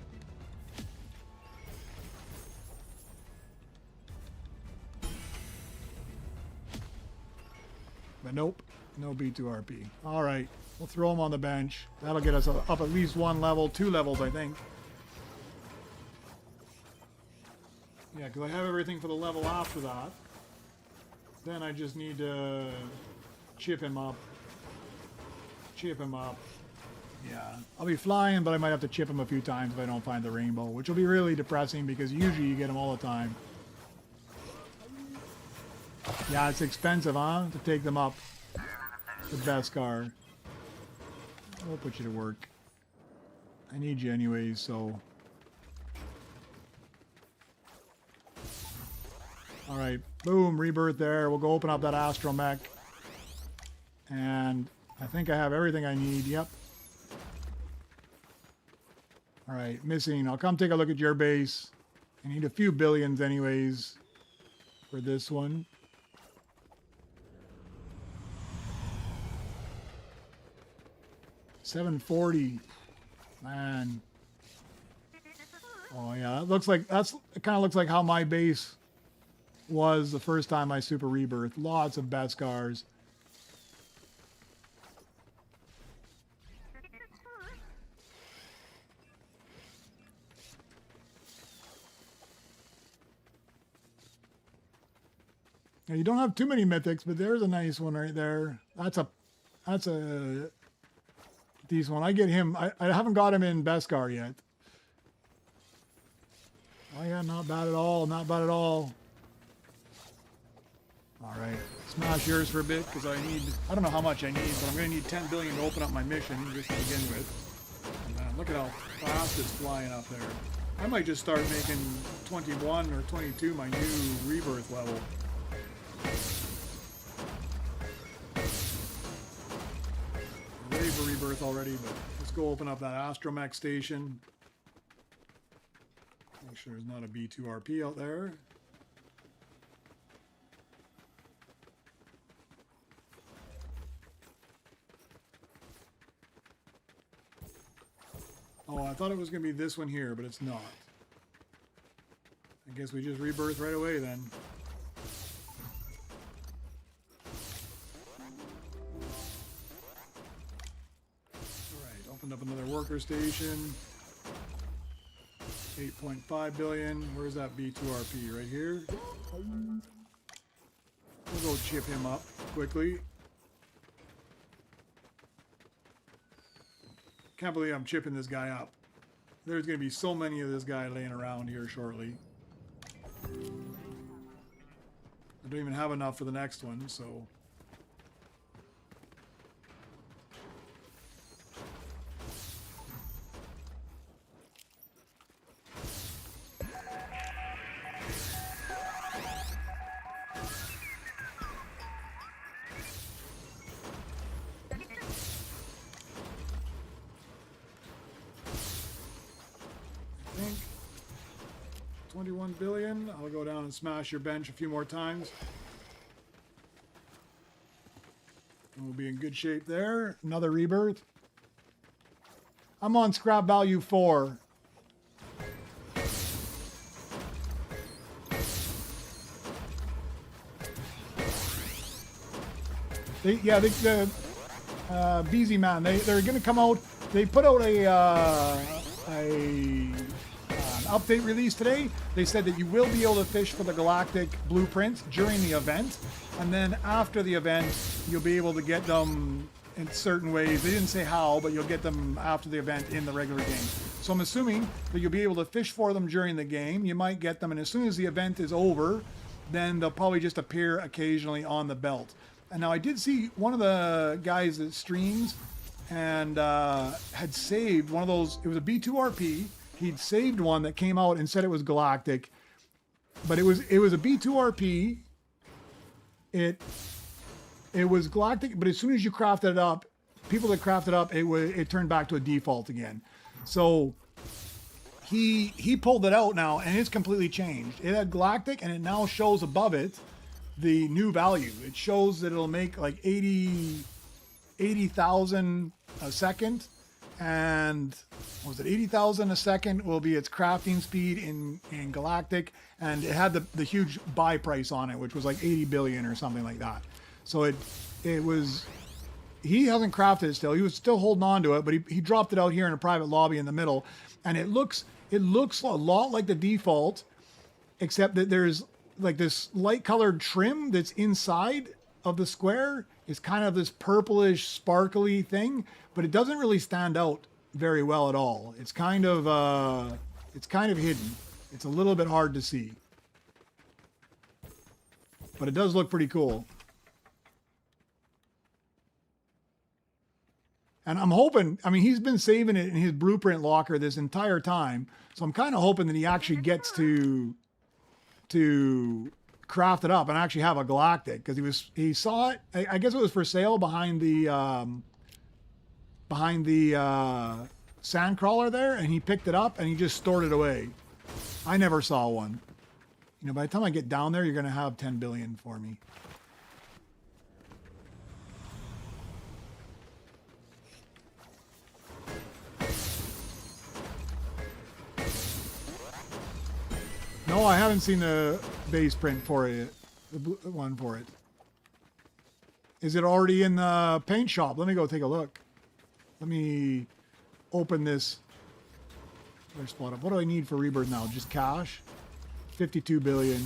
But nope, no B2RP. All right, we'll throw them on the bench. That'll get us up at least one level, 2 levels, I think. Yeah, because I have everything for the level after that. Then I just need to chip him up. Chip him up. Yeah, I'll be flying, but I might have to chip him a few times if I don't find the rainbow, which will be really depressing because usually you get them all the time. Yeah, it's expensive, huh? To take them up. The best car. We'll put you to work. I need you anyways, so... Alright, boom, rebirth there. We'll go open up that astromech. And I think I have everything I need. Yep. Alright, missing. I'll come take a look at your base. I need a few billions anyways for this one. $740. Man. Oh yeah, that looks like it kind of looks like how my base was the first time I super rebirth. Lots of Beskars. Now, you don't have too many mythics, but there's a nice one right there. That's a decent one. I get him. I haven't got him in Beskar yet. Oh yeah, not bad at all. Not bad at all. All right, smash yours for a bit because I don't know how much I need, but I'm going to need 10 billion to open up my mission just to begin with. And man, look at how fast it's flying up there. I might just start making 21 or 22 my new rebirth level. I'm ready for rebirth already, but let's go open up that astromech station. Make sure there's not a B2RP out there. Oh, I thought it was going to be this one here, but it's not. I guess we just rebirth right away then. Alright, opened up another worker station. 8.5 billion. Where's that B2RP? Right here. We'll go chip him up quickly. Can't believe I'm chipping this guy up. There's going to be so many of this guy laying around here shortly. I don't even have enough for the next one, so... I think 21 billion. I'll go down and smash your bench a few more times. And we'll be in good shape there. Another rebirth. I'm on scrap value 4. The BZ man, they're going to come out. They put out an update release today. They said that you will be able to fish for the galactic blueprints during the event, and then after the event you'll be able to get them in certain ways. They didn't say how, but you'll get them after the event in the regular game. So I'm assuming that you'll be able to fish for them during the game. You might get them, and as soon as the event is over, then they'll probably just appear occasionally on the belt. And now I did see one of the guys that streams and had saved one of those. It was a B2RP. He'd saved one that came out and said it was galactic, but it was a B2RP. It was galactic, but as soon as you crafted it up, people that crafted it up, it turned back to a default again. So he pulled it out now, and it's completely changed. It had galactic, and it now shows above it the new value. It shows that it'll make like 80,000 a second, and what was it, 80,000 a second will be its crafting speed in galactic, and it had the huge buy price on it, which was like 80 billion or something like that. So it was, he hasn't crafted it still. He was still holding on to it, but he dropped it out here in a private lobby in the middle, and it looks a lot like the default, except that there's like this light colored trim that's inside of the square is kind of this purplish sparkly thing, but it doesn't really stand out very well at all. It's kind of hidden. It's a little bit hard to see, but it does look pretty cool. And I'm hoping, I mean, he's been saving it in his blueprint locker this entire time, so I'm kind of hoping that he actually gets to craft it up and actually have a galactic, because he saw it. I guess it was for sale behind the sandcrawler there, and he picked it up and he just stored it away. I never saw one. You know, by the time I get down there, you're going to have 10 billion for me. No, I haven't seen the base print for it, the one for it. Is it already in the paint shop? Let me go take a look. Let me open this. Let's spot up. What do I need for Rebirth now? Just cash? 52 billion.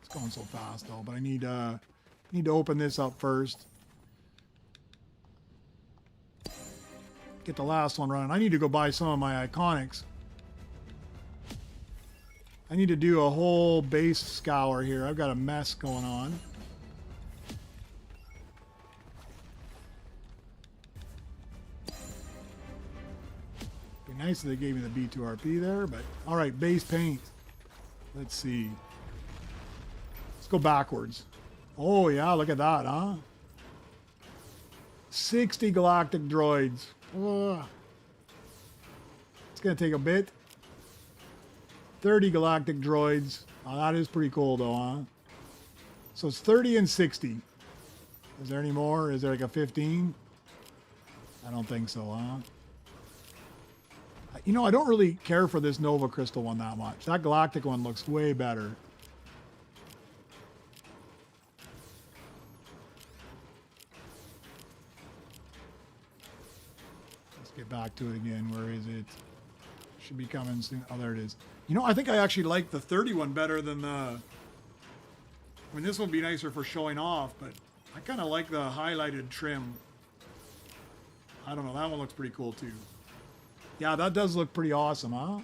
It's going so fast though, but I need to open this up first. Get the last one running. I need to go buy some of my iconics. I need to do a whole base scour here. I've got a mess going on. Be nice if they gave me the B2RP there, but all right, base paint. Let's see. Let's go backwards. Oh yeah, look at that, huh? 60 galactic droids. Ugh. It's gonna take a bit. 30 galactic droids. Oh, that is pretty cool though, huh? So it's 30 and 60. Is there any more? Is there like a 15? I don't think so, huh? You know, I don't really care for this Nova Crystal one that much. That galactic one looks way better. Let's get back to it again. Where is it? Should be coming soon. Oh, there it is. You know, I think I actually like the 30 one better than the... I mean, this would be nicer for showing off, but I kind of like the highlighted trim. I don't know. That one looks pretty cool, too. Yeah, that does look pretty awesome, huh?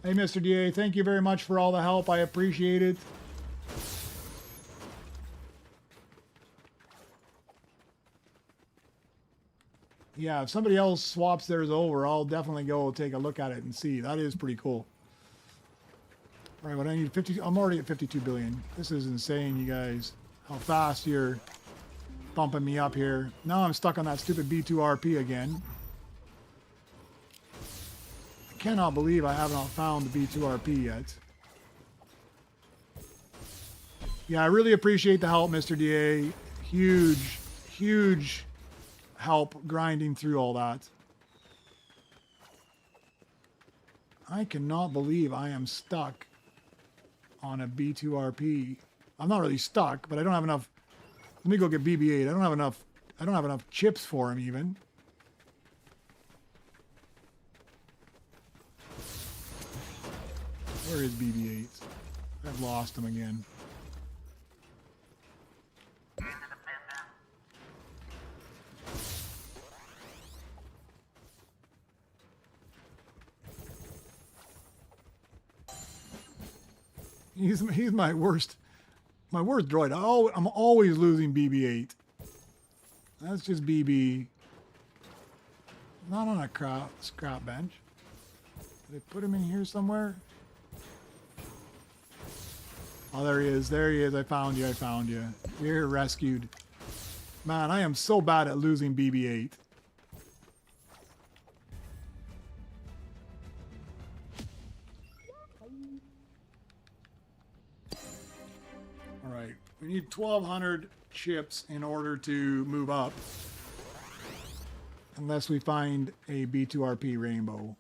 Hey, Mr. DA, thank you very much for all the help. I appreciate it. Yeah, if somebody else swaps theirs over, I'll definitely go take a look at it and see. That is pretty cool. All right, but I need 50. I'm already at 52 billion. This is insane, you guys. How fast you're bumping me up here. Now I'm stuck on that stupid B2RP again. I cannot believe I have not found the B2RP yet. Yeah, I really appreciate the help, Mr. DA. Huge, huge help grinding through all that. I cannot believe I am stuck on a B2RP. I'm not really stuck, but I don't have enough. Let me go get BB-8. I don't have enough chips for him even. Where is BB-8? I've lost him again. He's my worst droid. I'm always losing BB-8. That's just BB. Not on a scrap bench. Did they put him in here somewhere? Oh, there he is. There he is. I found you. I found you. You're rescued. Man, I am so bad at losing BB-8. All right. We need 1,200 chips in order to move up. Unless we find a B2RP rainbow.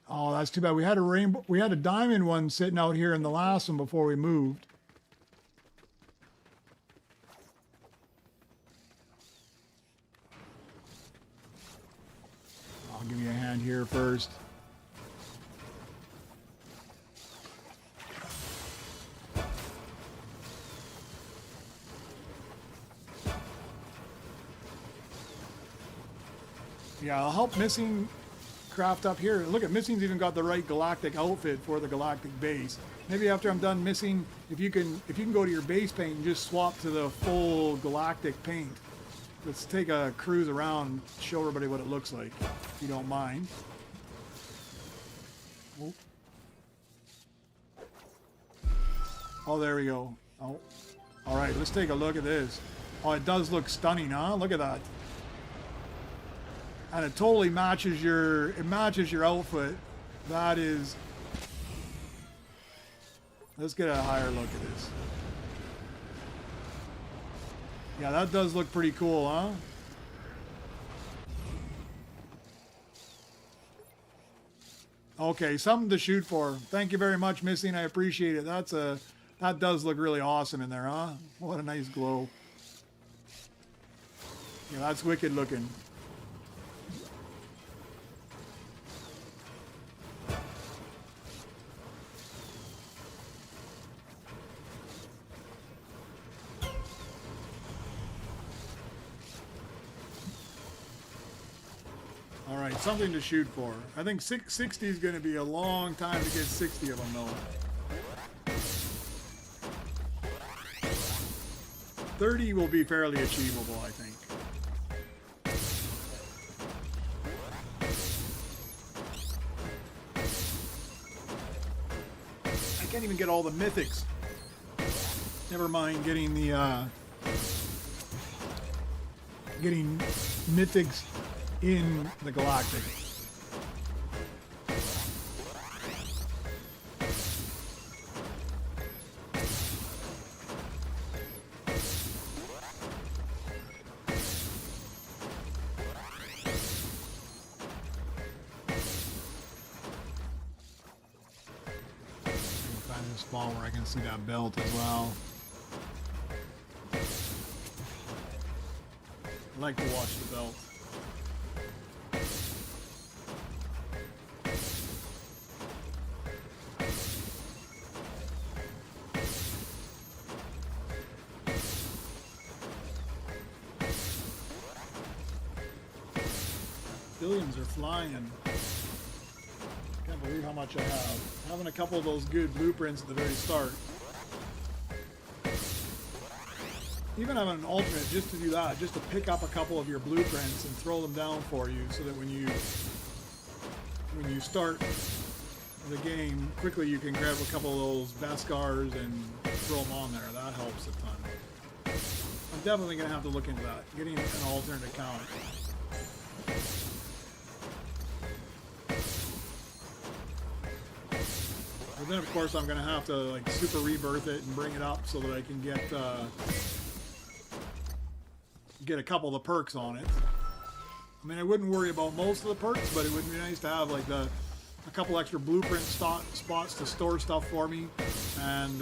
Oh, that's too bad. We had a rainbow. We had a diamond one sitting out here in the last one before we moved. I'll give you a hand here first. Yeah, I'll help Missing craft up here. Look at Missing's even got the right galactic outfit for the galactic base. Maybe after I'm done Missing, if you can go to your base paint and just swap to the full galactic paint. Let's take a cruise around and show everybody what it looks like, if you don't mind. Oh, there we go. Oh, all right. Let's take a look at this. Oh, it does look stunning, huh? Look at that. And it totally matches your outfit. That is. Let's get a higher look at this. Yeah, that does look pretty cool, huh? Okay, something to shoot for. Thank you very much, Missing. I appreciate it. That does look really awesome in there, huh? What a nice glow. Yeah, that's wicked looking. All right, something to shoot for. I think 60 is going to be a long time to get 60 of them, though. 30 will be fairly achievable, I think. I can't even get all the mythics. Never mind getting the getting mythics in the galactic. spot where I can see that belt as well. I like to watch the belt. Billions are flying. Can't believe how much I have. Having a couple of those good blueprints at the very start. Even having an alternate just to do that, just to pick up a couple of your blueprints and throw them down for you, so that when you start the game, quickly you can grab a couple of those Beskars and throw them on there. That helps a ton. I'm definitely going to have to look into that, getting an alternate account. But then of course I'm going to have to like super rebirth it and bring it up so that I can get a couple of the perks on it. I mean, I wouldn't worry about most of the perks, but it would be nice to have like a couple extra blueprint spots to store stuff for me, and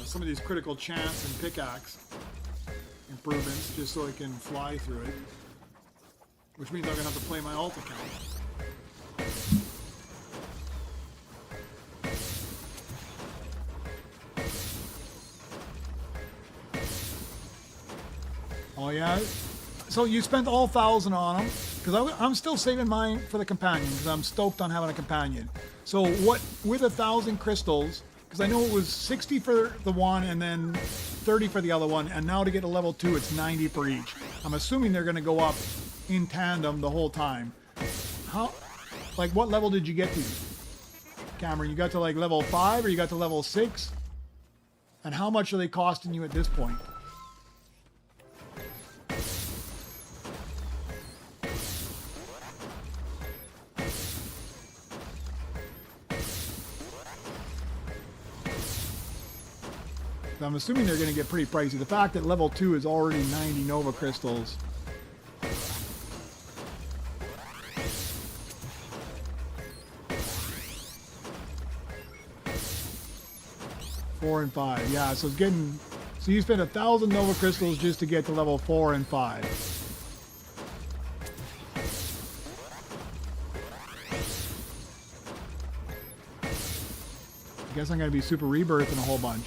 some of these critical chance and pickaxe improvements just so I can fly through it, which means I'm gonna have to play my alt account. Oh yeah, so you spent all 1,000 on them, because I'm still saving mine for the companion, because I'm stoked on having a companion. So what, with 1,000 crystals, because I know it was 60 for the one and then 30 for the other one, and now to get to level 2 it's 90 for each. I'm assuming they're going to go up in tandem the whole time. How, like what level did you get to, Cameron? You got to like level 5 or you got to level 6? And how much are they costing you at this point? I'm assuming they're going to get pretty pricey. The fact that level 2 is already 90 Nova Crystals. Four and 5. Yeah, so it's getting... So you spent 1,000 Nova Crystals just to get to level 4 and 5. I guess I'm going to be super rebirthing a whole bunch.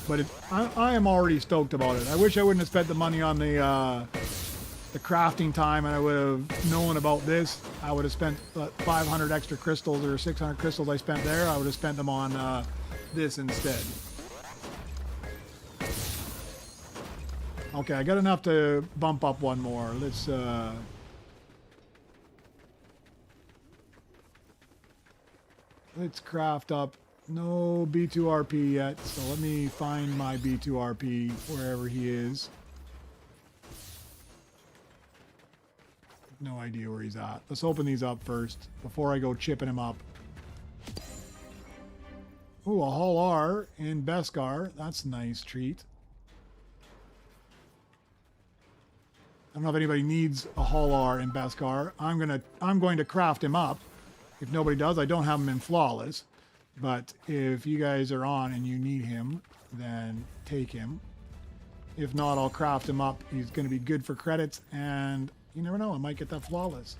But I am already stoked about it. I wish I wouldn't have spent the money on the crafting time, and I would have known about this. I would have spent 500 extra crystals or 600 crystals I spent there. I would have spent them on this instead. Okay, I got enough to bump up one more. Let's craft up. No B2RP yet, so let me find my B2RP wherever he is. No idea where he's at. Let's open these up first before I go chipping him up. Ooh, a Hull R in Beskar. That's a nice treat. I don't know if anybody needs a Hull R in Beskar. I'm going to craft him up. If nobody does, I don't have him in Flawless. But if you guys are on and you need him, then take him. If not, I'll craft him up. He's going to be good for credits, and you never know, I might get that Flawless.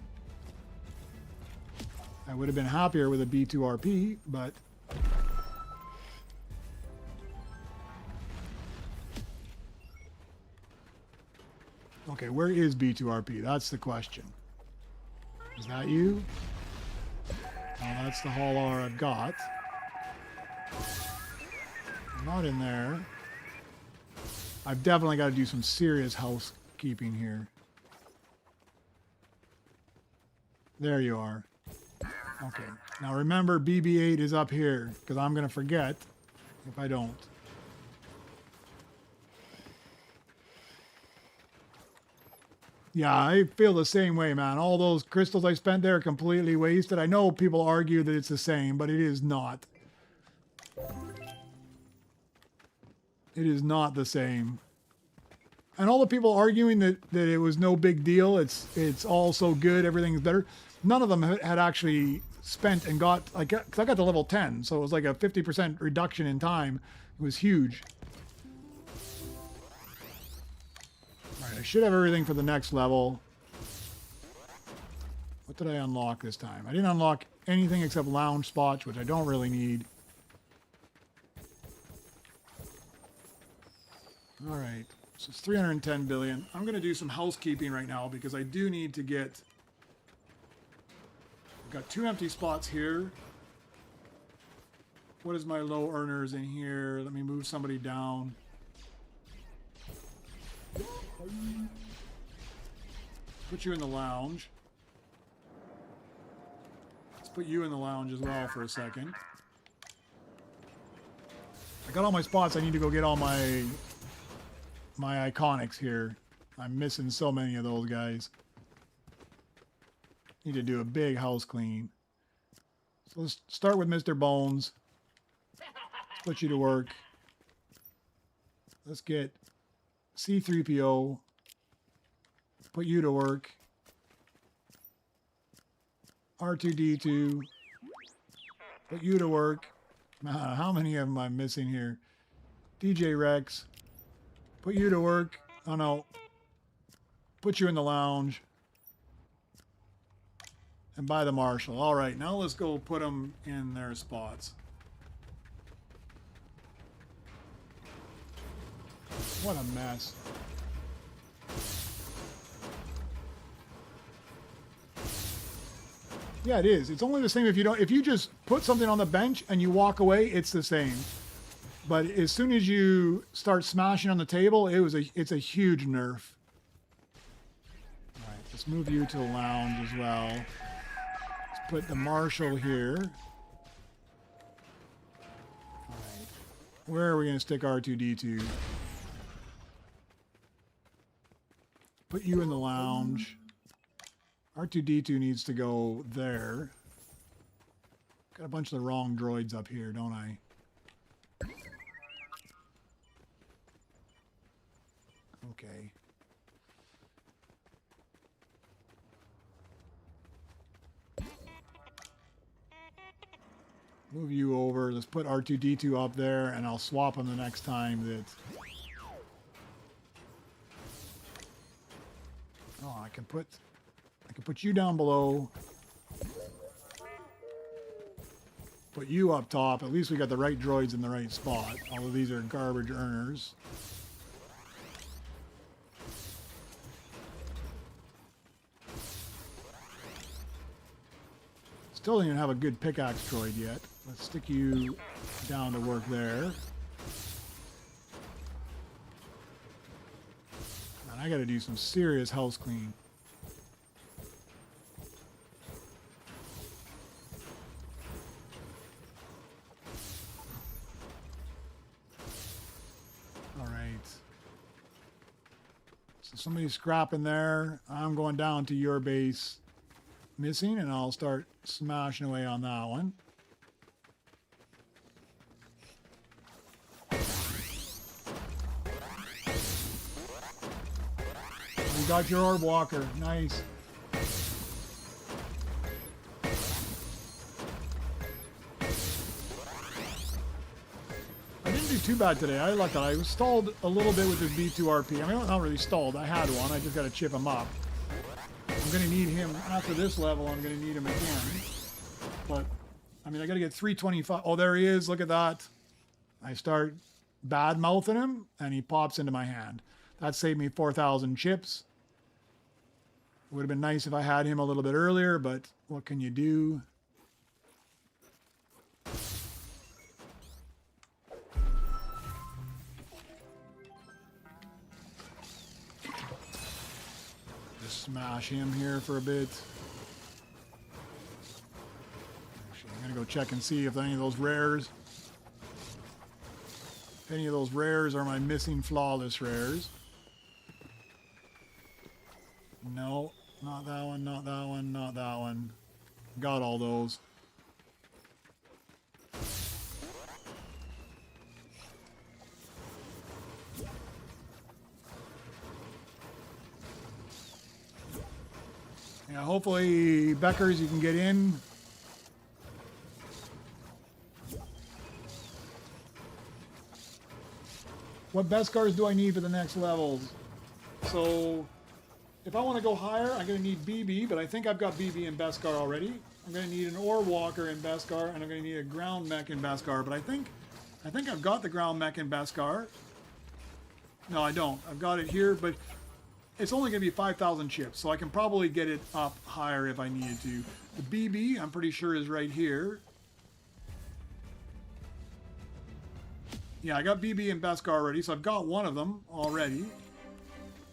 I would have been happier with a B2RP, but... Okay, where is B2RP? That's the question. Is that you? Oh, that's the Hull R I've got. Not in there. I've definitely got to do some serious housekeeping here. There you are. Okay. Now remember, BB-8 is up here, because I'm going to forget if I don't. Yeah, I feel the same way, man. All those crystals I spent there are completely wasted. I know people argue that it's the same, but it is not. It is not the same. And all the people arguing that it was no big deal, it's all so good, everything's better. None of them had actually spent and got, like, because I got to level 10, so it was like a 50% reduction in time. It was huge. All right, I should have everything for the next level. What did I unlock this time? I didn't unlock anything except lounge spots, which I don't really need. All right. So it's 310 billion. I'm going to do some housekeeping right now because I do need to get... I've got 2 empty spots here. What is my low earners in here? Let me move somebody down. Put you in the lounge. Let's put you in the lounge as well for a second. I got all my spots. I need to go get all my iconics here. I'm missing so many of those guys. Need to do a big house clean. So let's start with Mr. Bones. Let's put you to work. Let's get C-3PO. Put you to work. R2-D2. Put you to work. How many of them I'm missing here? DJ Rex. Put you to work. Oh no. Put you in the lounge. And buy the Marshal. Alright, now let's go put them in their spots. What a mess. Yeah, it is. It's only the same if you just put something on the bench and you walk away, it's the same. But as soon as you start smashing on the table, it's a huge nerf. All right, let's move you to the lounge as well. Let's put the Marshal here. All right. Where are we going to stick R2-D2? Put you in the lounge. R2-D2 needs to go there. Got a bunch of the wrong droids up here, don't I? Okay. Move you over. Let's put R2-D2 up there, and I'll swap them the next time that... Oh, I can put you down below. Put you up top. At least we got the right droids in the right spot. Although these are garbage earners. Still don't even have a good pickaxe droid yet. Let's stick you down to work there. And I gotta do some serious house clean. Somebody's scrapping there. I'm going down to your base missing, and I'll start smashing away on that one. We got your orb walker. Nice. Too bad today. I lucked out. I was stalled a little bit with his B2RP. I mean, not really stalled. I had one. I just got to chip him up. I'm going to need him after this level. I'm going to need him again. But, I mean, I got to get 325. Oh, there he is. Look at that. I start bad-mouthing him, and he pops into my hand. That saved me 4,000 chips. Would have been nice if I had him a little bit earlier, but what can you do? Smash him here for a bit. Actually, I'm gonna go check and see if any of those rares. If any of those rares are my missing flawless rares. No, not that one, not that one, not that one. Got all those. Yeah, hopefully, Beckers, you can get in. What Beskars do I need for the next levels? So, if I want to go higher, I'm going to need BB, but I think I've got BB and Beskar already. I'm going to need an Ore Walker in Beskar, and I'm going to need a Ground Mech in Beskar, but I think I've got the Ground Mech in Beskar. No, I don't. I've got it here, but it's only going to be 5,000 chips, so I can probably get it up higher if I needed to. The BB, I'm pretty sure, is right here. Yeah, I got BB and Beskar already, so I've got one of them already,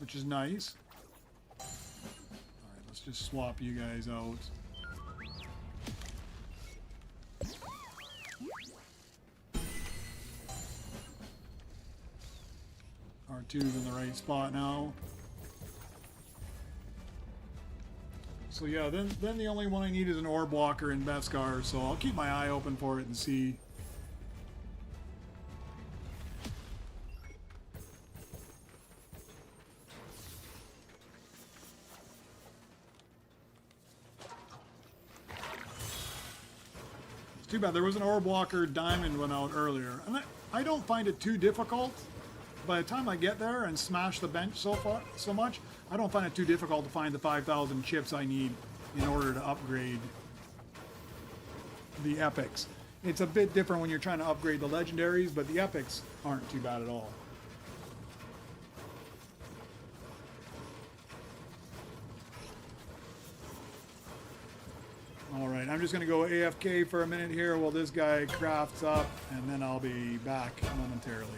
which is nice. Alright, let's just swap you guys out. R2's in the right spot now. So yeah, then the only one I need is an Orb Walker in Beskar, so I'll keep my eye open for it and see. It's too bad there was an Orb Walker Diamond one out earlier, and I don't find it too difficult. By the time I get there and smash the bench so much, I don't find it too difficult to find the 5,000 chips I need in order to upgrade the epics. It's a bit different when you're trying to upgrade the legendaries, but the epics aren't too bad at all. Alright, I'm just going to go AFK for a minute here while this guy crafts up, and then I'll be back momentarily.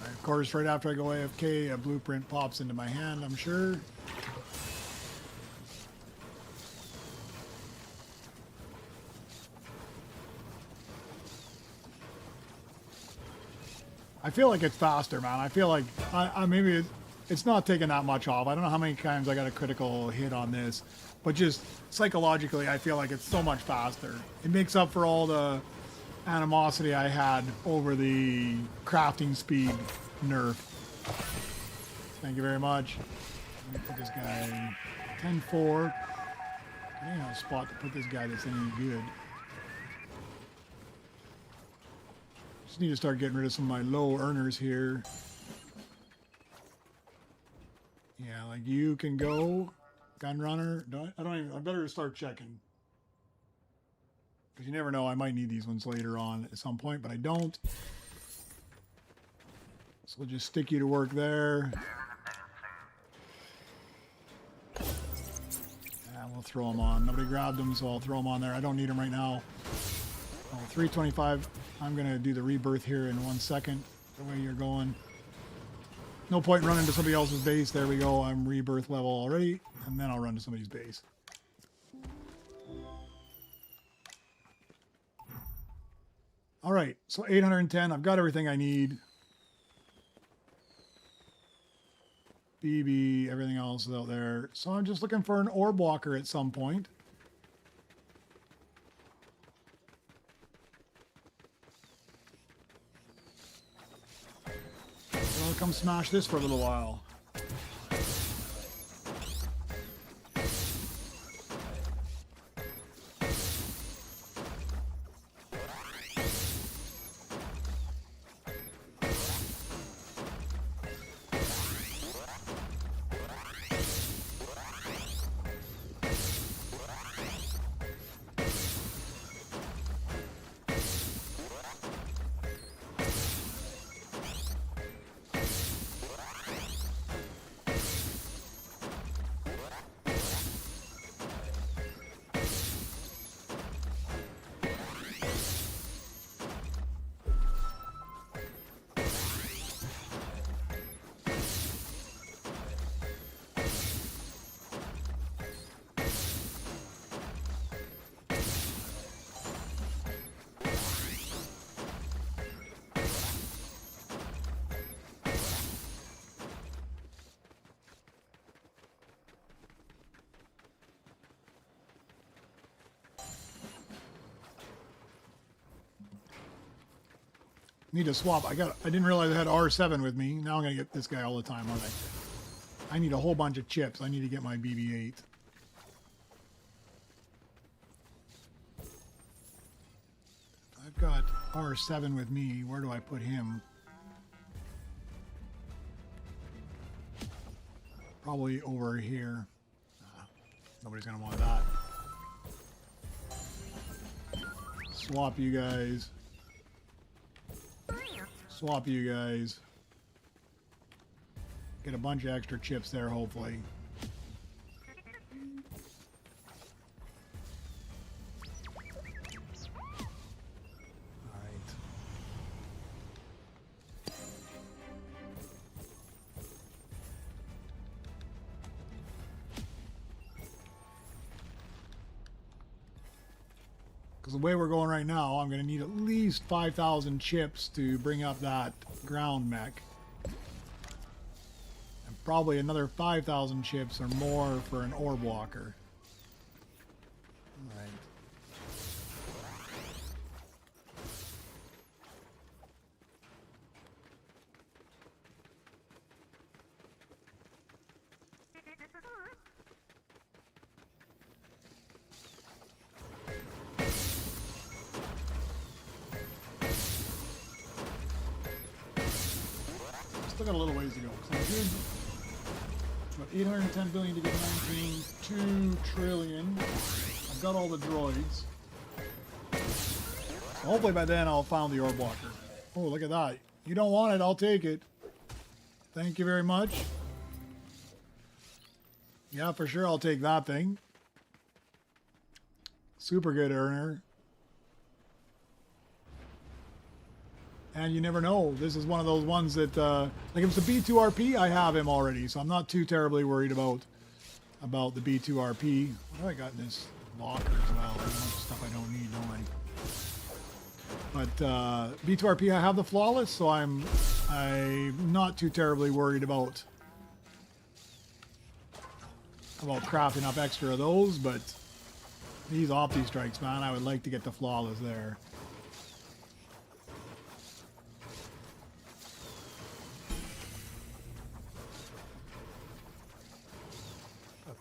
Of course, right after I go AFK, a blueprint pops into my hand, I'm sure. I feel like it's faster, man. I feel like maybe it's not taking that much off. I don't know how many times I got a critical hit on this, but just psychologically, I feel like it's so much faster. It makes up for all the animosity I had over the crafting speed nerf. Thank you very much. Let me put this guy 10-4. I don't have a spot to put this guy that's any good. Just need to start getting rid of some of my low earners here. Yeah, like you can go, gun runner. I better start checking. Because you never know, I might need these ones later on at some point, but I don't. So we'll just stick you to work there. And we'll throw them on. Nobody grabbed them, so I'll throw them on there. I don't need them right now. Oh, 325. I'm going to do the rebirth here in 1 second, the way you're going. No point in running to somebody else's base. There we go. I'm rebirth level already, and then I'll run to somebody's base. All right, so 810. I've got everything I need. BB, everything else is out there. So I'm just looking for an orb walker at some point. So I'll come smash this for a little while. Need to swap. I didn't realize I had R7 with me. Now I'm gonna get this guy all the time, aren't I? I need a whole bunch of chips. I need to get my BB-8. I've got R7 with me. Where do I put him? Probably over here. Nobody's gonna want that. Swap you guys. Swap you guys. Get a bunch of extra chips there, hopefully. Alright. Because the way we're going right now, I'm going to need at least 5,000 chips to bring up that ground mech. And probably another 5,000 chips or more for an orb walker. Alright. Still got a little ways to go. So about 810 billion to get 19, 2 trillion. I've got all the droids. So hopefully by then I'll found the orb walker. Oh, look at that. You don't want it, I'll take it. Thank you very much. Yeah, for sure I'll take that thing. Super good earner. And you never know. This is one of those ones that, like if it's a B2RP, I have him already, so I'm not too terribly worried about the B2RP. What do I got in this locker as well? There's a bunch of stuff I don't need, don't I? But B2RP, I have the flawless, so I'm not too terribly worried about about crafting up extra of those, but these Opti Strikes, man, I would like to get the Flawless there.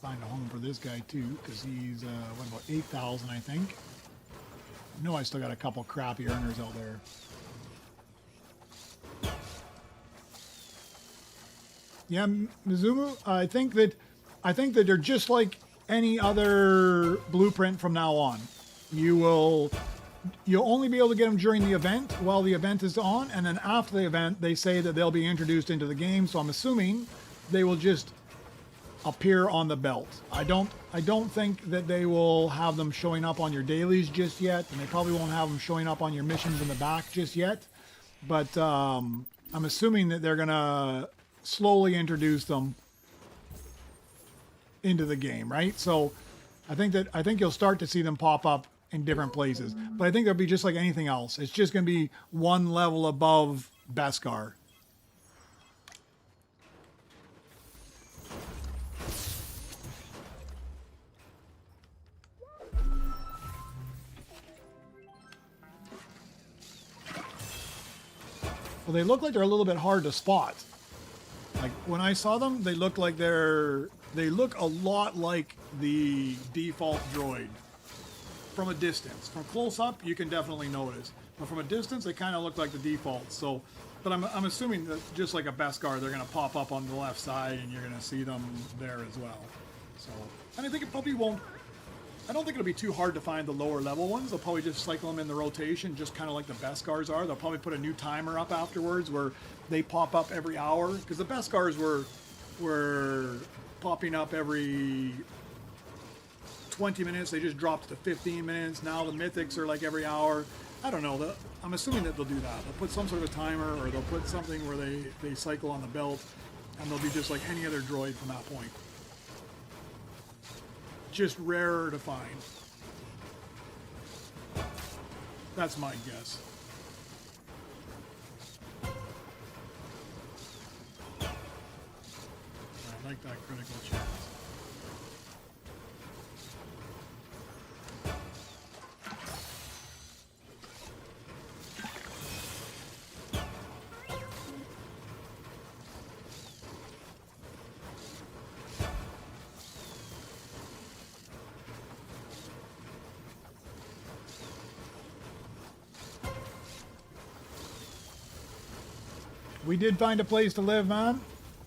Find a home for this guy too, because he's what, about 8,000, I think. I know I still got a couple crappy earners out there. Yeah, Mizumu, I think that they're just like any other blueprint from now on. You'll only be able to get them during the event while the event is on, and then after the event they say that they'll be introduced into the game, so I'm assuming they will just appear on the belt. I don't think that they will have them showing up on your dailies just yet, and they probably won't have them showing up on your missions in the back just yet, but I'm assuming that they're gonna slowly introduce them into the game, right? So I think you'll start to see them pop up in different places, but I think they'll be just like anything else. It's just gonna be one level above Beskar. Well, they look like they're a little bit hard to spot. Like when I saw them, they look like they look a lot like the default droid from a distance. From close up, you can definitely notice, but from a distance, they kind of look like the default. So, but I'm assuming that just like a Beskar, they're going to pop up on the left side, and you're going to see them there as well. So, and I think it probably won't. I don't think it'll be too hard to find the lower level ones. They'll probably just cycle them in the rotation, just kind of like the Beskars are. They'll probably put a new timer up afterwards where they pop up every hour, because the Beskars were popping up every 20 minutes. They just dropped to 15 minutes. Now the Mythics are like every hour. I don't know. I'm assuming that they'll do that. They'll put some sort of timer, or they'll put something where they cycle on the belt, and they'll be just like any other droid from that point. Just rarer to find. That's my guess. I like that critical chance. We did find a place to live, man.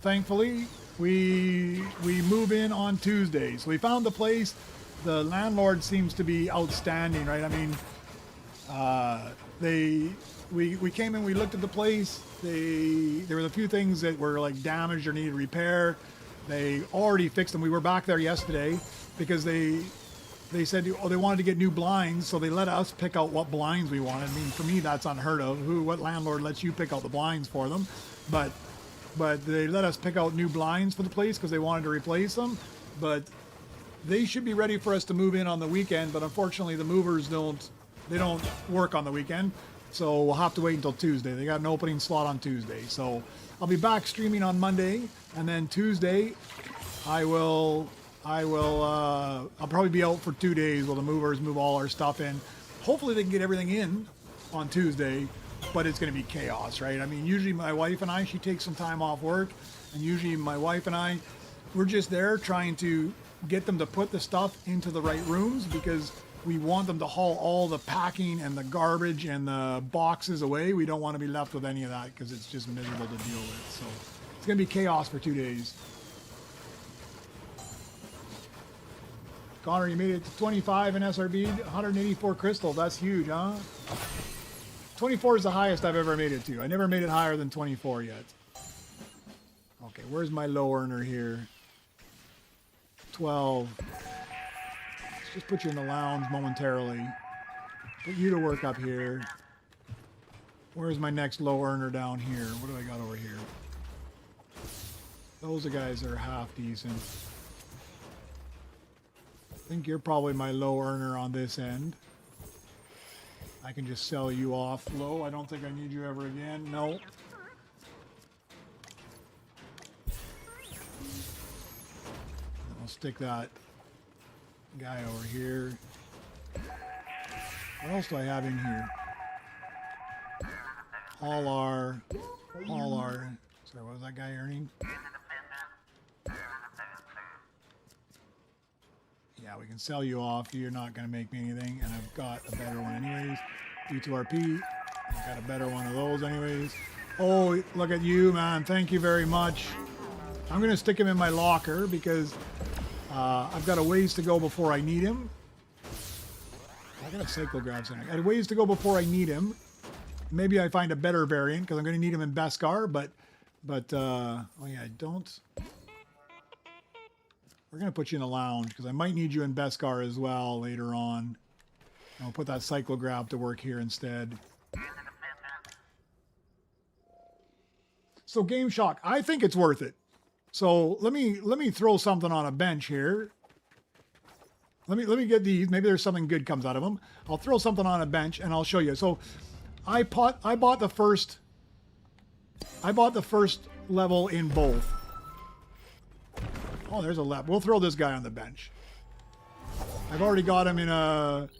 Thankfully, we move in on Tuesdays. We found the place. The landlord seems to be outstanding, right? I mean, we came in, we looked at the place. There were a few things that were like damaged or needed repair. They already fixed them. We were back there yesterday because they said, oh, they wanted to get new blinds, so they let us pick out what blinds we wanted. I mean, for me, that's unheard of. What landlord lets you pick out the blinds for them? But they let us pick out new blinds for the place because they wanted to replace them. But they should be ready for us to move in on the weekend. But unfortunately, the movers don't work on the weekend, so we'll have to wait until Tuesday. They got an opening slot on Tuesday, so I'll be back streaming on Monday, and then Tuesday, I'll probably be out for 2 days while the movers move all our stuff in. Hopefully they can get everything in on Tuesday, but it's going to be chaos, right? I mean, usually my wife and I, she takes some time off work, and usually my wife and I, we're just there trying to get them to put the stuff into the right rooms, because we want them to haul all the packing and the garbage and the boxes away. We don't want to be left with any of that because it's just miserable to deal with. So it's going to be chaos for 2 days. Connor, you made it to 25 in SRB, 184 crystal. That's huge, huh? 24 is the highest I've ever made it to. I never made it higher than 24 yet. Okay, where's my low earner here? 12. Let's just put you in the lounge momentarily. Put you to work up here. Where's my next low earner down here? What do I got over here? Those are guys that are half decent. I think you're probably my low earner on this end. I can just sell you off low. I don't think I need you ever again. No. stick that guy over here. What else do I have in here? All our, sorry, what was that guy earning? Yeah, we can sell you off. You're not going to make me anything, and I've got a better one anyways. D2RP, I've got a better one of those anyways. Oh, look at you, man. Thank you very much. I'm going to stick him in my locker because I've got a ways to go before I need him. I got a cyclograph center. I had ways to go before I need him. Maybe I find a better variant because I'm going to need him in Beskar, but oh yeah, I don't. We're going to put you in the lounge because I might need you in Beskar as well later on. And I'll put that cyclograph to work here instead. So Game Shock, I think it's worth it. So let me throw something on a bench here. Let me get these. Maybe there's something good comes out of them. I'll throw something on a bench and I'll show you. So I bought the first level in both. Oh, there's a level. We'll throw this guy on the bench. I've already got him in a.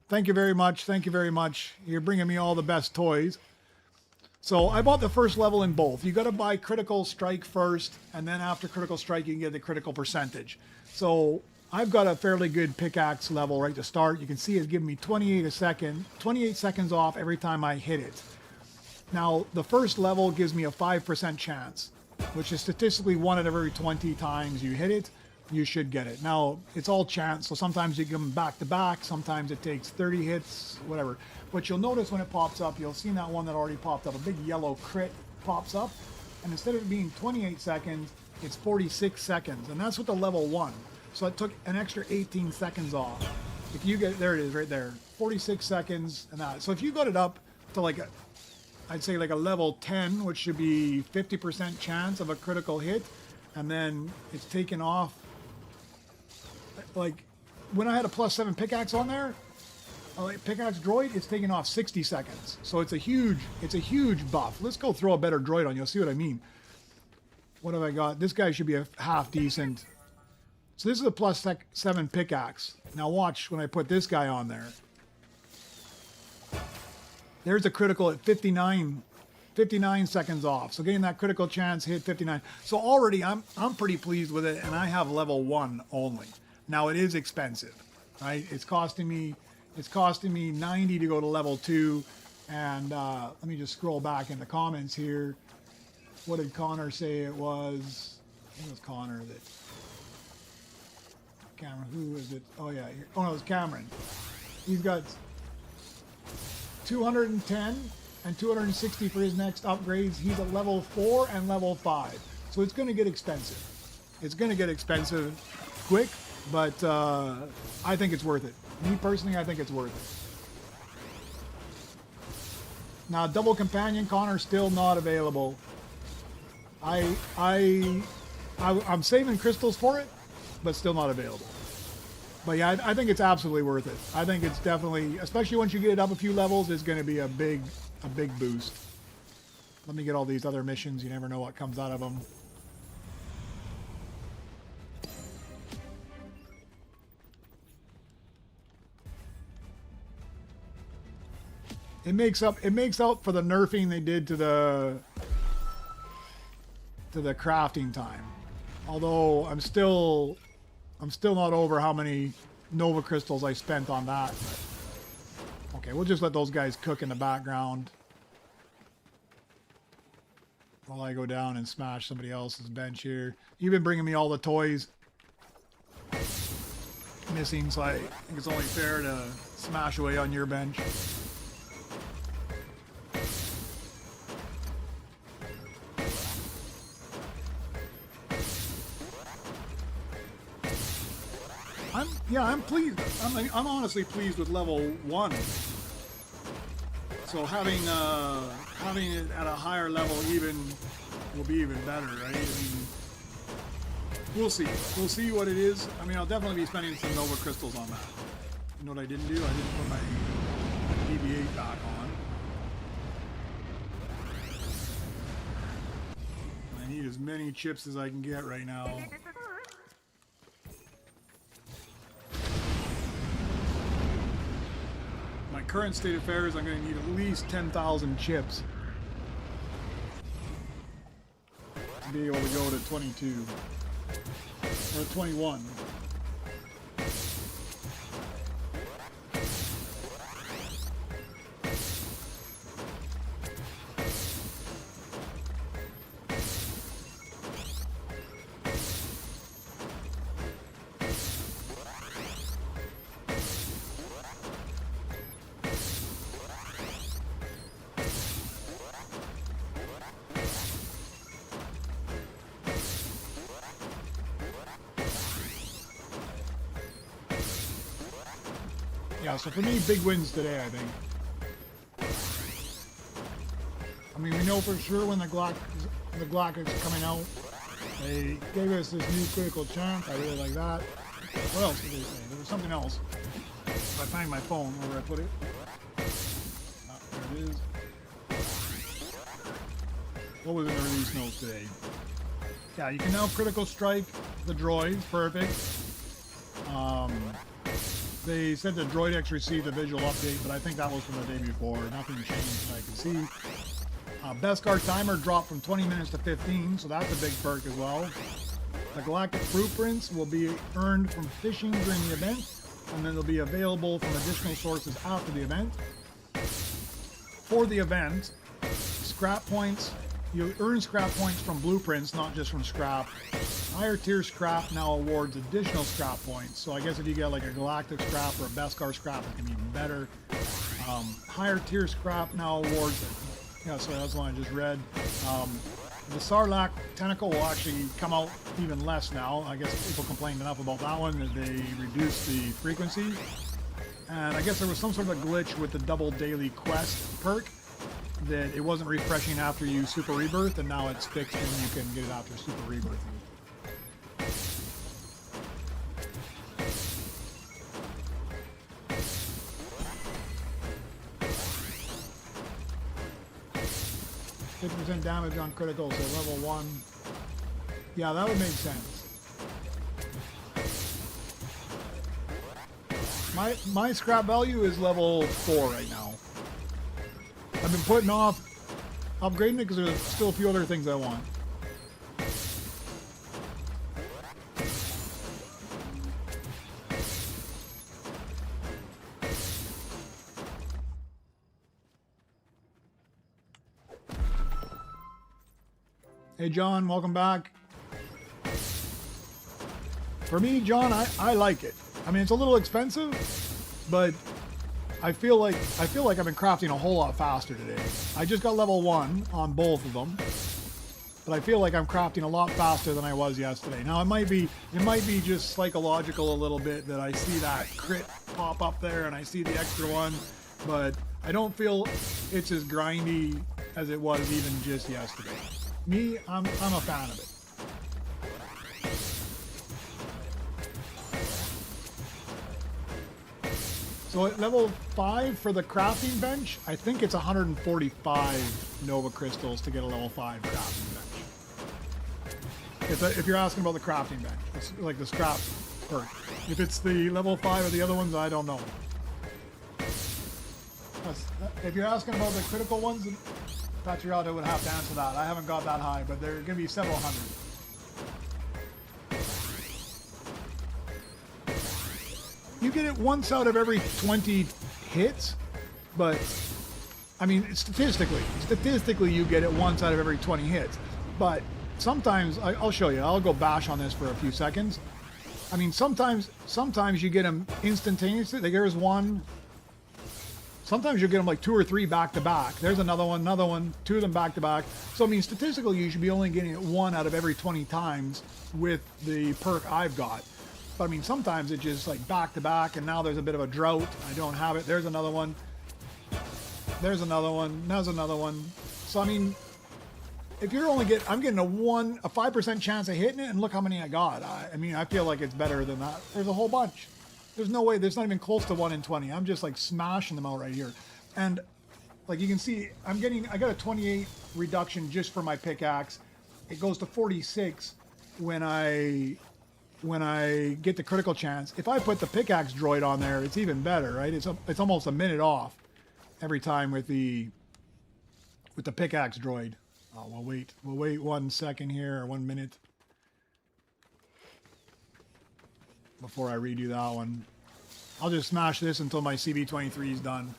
Thank you very much. Thank you very much. You're bringing me all the best toys. So I bought the first level in both. You got to buy critical strike first, and then after critical strike, you can get the critical percentage. So I've got a fairly good pickaxe level right to start. You can see it's giving me 28 seconds off every time I hit it. Now, the first level gives me a 5% chance, which is statistically 1 out of every 20 times you hit it, you should get it. Now, it's all chance, so sometimes you give them back to back, sometimes it takes 30 hits, whatever. But you'll notice when it pops up, you'll see that one that already popped up, a big yellow crit pops up, and instead of it being 28 seconds, it's 46 seconds, and that's with the level 1. So it took an extra 18 seconds off. If you get, there it is right there, 46 seconds and that. So if you got it up to like a, I'd say like a level 10, which should be 50% chance of a critical hit, and then it's taken off, like when I had a +7 pickaxe on there, like pickaxe droid, it's taken off 60 seconds. So it's a huge buff. Let's go throw a better droid on, you'll see what I mean. What have I got? This guy should be a half decent. So this is a +7 pickaxe. Now watch when I put this guy on there. There's a critical at 59 seconds off. So getting that critical chance hit 59. So already I'm pretty pleased with it, and I have level 1 only. Now it is expensive, right? It's costing me 90 to go to level 2. And let me just scroll back in the comments here. What did Connor say it was? I think it was Connor that. Cameron, who is it? Oh yeah, oh no, it's Cameron. He's got 210 and 260 for his next upgrades. He's at level 4 and level 5. So it's going to get expensive. It's going to get expensive quick, but I think it's worth it. Me personally, I think it's worth it. Now, double companion Connor still not available. I'm saving crystals for it, but still not available. But yeah, I think it's absolutely worth it. I think it's definitely, especially once you get it up a few levels, it's going to be a big boost. Let me get all these other missions. You never know what comes out of them. It makes up for the nerfing they did to the crafting time. Although I'm still not over how many Nova crystals I spent on that. Okay, we'll just let those guys cook in the background while I go down and smash somebody else's bench here. You've been bringing me all the toys missing, so I think it's only fair to smash away on your bench. I'm pleased. I'm honestly pleased with level 1. So having it at a higher level will be even better, right? I mean, we'll see. We'll see what it is. I mean, I'll definitely be spending some Nova crystals on that. You know what I didn't do? I didn't put my BB-8 back on. I need as many chips as I can get right now. At current state of affairs, I'm going to need at least 10,000 chips to be able to go to 22 or 21. Yeah, so for me, big wins today, I think. I mean, we know for sure when the Glock is coming out. They gave us this new critical chance. I really like that. What else did they say? There was something else. If I find my phone, where I put it. There it is. What was in the release notes today? Yeah, you can now critical strike the droids. Perfect. They said the Droid X received a visual update, but I think that was from the day before. Nothing changed that I can see. Beskar timer dropped from 20 minutes to 15, so that's a big perk as well. The Galactic Blueprints will be earned from fishing during the event, and then they'll be available from additional sources after the event. For the event, scrap points. You earn scrap points from blueprints, not just from scrap. Higher tier scrap now awards additional scrap points. So I guess if you get like a Galactic scrap or a Beskar scrap, it can be even better. Higher tier scrap now awards, yeah, so that's the one I just read. The Sarlacc tentacle will actually come out even less now. I guess people complained enough about that one that they reduced the frequency. And I guess there was some sort of a glitch with the double daily quest perk, that it wasn't refreshing after you Super Rebirth, and now it's fixed and you can get it after Super Rebirth. %, damage on critical, so level 1. Yeah, that would make sense. My scrap value is level 4 right now. I've been putting off upgrading it because there's still a few other things I want. Hey John, welcome back. For me, John, I like it. I mean, it's a little expensive, but I feel like I've been crafting a whole lot faster today. I just got level 1 on both of them, but I feel like I'm crafting a lot faster than I was yesterday. Now it might be just psychological a little bit that I see that crit pop up there and I see the extra one, but I don't feel it's as grindy as it was even just yesterday. Me, I'm a fan of it. So at level 5 for the crafting bench, I think it's 145 Nova Crystals to get a level 5 crafting bench. If you're asking about the crafting bench, it's like the scrap perk. If it's the level 5 or the other ones, I don't know. If you're asking about the critical ones, Patriota would have to answer that. I haven't got that high, but they're going to be several hundred. You get it once out of every 20 hits, but I mean, statistically you get it once out of every 20 hits. But sometimes, I'll show you, I'll go bash on this for a few seconds. I mean, sometimes you get them instantaneously. Like there's one. Sometimes you'll get them like 2 or 3 back to back. There's another one, 2 of them back to back. So I mean, statistically, you should be only getting it 1 out of every 20 times with the perk I've got. But I mean, sometimes it's just like back to back, and now there's a bit of a drought. I don't have it. There's another one. There's another one. There's another one. So I mean, if you're only I'm getting a 5% chance of hitting it, and look how many I got. I mean, I feel like it's better than that. There's a whole bunch. There's no way. There's not even close to 1 in 20. I'm just like smashing them out right here. And like you can see, I got a 28 reduction just for my pickaxe. It goes to 46 when I when I get the critical chance. If I put the pickaxe droid on there, it's even better, right? It's almost a minute off every time with the pickaxe droid. Oh, we'll wait 1 second here, or 1 minute, before I redo that one. I'll just smash this until my CB23 is done.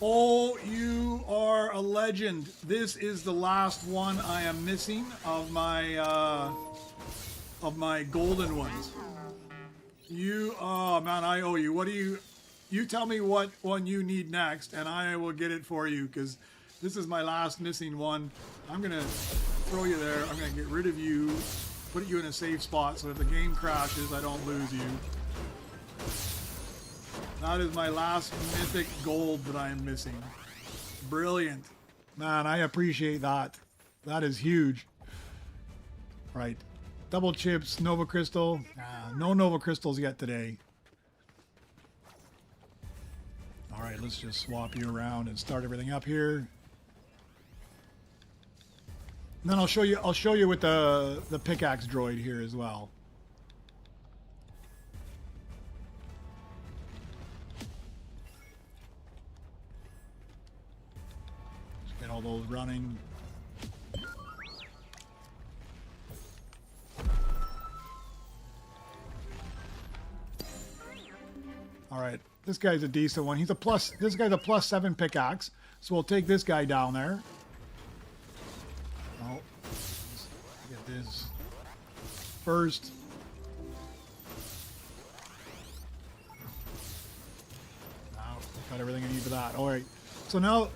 Oh, you are a legend. This is the last one I am missing of my golden ones. Oh man, I owe you. What do you tell me what one you need next, and I will get it for you, because this is my last missing one. I'm gonna throw you there. I'm gonna get rid of you, put you in a safe spot, so if the game crashes, I don't lose you. That is my last mythic gold that I am missing. Brilliant. Man, I appreciate that. That is huge. Right. Double chips, Nova Crystal. No Nova Crystals yet today. All right, let's just swap you around and start everything up here. And then I'll show you with the pickaxe droid here as well. Just get all those running. All right, this guy's a decent one. This guy's a +7 pickaxe, so we'll take this guy down there. Oh, let's get this first. Now, got everything I need for that. All right, so now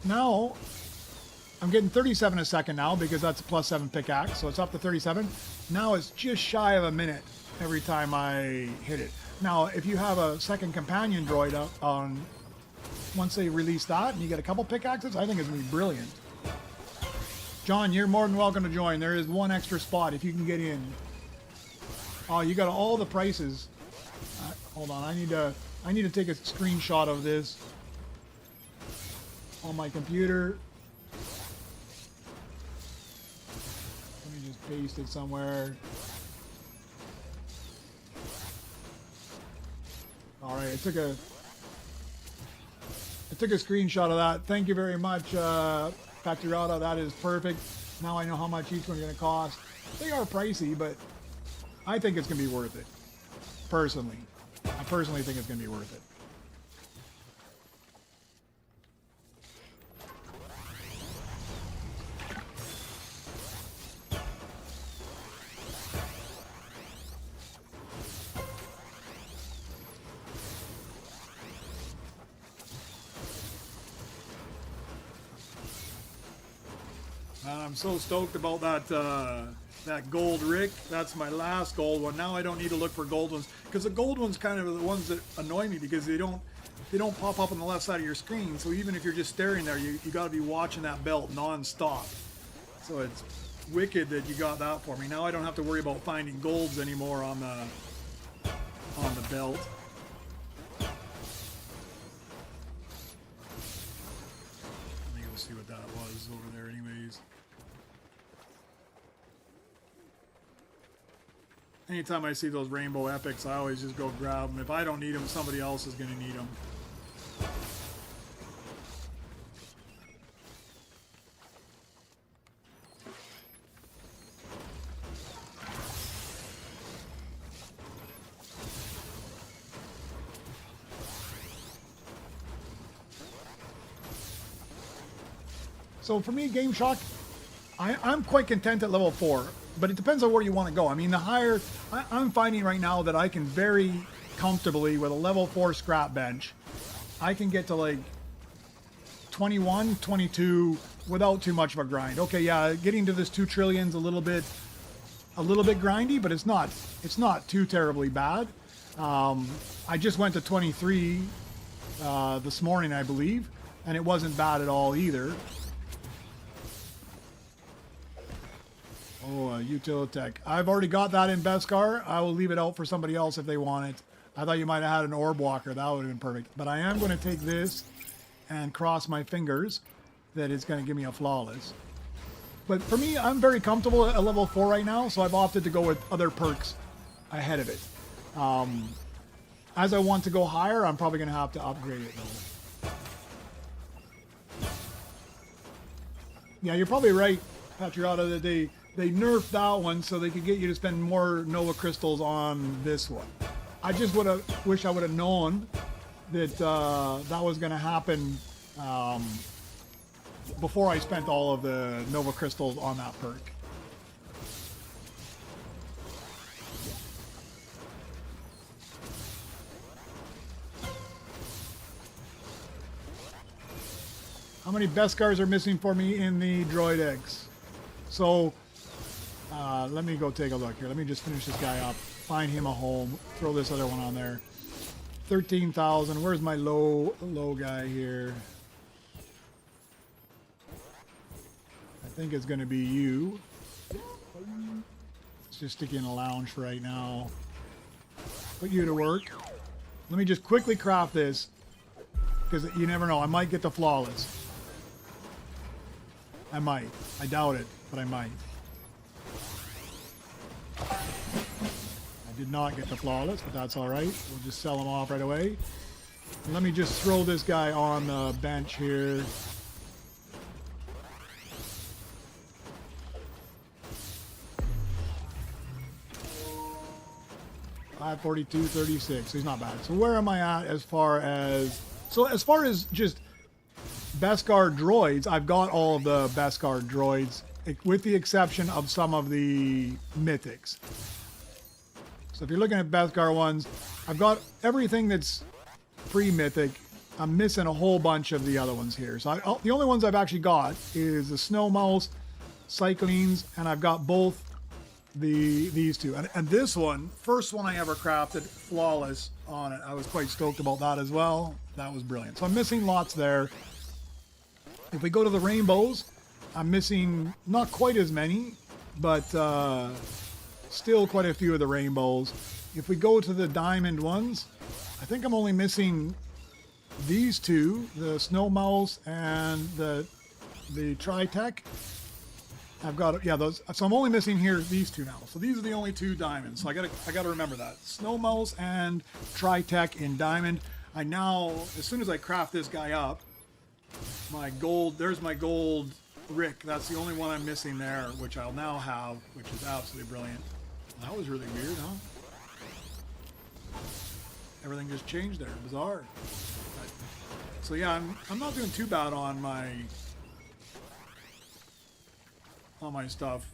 I'm getting 37 a second now, because that's a +7 pickaxe, so it's up to 37. Now it's just shy of a minute every time I hit it. Now, if you have a second companion droid up on, once they release that and you get a couple pickaxes, I think it's going to be brilliant. John, you're more than welcome to join. There is one extra spot if you can get in. Oh, you got all the prices. Hold on, I need to take a screenshot of this on my computer. Let me just paste it somewhere. All right, I took a screenshot of that. Thank you very much, Factorata. That is perfect. Now I know how much each one's going to cost. They are pricey, but I think it's going to be worth it. Personally, I personally think it's going to be worth it. I'm so stoked about that gold Rick. That's my last gold one. Now I don't need to look for gold ones, because the gold ones kind of are the ones that annoy me, because they don't pop up on the left side of your screen. So even if you're just staring there, you got to be watching that belt non-stop. So it's wicked that you got that for me. Now I don't have to worry about finding golds anymore on the belt. Let me go see what that was over there anyways. Anytime I see those rainbow epics, I always just go grab them. If I don't need them, somebody else is going to need them. So for me, Game Shock, I'm quite content at level 4. But it depends on where you want to go. I mean, the higher... I'm finding right now that I can very comfortably, with a level 4 scrap bench, I can get to like 21, 22 without too much of a grind. Okay, yeah, getting to this 2 trillion's a little bit grindy, but it's not too terribly bad. I just went to 23 this morning, I believe, and it wasn't bad at all either. Oh, Utilitech. I've already got that in Beskar. I will leave it out for somebody else if they want it. I thought you might have had an orb walker. That would have been perfect. But I am going to take this and cross my fingers that it's going to give me a flawless. But for me, I'm very comfortable at level 4 right now, so I've opted to go with other perks. ahead of it. As I want to go higher, I'm probably going to have to upgrade it though. Yeah, you're probably right, Patriota, that they nerfed that one so they could get you to spend more Nova Crystals on this one. I just wish I would have known that that was going to happen before I spent all of the Nova Crystals on that perk. How many Beskars are missing for me in the Droid Eggs? So, let me go take a look here. Let me just finish this guy up. Find him a home. Throw this other one on there. 13,000. Where's my low guy here? I think it's going to be you. Let's just stick you in a lounge for right now. Put you to work. Let me just quickly craft this, because you never know. I might get the flawless. I might. I doubt it, but I might. I did not get the flawless, but that's all right. We'll just sell him off right away. And let me just throw this guy on the bench here. $542.36. He's not bad. So where am I at as far as... So as far as just Beskar droids, I've got all of the Beskar droids, with the exception of some of the Mythics. So if you're looking at Beskar ones, I've got everything that's pre-Mythic. I'm missing a whole bunch of the other ones here. So the only ones I've actually got is the Snow Mouse, Cyclines, and I've got both these two. And this one, first one I ever crafted, flawless on it. I was quite stoked about that as well. That was brilliant. So I'm missing lots there. If we go to the rainbows, I'm missing not quite as many, but still quite a few of the rainbows. If we go to the diamond ones, I think I'm only missing these two, the Snow Mouse and the Tri-Tech. I've got, yeah, those. So I'm only missing here these two now. So these are the only two diamonds. So I gotta remember that. Snow Mouse and Tri-Tech in diamond. I now, as soon as I craft this guy up, my gold, there's my gold Rick. That's the only one I'm missing there, which I'll now have, which is absolutely brilliant. That was really weird, huh? Everything just changed there. Bizarre. But, so yeah, I'm not doing too bad on my stuff.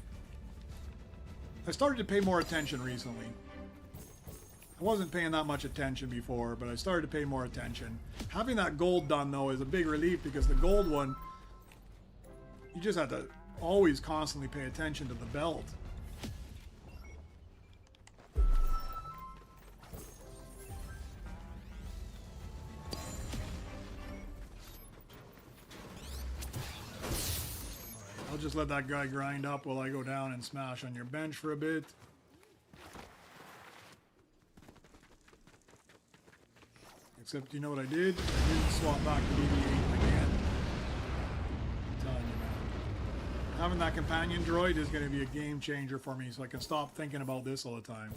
I started to pay more attention recently. I wasn't paying that much attention before, but I started to pay more attention. Having that gold done, though, is a big relief, because the gold one, you just have to always constantly pay attention to the belt. I'll just let that guy grind up while I go down and smash on your bench for a bit. Except, you know what I did? I did swap back to BB-8 again. I'm telling you, man. Having that companion droid is going to be a game changer for me, so I can stop thinking about this all the time.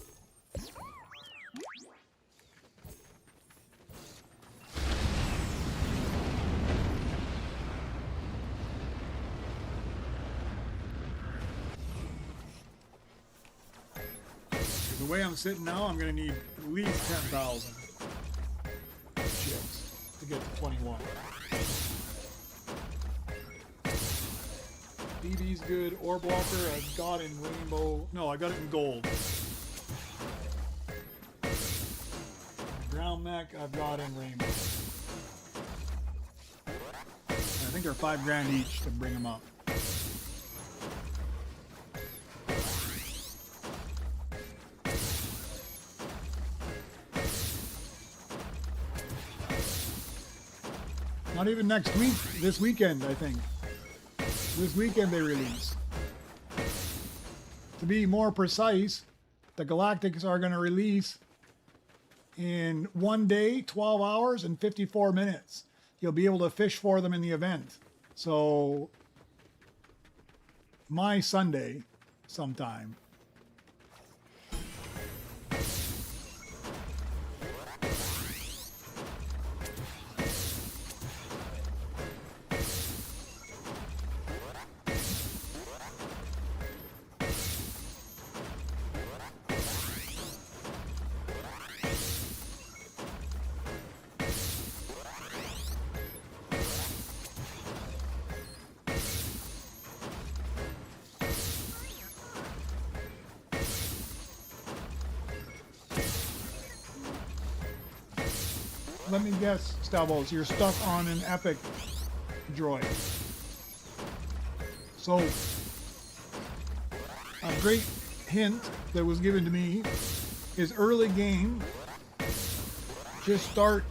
The way I'm sitting now, I'm going to need at least 10,000 chips to get to 21. BB's good. Orb Walker, I've got in rainbow. No, I got it in gold. Ground mech, I've got in rainbow. I think they're $5,000 each to bring them up. Not even next week, this weekend, I think. This weekend they release. To be more precise, the Galactics are going to release in 1 day, 12 hours, and 54 minutes. You'll be able to fish for them in the event. So, my Sunday, sometime. let me guess, Stalbos, you're stuck on an epic droid. So, a great hint that was given to me is early game. Just start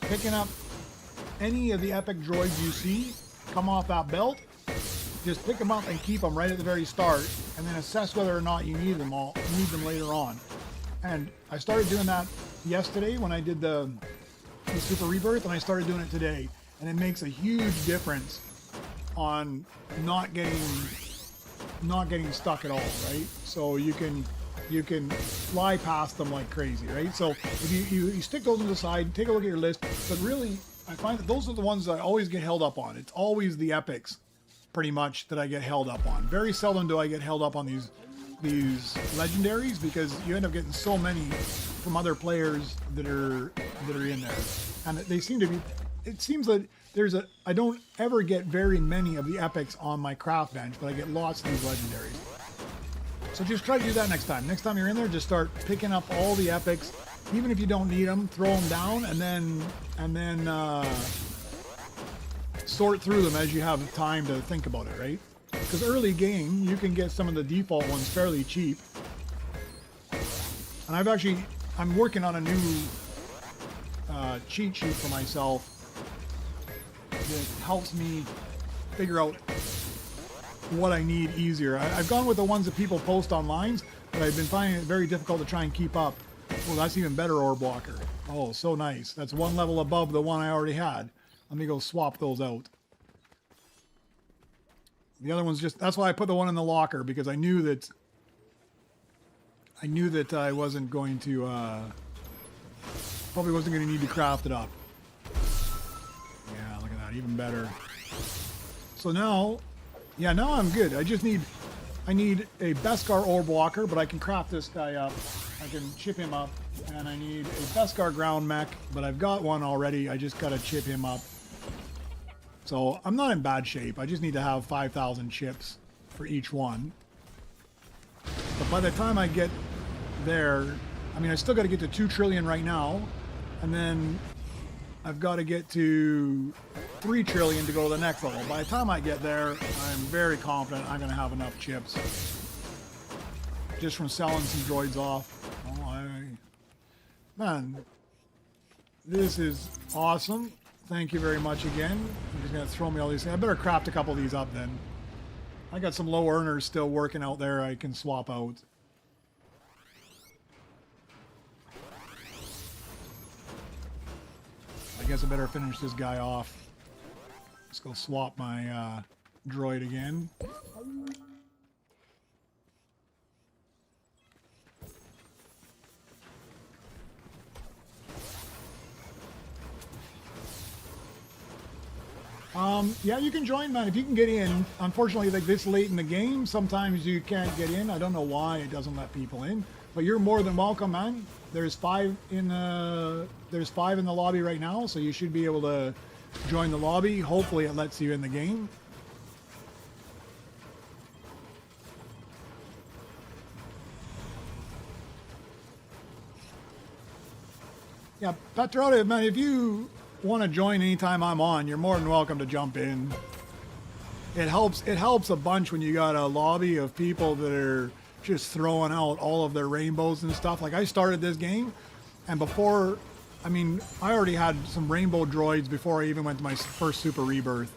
picking up any of the epic droids you see come off that belt. Just pick them up and keep them right at the very start, and then assess whether or not you need them later on. And I started doing that yesterday when I did the Super Rebirth, and I started doing it today, and it makes a huge difference on not getting stuck at all, right? So you can fly past them like crazy, right? So if you stick those on the side, take a look at your list, but really I find that those are the ones that I always get held up on. It's always the epics pretty much that I get held up on. Very seldom do I get held up on these legendaries, because you end up getting so many from other players that are in there, and they seem to be. It seems that I don't ever get very many of the epics on my craft bench, but I get lots of these legendaries. So just try to do that next time. Next time you're in there, just start picking up all the epics, even if you don't need them. Throw them down, and then sort through them as you have time to think about it, right? Because early game, you can get some of the default ones fairly cheap. And I'm working on a new cheat sheet for myself that helps me figure out what I need easier. I've gone with the ones that people post online, but I've been finding it very difficult to try and keep up. Well, that's even better orb blocker. Oh, so nice. That's one level above the one I already had. Let me go swap those out. The other one's that's why I put the one in the locker, because I knew that I wasn't going to, probably wasn't going to need to craft it up. Yeah, look at that, even better. So now, yeah, now I'm good. I need a Beskar orb blocker, but I can craft this guy up. I can chip him up, and I need a Beskar ground mech, but I've got one already. I just got to chip him up. So I'm not in bad shape. I just need to have 5,000 chips for each one. But by the time I get there, I mean, I still got to get to 2 trillion right now, and then I've got to get to 3 trillion to go to the next level. By the time I get there, I'm very confident I'm going to have enough chips just from selling some droids off. Oh, man, this is awesome. Thank you very much again. You're just going to throw me all these things. I better craft a couple of these up then. I got some low earners still working out there I can swap out. I guess I better finish this guy off. Let's go swap my droid again. Yeah, you can join, man, if you can get in. Unfortunately, like this late in the game, sometimes you can't get in. I don't know why it doesn't let people in, but you're more than welcome, man. There's 5 in the lobby right now, so you should be able to join the lobby. Hopefully, it lets you in the game. Yeah, Petroda, man, if you want to join anytime I'm on, you're more than welcome to jump in. It helps a bunch when you got a lobby of people that are just throwing out all of their rainbows and stuff. Like I started this game, and before, I mean, I already had some rainbow droids before I even went to my first Super Rebirth.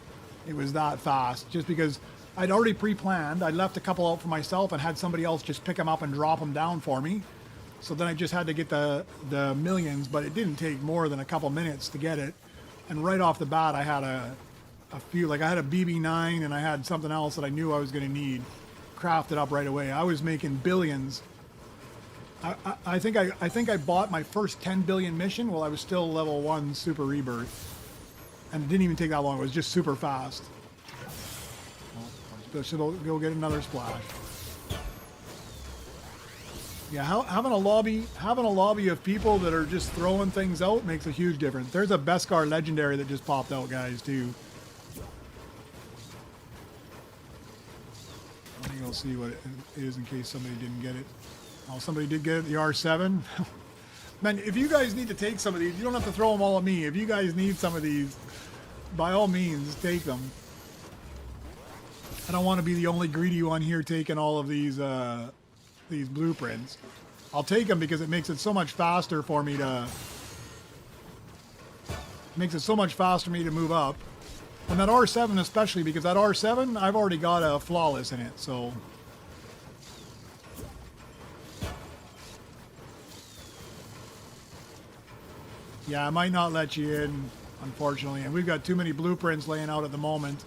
It was that fast, just because I'd already pre-planned. I'd left a couple out for myself and had somebody else just pick them up and drop them down for me. So then I just had to get the millions, but it didn't take more than a couple minutes to get it. And right off the bat, I had a few, like I had a BB9 and I had something else that I knew I was going to need crafted up right away. I was making billions. I think I bought my first 10 billion mission while I was still level 1 Super Rebirth. And it didn't even take that long. It was just super fast. Well, should go get another splash. Yeah, having a lobby of people that are just throwing things out makes a huge difference. There's a Beskar legendary that just popped out, guys, too. Let me go see what it is in case somebody didn't get it. Oh, somebody did get it, the R7. Man, if you guys need to take some of these, you don't have to throw them all at me. If you guys need some of these, by all means, take them. I don't want to be the only greedy one here taking all of these blueprints. I'll take them because it makes it so much faster for me to... Makes it so much faster for me to move up. And that R7 especially, because that R7, I've already got a flawless in it, so... Yeah, I might not let you in, unfortunately. And we've got too many blueprints laying out at the moment.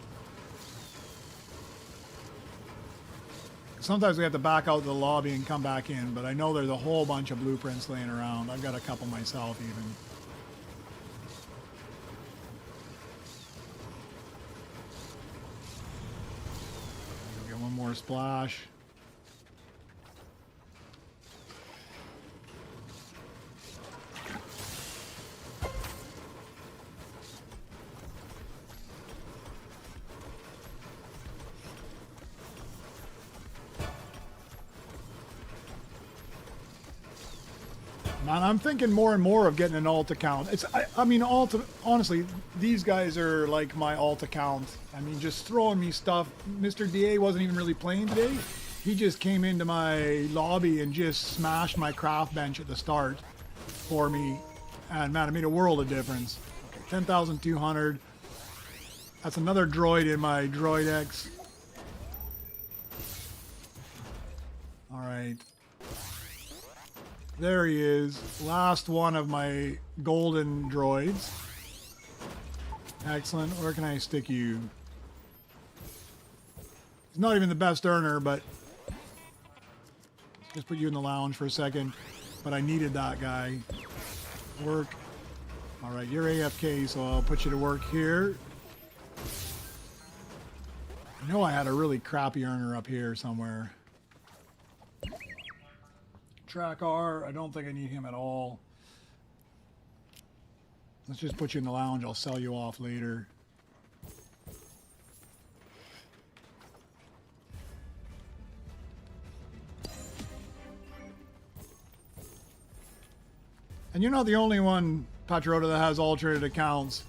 Sometimes we have to back out to the lobby and come back in, but I know there's a whole bunch of blueprints laying around. I've got a couple myself even. Get one more splash. Man, I'm thinking more and more of getting an alt account. I mean, honestly, these guys are like my alt account. I mean, just throwing me stuff. Mr. DA wasn't even really playing today. He just came into my lobby and just smashed my craft bench at the start for me. And man, it made a world of difference. Okay, 10,200. That's another droid in my Droid X. All right. There he is. Last one of my golden droids. Excellent. Where can I stick you? He's not even the best earner, but just put you in the lounge for a second. But I needed that guy. Work. All right, you're AFK, so I'll put you to work here. I know I had a really crappy earner up here somewhere. Track R, I don't think I need him at all. Let's just put you in the lounge. I'll sell you off later. And you're not the only one, Patrota, that has alternate accounts.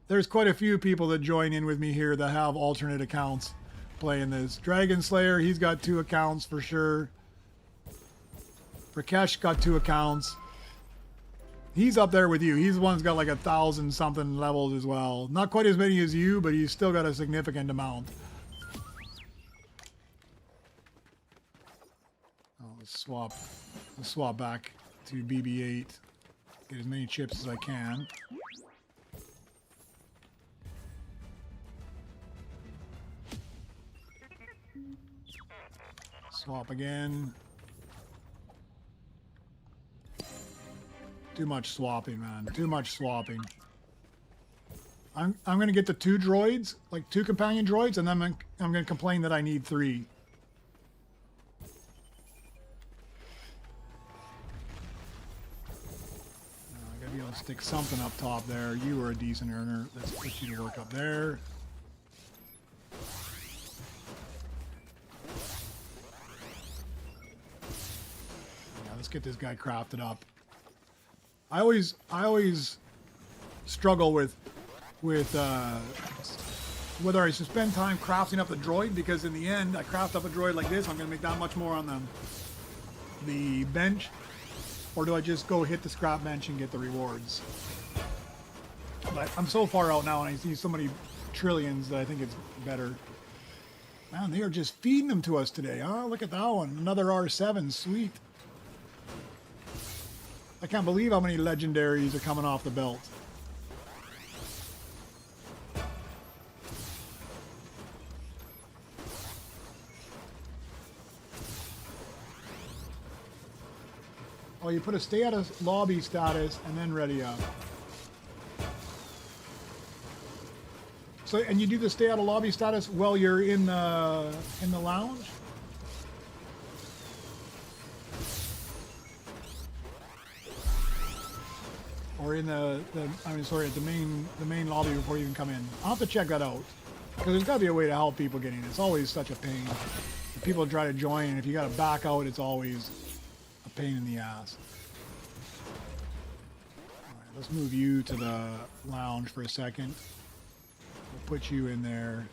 There's quite a few people that join in with me here that have alternate accounts playing this. Dragon Slayer, he's got 2 accounts for sure. Rakesh got 2 accounts. He's up there with you. He's the one that's got like 1,000 something levels as well. Not quite as many as you, but he's still got a significant amount. Oh, let's swap back to BB-8. Get as many chips as I can. Swap again. Too much swapping, man. Too much swapping. I'm gonna get the 2 droids, like 2 companion droids, and then I'm gonna complain that I need 3. I gotta be able to stick something up top there. You were a decent earner. Let's put you to work up there. Yeah, let's get this guy crafted up. I always struggle with whether I should spend time crafting up the droid, because in the end, I craft up a droid like this, I'm going to make that much more on the bench, or do I just go hit the scrap bench and get the rewards? But I'm so far out now, and I see so many trillions that I think it's better. Man, they are just feeding them to us today, huh? Look at that one. Another R7, sweet. I can't believe how many legendaries are coming off the belt. Oh, you put a stay out of lobby status and then ready up. So, and you do the stay out of lobby status while you're in the lounge? Or in the main lobby before you even come in. I'll have to check that out, because there's got to be a way to help people get in. It's always such a pain. If people try to join, and if you got to back out, it's always a pain in the ass. Let's move you to the lounge for a second. We'll put you in there.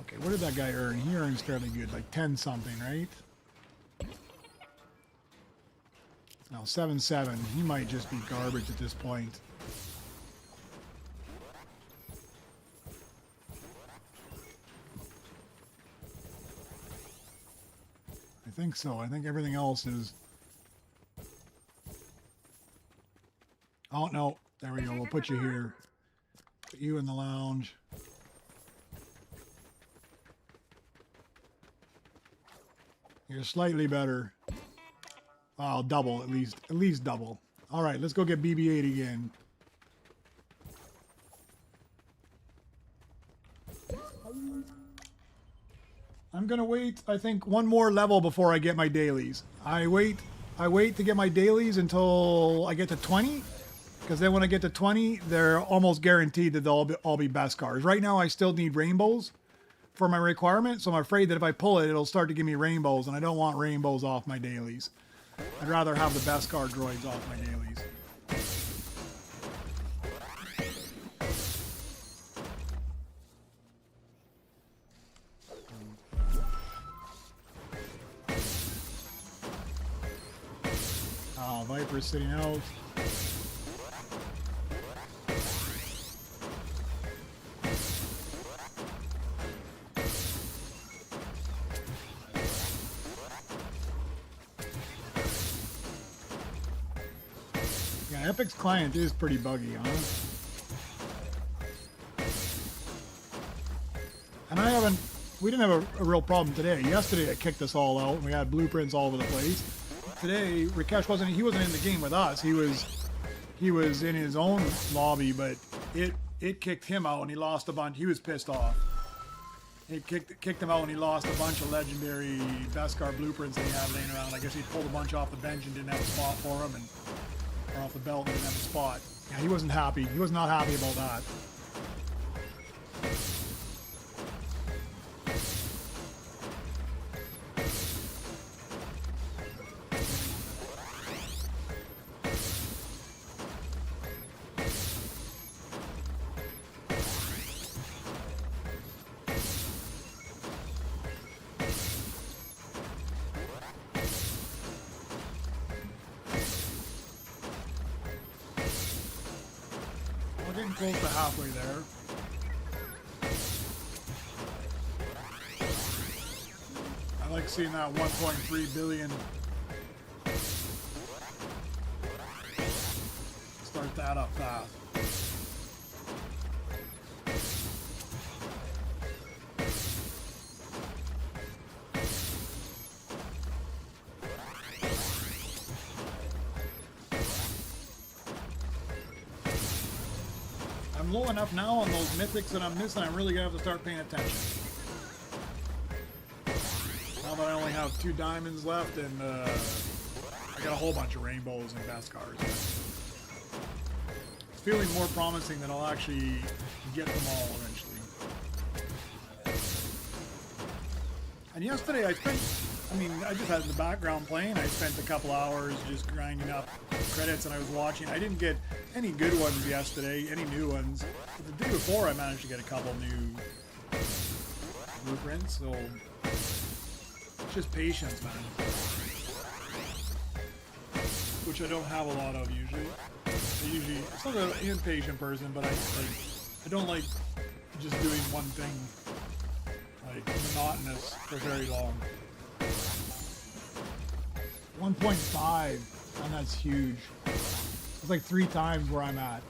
Okay, what did that guy earn? He earns fairly good, like 10 something, right? Now 7-7. He might just be garbage at this point. I think so. I think everything else is... Oh, no. There we go. We'll put you here. Put you in the lounge. You're slightly better. Oh, double at least. At least double. All right, let's go get BB-8 again. I'm gonna wait, I think, one more level before I get my dailies. I wait to get my dailies until I get to 20, because then when I get to 20, they're almost guaranteed that they'll all be best cars. Right now, I still need rainbows for my requirement, so I'm afraid that if I pull it, it'll start to give me rainbows, and I don't want rainbows off my dailies. I'd rather have the best car droids off my dailies. Oh, Viper's sitting out. Yeah, Epic's client is pretty buggy, huh? And we didn't have a real problem today. Yesterday it kicked us all out and we had blueprints all over the place. Today, Rakesh wasn't in the game with us. He was in his own lobby, but it kicked him out and he lost a bunch. He was pissed off. It kicked him out and he lost a bunch of legendary Beskar blueprints that he had laying around. I guess he pulled a bunch off the bench and didn't have a spot for him, or off the belt and didn't have a spot. Yeah, he wasn't happy. He was not happy about that. Close to halfway there. I like seeing that 1.3 billion. Start that up fast. I'm low enough now on those mythics that I'm missing. I'm really gonna have to start paying attention. Now that I only have 2 diamonds left, and I got a whole bunch of rainbows and Beskars. It's feeling more promising that I'll actually get them all eventually. And yesterday I just had in the background playing. I spent a couple hours just grinding up credits, and I was watching. I didn't get any good ones yesterday, any new ones. But the day before I managed to get a couple new blueprints, so it's just patience, man. Which I don't have a lot of usually. It's not an impatient person, but I don't like just doing one thing, like, monotonous for very long. 1.5, and that's huge. It's like 3 times where I'm at.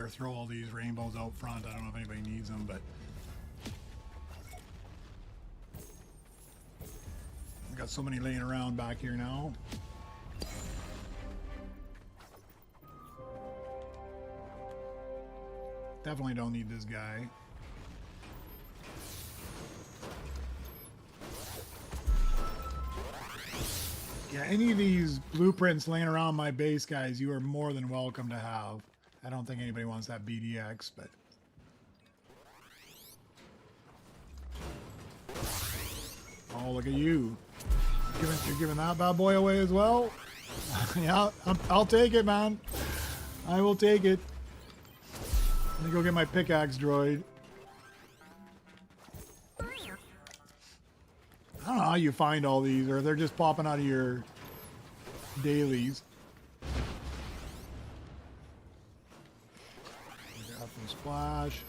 better throw all these rainbows out front. I don't know if anybody needs them, but I got so many laying around back here now. Definitely don't need this guy. Yeah, any of these blueprints laying around my base, guys, you are more than welcome to have. I don't think anybody wants that BDX, but... Oh, look at you. You're giving that bad boy away as well? Yeah, I'll take it, man. I will take it. Let me go get my pickaxe droid. I don't know how you find all these, or they're just popping out of your dailies. Got some splash.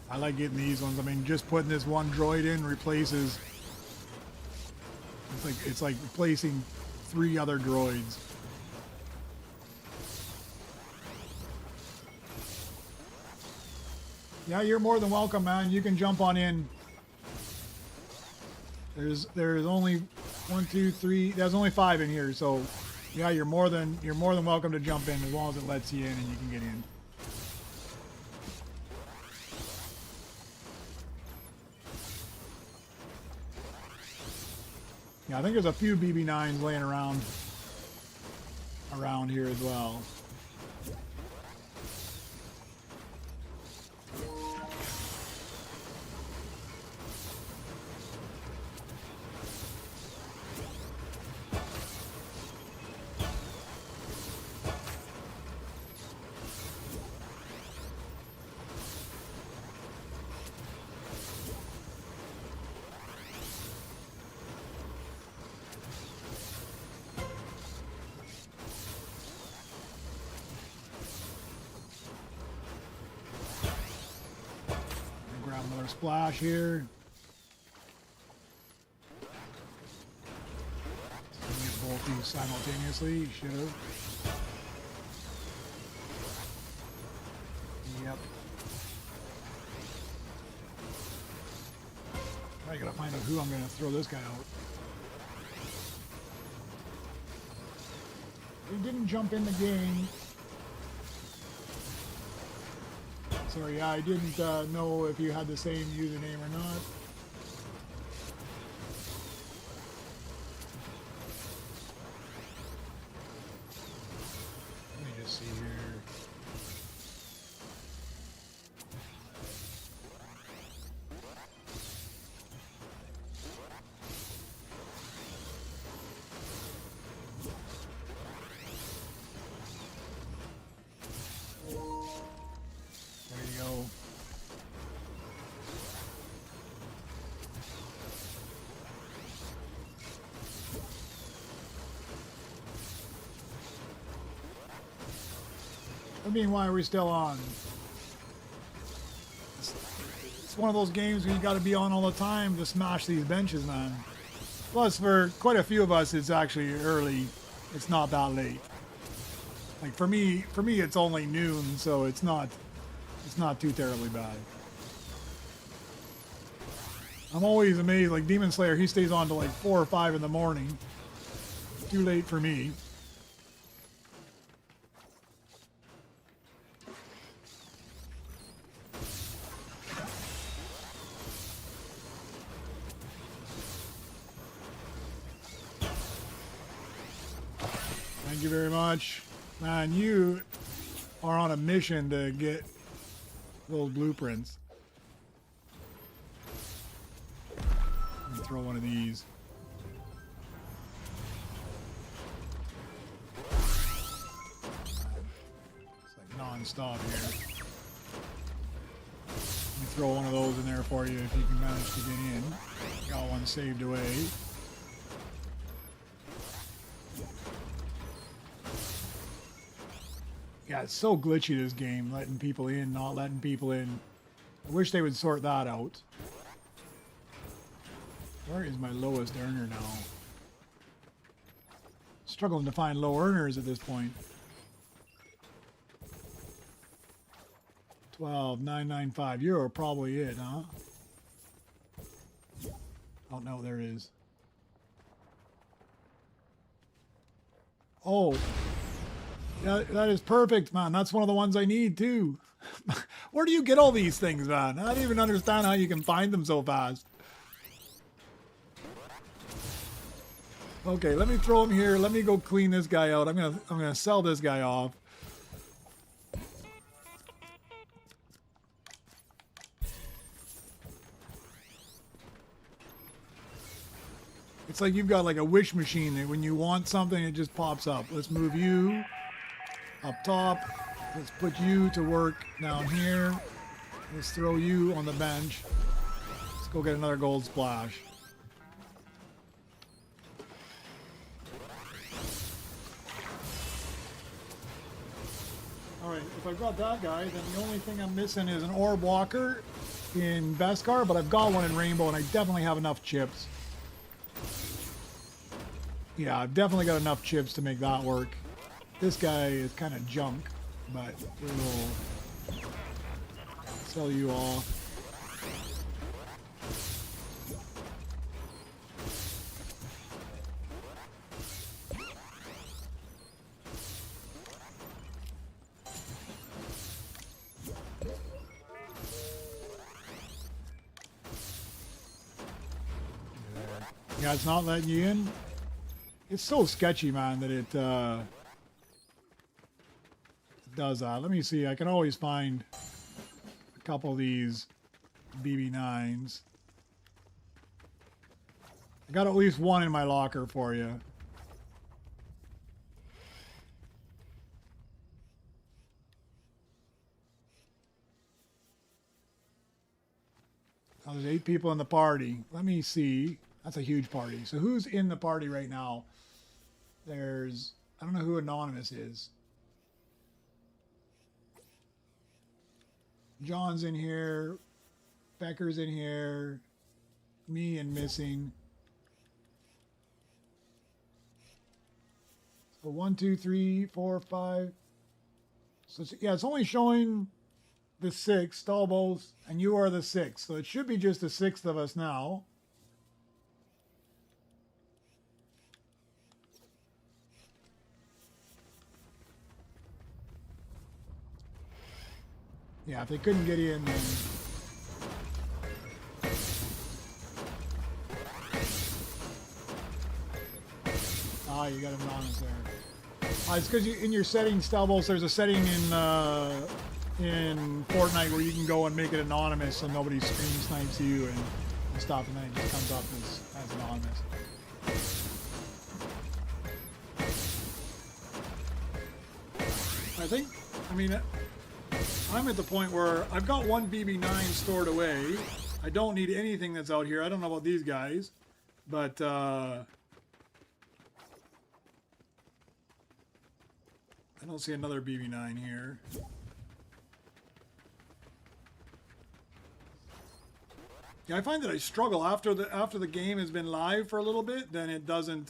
I like getting these ones. I mean, just putting this one droid in replaces. It's like replacing 3 other droids. Yeah, you're more than welcome, man. You can jump on in. There's only 1, 2, 3. There's only 5 in here, so yeah, you're more than welcome to jump in as long as it lets you in and you can get in. Yeah, I think there's a few BB9s laying around here as well. Another splash here. Get both these simultaneously. Should have. Yep. I gotta find out who I'm gonna throw this guy out. He didn't jump in the game. Sorry, yeah, I didn't know if you had the same username or not. Let me just see here. I mean, why are we still on? It's one of those games where you got to be on all the time to smash these benches, man. Plus, for quite a few of us, it's actually early. It's not that late. Like for me, it's only noon, so it's not too terribly bad. I'm always amazed. Like Demon Slayer, he stays on till like 4 or 5 in the morning. Too late for me. Thank you very much. Man, you are on a mission to get those blueprints. Let me throw one of these. It's like non-stop here. Let me throw one of those in there for you if you can manage to get in. Got one saved away. Yeah, it's so glitchy, this game, letting people in, not letting people in. I wish they would sort that out. Where is my lowest earner now? Struggling to find low earners at this point. 12,995. You're probably it, huh? Oh no, there it is. Oh, yeah, that is perfect, man. That's one of the ones I need too. Where do you get all these things, man? I don't even understand how you can find them so fast. Okay, let me throw him here. Let me go clean this guy out. I'm gonna sell this guy off. It's like you've got like a wish machine that when you want something, it just pops up. Let's move you up top. Let's put you to work down here. Let's throw you on the bench. Let's go get another gold splash. Alright, if I've got that guy, then the only thing I'm missing is an orb walker in Beskar, but I've got one in Rainbow and I definitely have enough chips. Yeah, I've definitely got enough chips to make that work. This guy is kind of junk, but we will sell you off. Yeah, it's not letting you in. It's so sketchy, man, that it does that. Let me see. I can always find a couple of these BB9s. I got at least one in my locker for you. Oh, there's 8 people in the party. Let me see. That's a huge party. So who's in the party right now? There's... I don't know who Anonymous is. John's in here. Becker's in here. Me and missing. So 1, 2, 3, 4, 5. So it's, yeah, it's only showing the 6, Stalbos, and you are the 6th. So it should be just the 6th of us now. Yeah, if they couldn't get in, then... Ah, you got Anonymous there. It's because in your settings, Stalbos, there's a setting in Fortnite where you can go and make it anonymous so nobody screen snipes you and stuff, and then it just comes up as anonymous. I mean, I'm at the point where I've got one BB9 stored away. I don't need anything that's out here. I don't know about these guys, but I don't see another BB9 here. Yeah, I find that I struggle after the game has been live for a little bit. Then it doesn't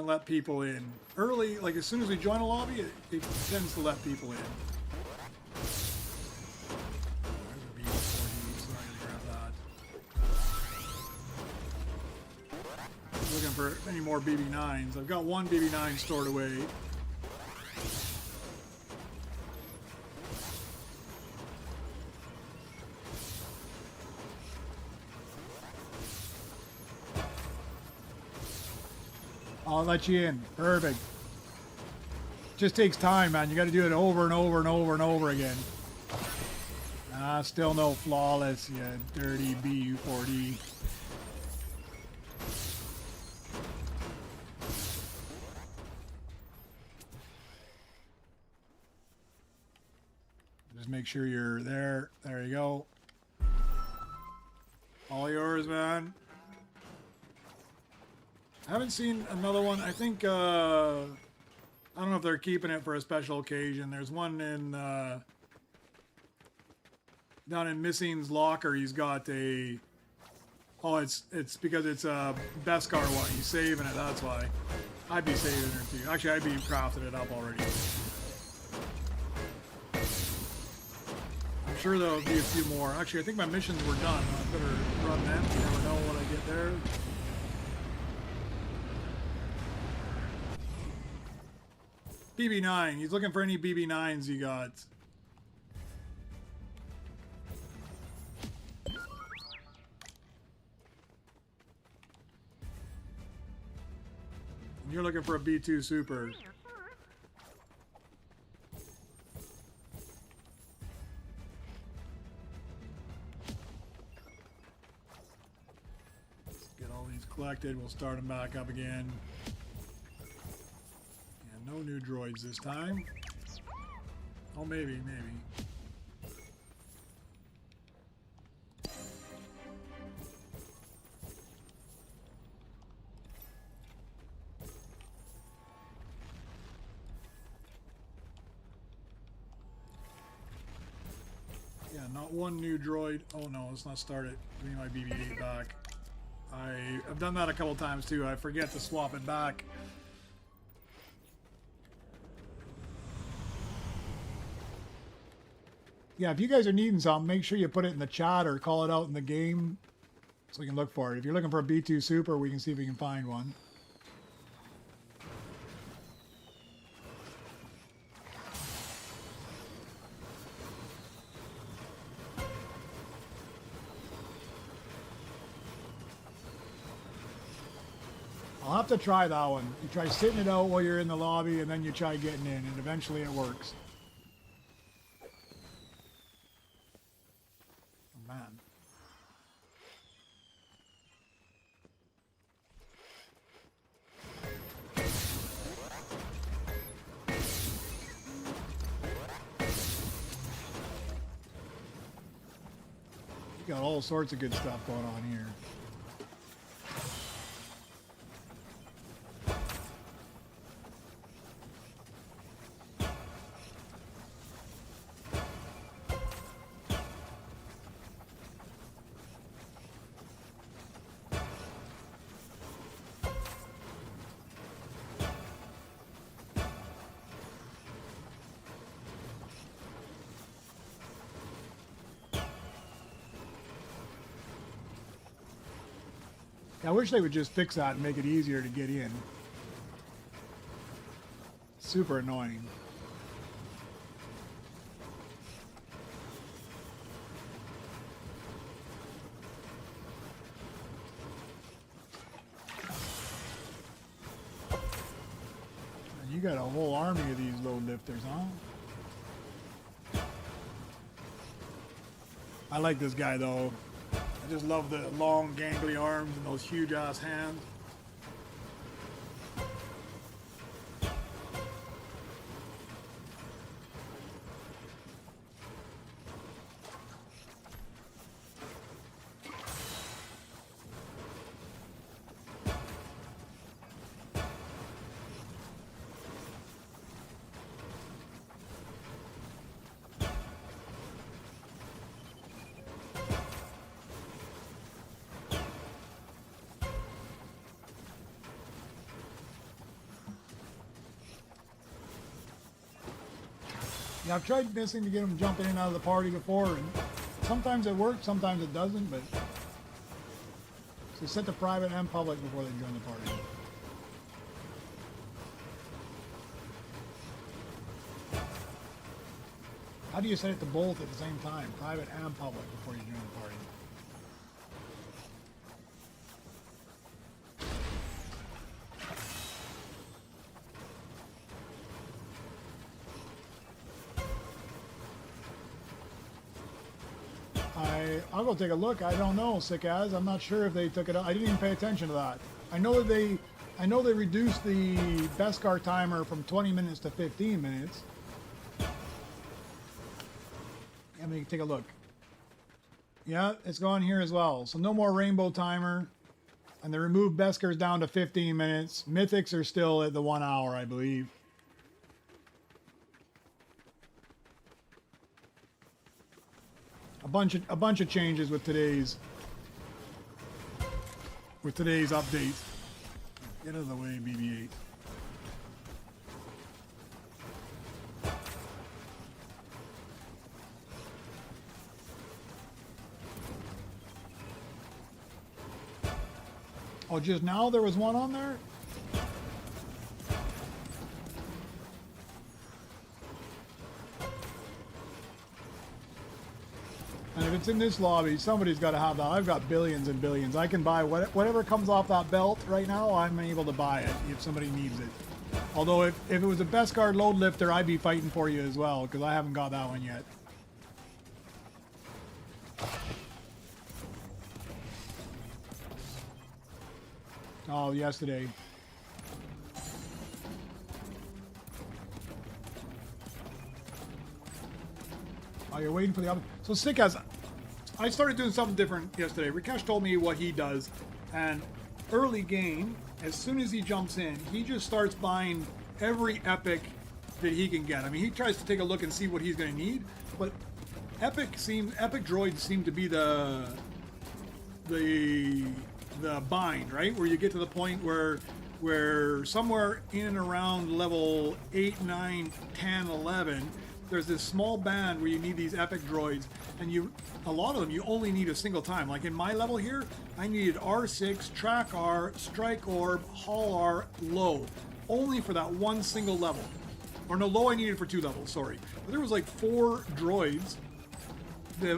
let people in early. Like as soon as we join a lobby, it tends to let people in. Looking for any more BB9s. I've got one BB9 stored away. I'll let you in. Perfect. Just takes time, man. You got to do it over and over and over and over again. Still no flawless, you dirty BU40. Just make sure you're there. There you go. All yours, man. I haven't seen another one. I think, I don't know if they're keeping it for a special occasion. There's one in, down in Missing's locker. He's got a Oh, it's because it's a Beskar one. You saving it, that's why. I'd be saving it too. Actually, I'd be crafting it up already. I'm sure there'll be a few more. Actually, I think my missions were done. I better run them. You never know when I get there. BB9. He's looking for any BB9s you got. You're looking for a B2 Super. Let's get all these collected. We'll start them back up again. And no new droids this time. Oh, maybe. Not one new droid. Oh no, let's not start it. Give me my BB-8 back. I've done that a couple times too. I forget to swap it back. Yeah, if you guys are needing something, make sure you put it in the chat or call it out in the game so we can look for it. If you're looking for a B2 Super, we can see if we can find one. I'll have to try that one. You try sitting it out while you're in the lobby, and then you try getting in, and eventually it works. Oh, man. You got all sorts of good stuff going on here. I wish they would just fix that and make it easier to get in. Super annoying. You got a whole army of these load lifters, huh? I like this guy though. I just love the long gangly arms and those huge ass hands. Yeah, I've tried missing to get them jumping in and out of the party before, and sometimes it works, sometimes it doesn't, but so set to private and public before they join the party. How do you set it to both at the same time, private and public, before you join the party? I'll go take a look. I don't know, sick as. I'm not sure if they took it out. I didn't even pay attention to that. I know they reduced the Beskar timer from 20 minutes to 15 minutes. Let me take a look. Yeah, it's gone here as well. So no more rainbow timer. And they removed Beskars down to 15 minutes. Mythics are still at the 1 hour, I believe. A bunch of changes with today's with today's update. Get out of the way, BB-8. Oh, just now there was one on there? And if it's in this lobby, somebody's got to have that. I've got billions and billions. I can buy whatever comes off that belt right now, I'm able to buy it if somebody needs it. Although if it was a Beskar load lifter, I'd be fighting for you as well, because I haven't got that one yet. Oh, yesterday. Oh, you're waiting for the other. So Sick as I started doing something different yesterday. Rakesh told me what he does, and early game, as soon as he jumps in, he just starts buying every epic that he can get. I mean, he tries to take a look and see what he's going to need, but epic droids seem to be the bind, right? Where you get to the point where somewhere in and around level 8, 9, 10, 11, there's this small band where you need these epic droids, and a lot of them you only need a single time. Like in my level here, I needed R6, Track R, Strike Orb, Hull R, Low, only for that one single level. Or no, Low I needed for 2 levels, sorry. But there was like 4 droids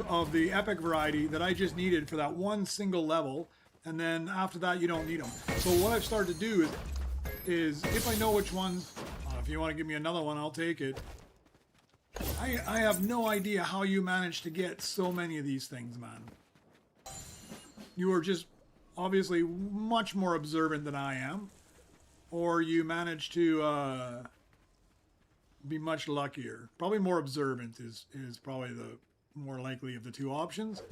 of the epic variety that I just needed for that one single level, and then after that you don't need them. So what I've started to do is if I know which ones, if you want to give me another one, I'll take it. I have no idea how you manage to get so many of these things, man. You are just obviously much more observant than I am, or you manage to be much luckier. Probably more observant is probably the more likely of the 2 options.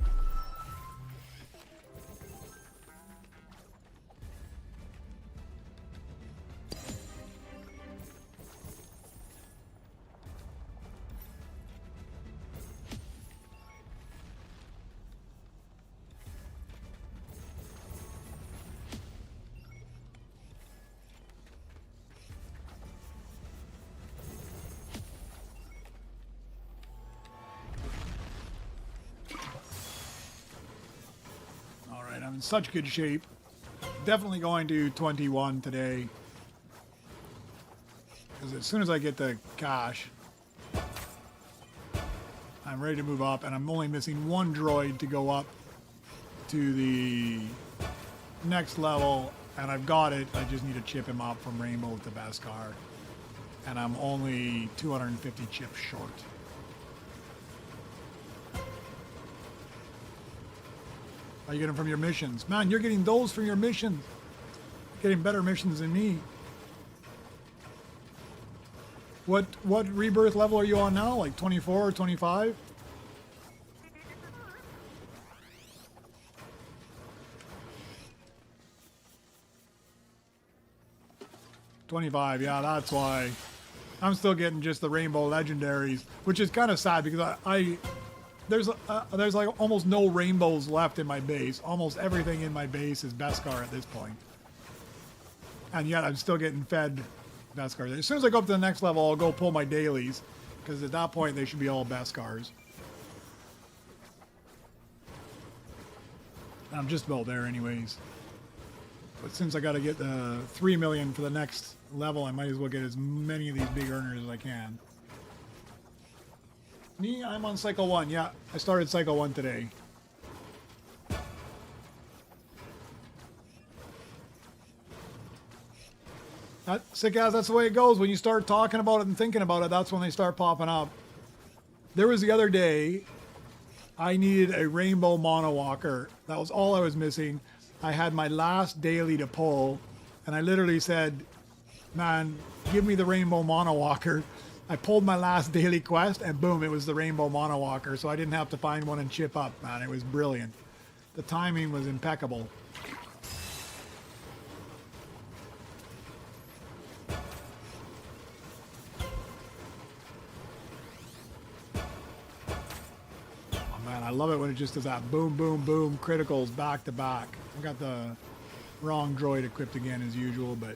I'm in such good shape. Definitely going to 21 today. Because as soon as I get the cash, I'm ready to move up, and I'm only missing 1 droid to go up to the next level, and I've got it. I just need to chip him up from Rainbow to Beskar, and I'm only 250 chips short. You get them from your missions. Man, you're getting those from your missions. Getting better missions than me. What Rebirth level are you on now? Like 24 or 25? 25, yeah, that's why. I'm still getting just the Rainbow Legendaries, which is kind of sad because there's like almost no rainbows left in my base. Almost everything in my base is Beskar at this point. And yet I'm still getting fed Beskar. As soon as I go up to the next level, I'll go pull my dailies, because at that point they should be all Beskars. I'm just about there anyways. But since I got to get the 3 million for the next level, I might as well get as many of these big earners as I can. Me, I'm on cycle 1. Yeah, I started cycle 1 today. Sick ass, that's the way it goes. When you start talking about it and thinking about it, that's when they start popping up. There was the other day, I needed a rainbow monowalker. That was all I was missing. I had my last daily to pull, and I literally said, man, give me the rainbow monowalker. I pulled my last daily quest, and boom, it was the rainbow monowalker, so I didn't have to find one and chip up, man. It was brilliant. The timing was impeccable. Oh man, I love it when it just does that boom, boom, boom, criticals back to back. I got the Wrong droid equipped again as usual, but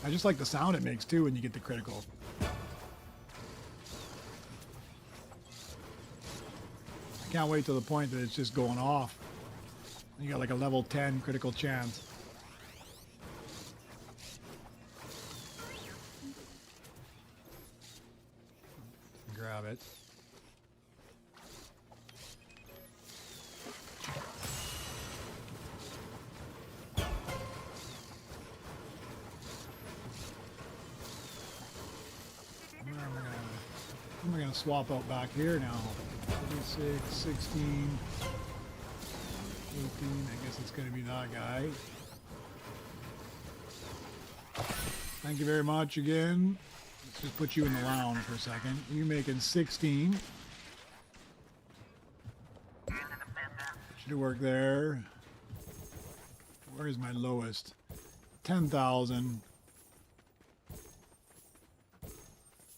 I just like the sound it makes too when you get the critical. I can't wait to the point that it's just going off. You got like a level 10 critical chance. Grab it. We're going to swap out back here now. 36, 16, 18. I guess it's going to be that guy. Thank you very much again. Let's just put you in the lounge for a second. You're making 16. Should work there. Where is my lowest? 10,000.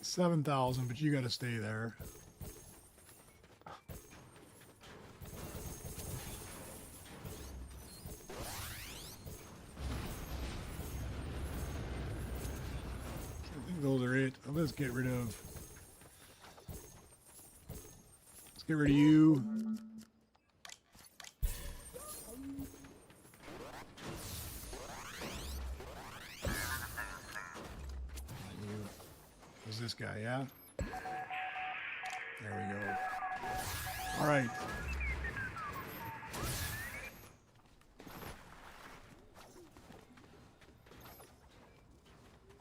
7,000, but you got to stay there. I think those are it. Let's get rid of. Let's get rid of you. This guy, yeah? There we go. All right.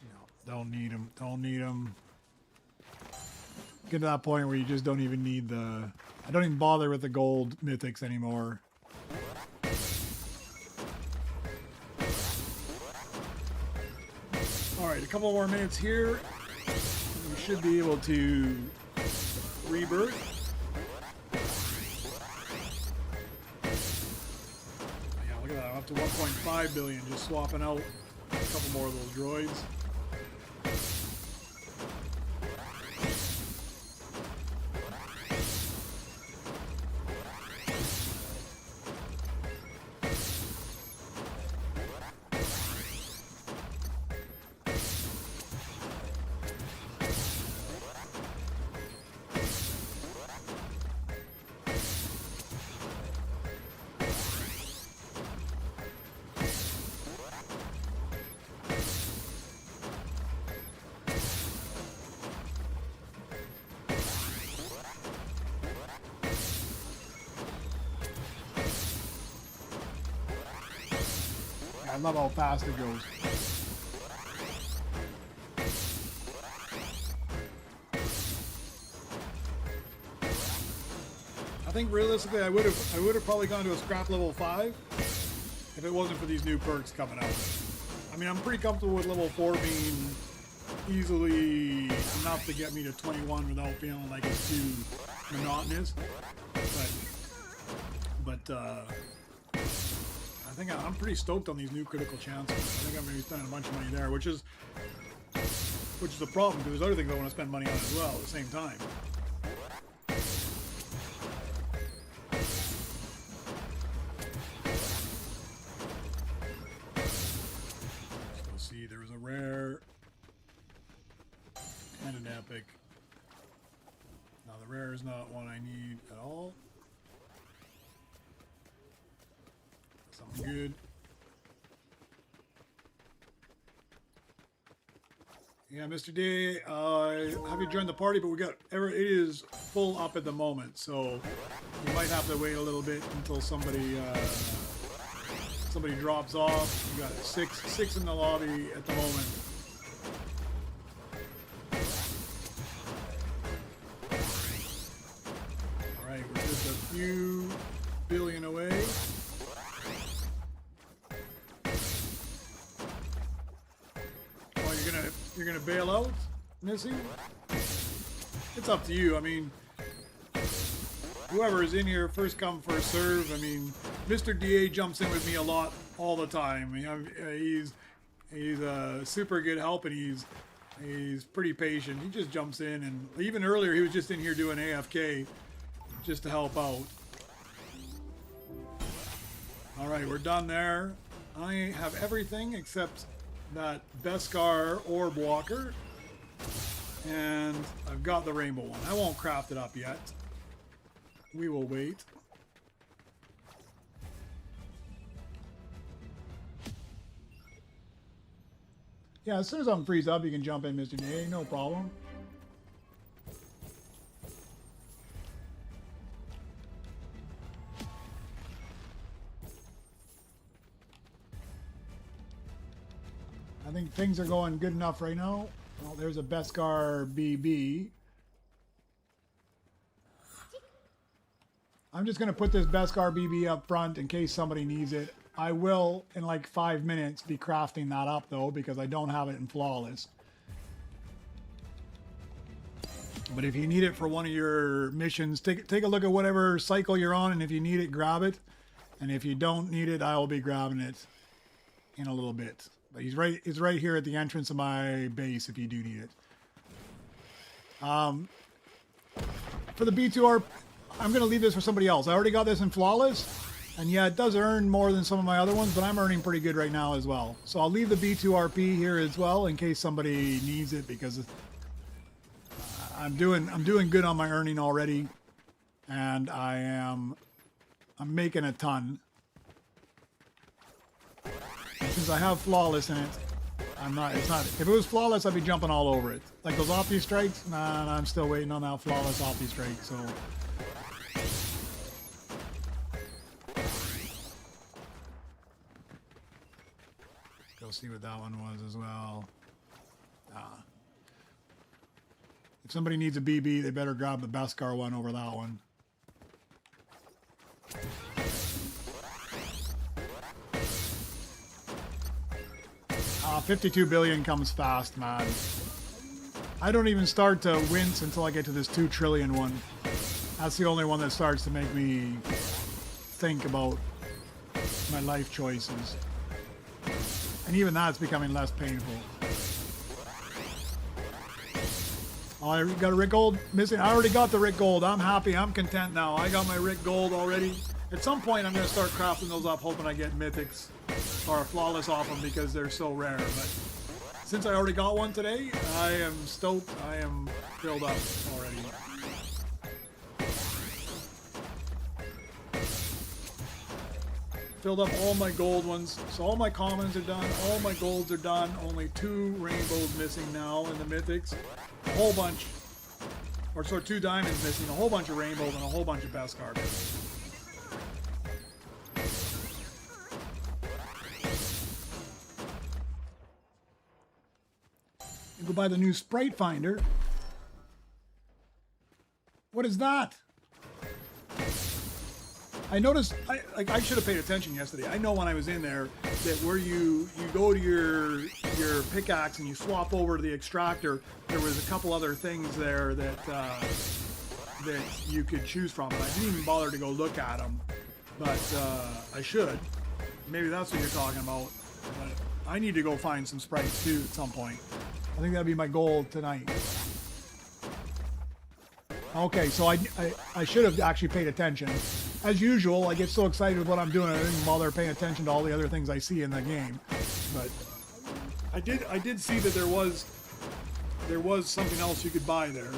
No, don't need him. Don't need him. Get to that point where you just don't even need the... I don't even bother with the gold mythics anymore. All right, a couple more minutes here. Should be able to rebirth. Yeah, look at that. I'm up to 1.5 billion just swapping out a couple more of those droids. I love how fast it goes. I think realistically I would have probably gone to a scrap level 5 if it wasn't for these new perks coming out. I mean, I'm pretty comfortable with level 4 being easily enough to get me to 21 without feeling like it's too monotonous. But I think I'm pretty stoked on these new critical chances. I think I'm going to be spending a bunch of money there, which is the problem, because there's other things I want to spend money on as well at the same time. Let's see, there was a rare and an epic. Now the rare is not one I need at all. Something good. Yeah, Mr. D, have you joined the party? But it is full up at the moment, so you might have to wait a little bit until somebody drops off. You got six in the lobby at the moment. All right, we're just a few billion away. You're gonna bail out, Missy? It's up to you. I mean, whoever is in here, first come, first serve. I mean, Mr. DA jumps in with me a lot, all the time. He's a super good help, and he's pretty patient. He just jumps in, and even earlier he was just in here doing AFK just to help out. All right, we're done there. I have everything except that Beskar Orb Walker, and I've got the rainbow one. I won't craft it up yet. We will wait. Yeah, as soon as I'm freeze up, you can jump in, Mr. Day. No problem. I think things are going good enough right now. Well, there's a Beskar BB. I'm just going to put this Beskar BB up front in case somebody needs it. I will, in like 5 minutes, be crafting that up, though, because I don't have it in Flawless. But if you need it for one of your missions, take a look at whatever cycle you're on, and if you need it, grab it. And if you don't need it, I will be grabbing it in a little bit. But it's right here at the entrance of my base if you do need it. For the B2R, I'm going to leave this for somebody else. I already got this in Flawless. And yeah, it does earn more than some of my other ones, but I'm earning pretty good right now as well. So I'll leave the B2RP here as well in case somebody needs it, because I'm doing good on my earning already, and I'm making a ton. And since I have Flawless in it, it's not. If it was Flawless, I'd be jumping all over it. Like those Opti Strikes, nah, I'm still waiting on that Flawless Opti Strike. So. Go see what that one was as well. If somebody needs a BB, they better grab the Beskar one over that one. 52 billion comes fast, man. I don't even start to wince until I get to this 2 trillion one. That's the only one that starts to make me think about my life choices. And even that's becoming less painful. Oh, I got a Rick Gold missing. I already got the Rick Gold. I'm happy. I'm content now. I got my Rick Gold already. At some point, I'm going to start crafting those up, hoping I get Mythics or Flawless off them because they're so rare. But since I already got one today, I am stoked. I am filled up already. Filled up all my gold ones. So all my commons are done. All my golds are done. Only 2 rainbows missing now in the Mythics. A whole bunch. Or sort of 2 diamonds missing. A whole bunch of rainbows and a whole bunch of Beskar. Go buy the new Sprite Finder. What is that? I noticed, I should have paid attention yesterday. I know when I was in there that where you go to your pickaxe and you swap over to the extractor, there was a couple other things there that you could choose from. And I didn't even bother to go look at them, but I should. Maybe that's what you're talking about. But I need to go find some sprites too at some point. I think that'd be my goal tonight. Okay, so I should have actually paid attention. As usual, I get so excited with what I'm doing, I don't even bother paying attention to all the other things I see in the game. But I did see that there was something else you could buy there.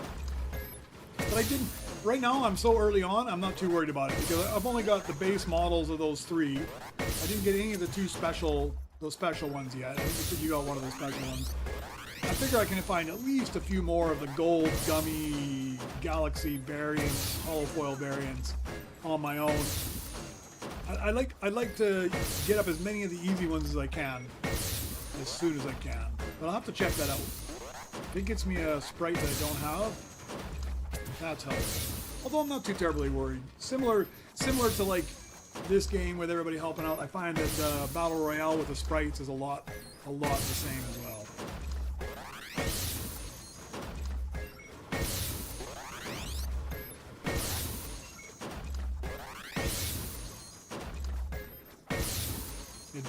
But I didn't. Right now, I'm so early on, I'm not too worried about it because I've only got the base models of those 3. I didn't get any of the 2 those special ones yet. I think you said you got one of those special ones. I figure I can find at least a few more of the gold gummy galaxy variants, holofoil variants on my own. I'd like to get up as many of the easy ones as I can, as soon as I can. But I'll have to check that out. If it gets me a sprite that I don't have, that's helpful. Although I'm not too terribly worried. Similar to like this game with everybody helping out, I find that Battle Royale with the sprites is a lot the same as well.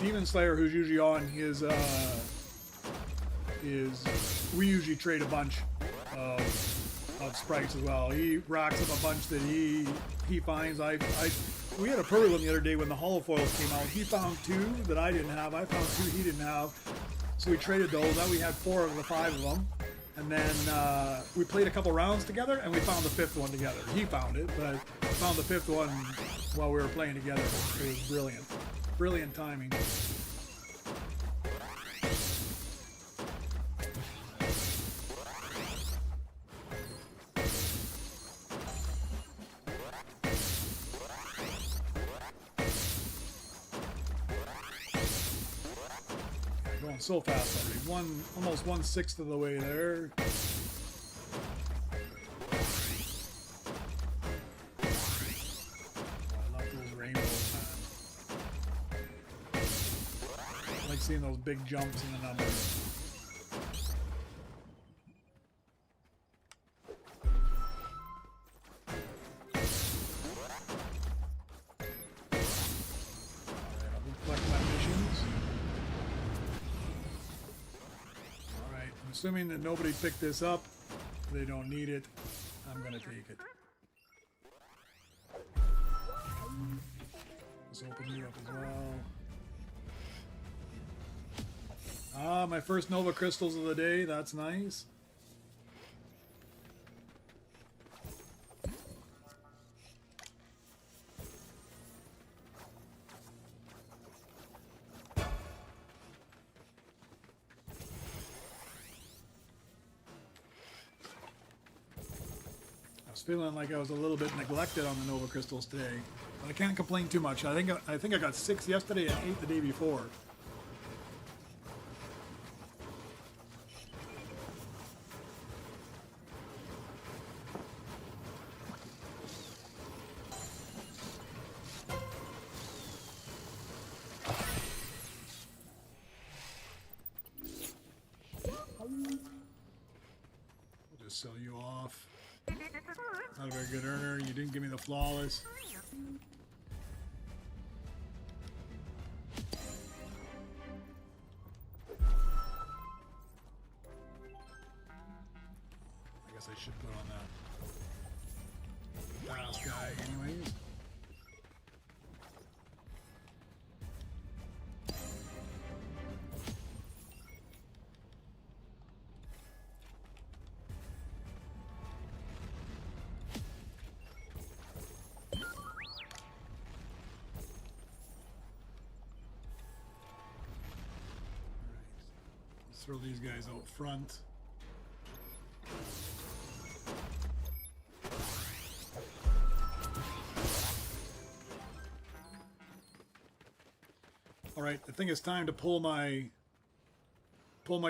Demon Slayer, who's usually on his is we usually trade a bunch of sprites as well. He racks up a bunch that he finds. We had a purple one the other day when the hollow foils came out. He found 2 that I didn't have. I found 2 he didn't have. So we traded those. Now we had 4 of the 5 of them. And then we played a couple rounds together, and we found the 5th one together. He found it, but I found the 5th one while we were playing together. It was brilliant. Brilliant timing. Going so fast already. Almost 1/6 of the way there. Seeing those big jumps in the numbers. Alright, I'll reflect my missions. Alright, I'm assuming that nobody picked this up. They don't need it. I'm gonna take it. Let's open you up as well. Ah, my first Nova Crystals of the day. That's nice. I was feeling like I was a little bit neglected on the Nova Crystals today, but I can't complain too much. I think I got 6 yesterday and 8 the day before. Sell you off. Not a very good earner. You didn't give me the flawless. I guess I should put on that last guy anyways. Throw these guys out front. All right, I think it's time to pull my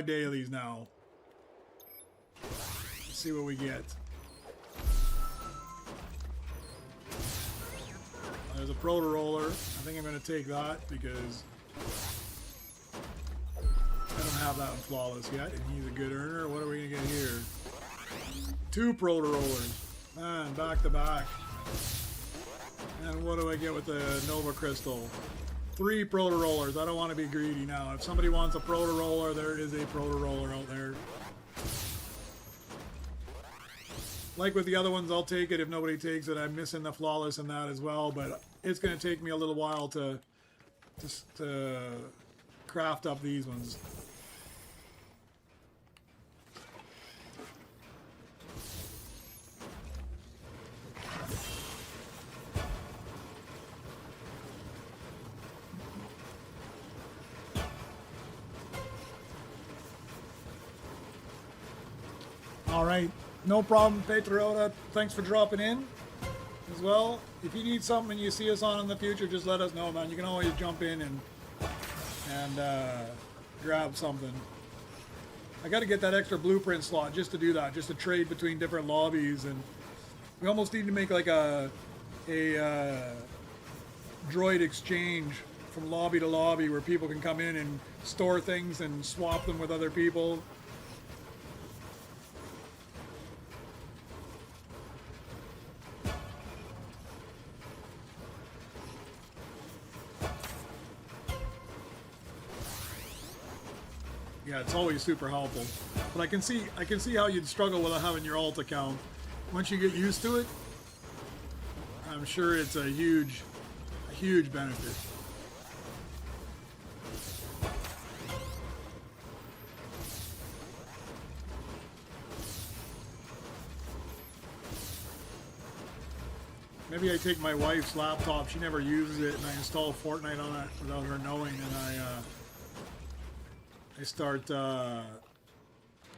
dailies now. Let's see what we get. There's a Proto Roller. I think I'm going to take that because I don't have that one flawless yet, and he's a good earner. What are we gonna get here? 2 Proto Rollers. Man, back to back. And what do I get with the Nova Crystal? 3 Proto Rollers. I don't want to be greedy now. If somebody wants a Proto Roller, there is a Proto Roller out there. Like with the other ones, I'll take it if nobody takes it. I'm missing the flawless in that as well, but it's going to take me a little while to craft up these ones. All right, no problem, Patriota. Thanks for dropping in as well. If you need something and you see us on in the future, just let us know, man. You can always jump in and grab something. I got to get that extra blueprint slot just to do that, just to trade between different lobbies, and we almost need to make like a droid exchange from lobby to lobby where people can come in and store things and swap them with other people. Yeah, it's always super helpful. But I can see how you'd struggle without having your alt account. Once you get used to it, I'm sure it's a huge benefit. Maybe I take my wife's laptop. She never uses it, and I install Fortnite on it without her knowing, and I start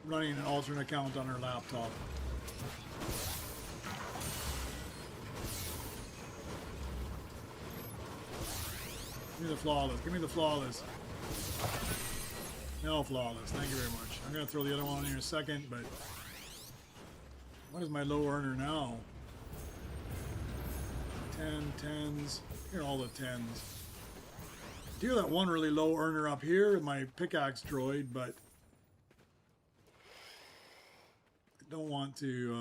running an alternate account on her laptop. Give me the flawless. Give me the flawless. No flawless. Thank you very much. I'm going to throw the other one in here in a second, but what is my low earner now? 10, 10s. Here are all the 10s. I do have that one really low earner up here with my pickaxe droid, but I don't want to.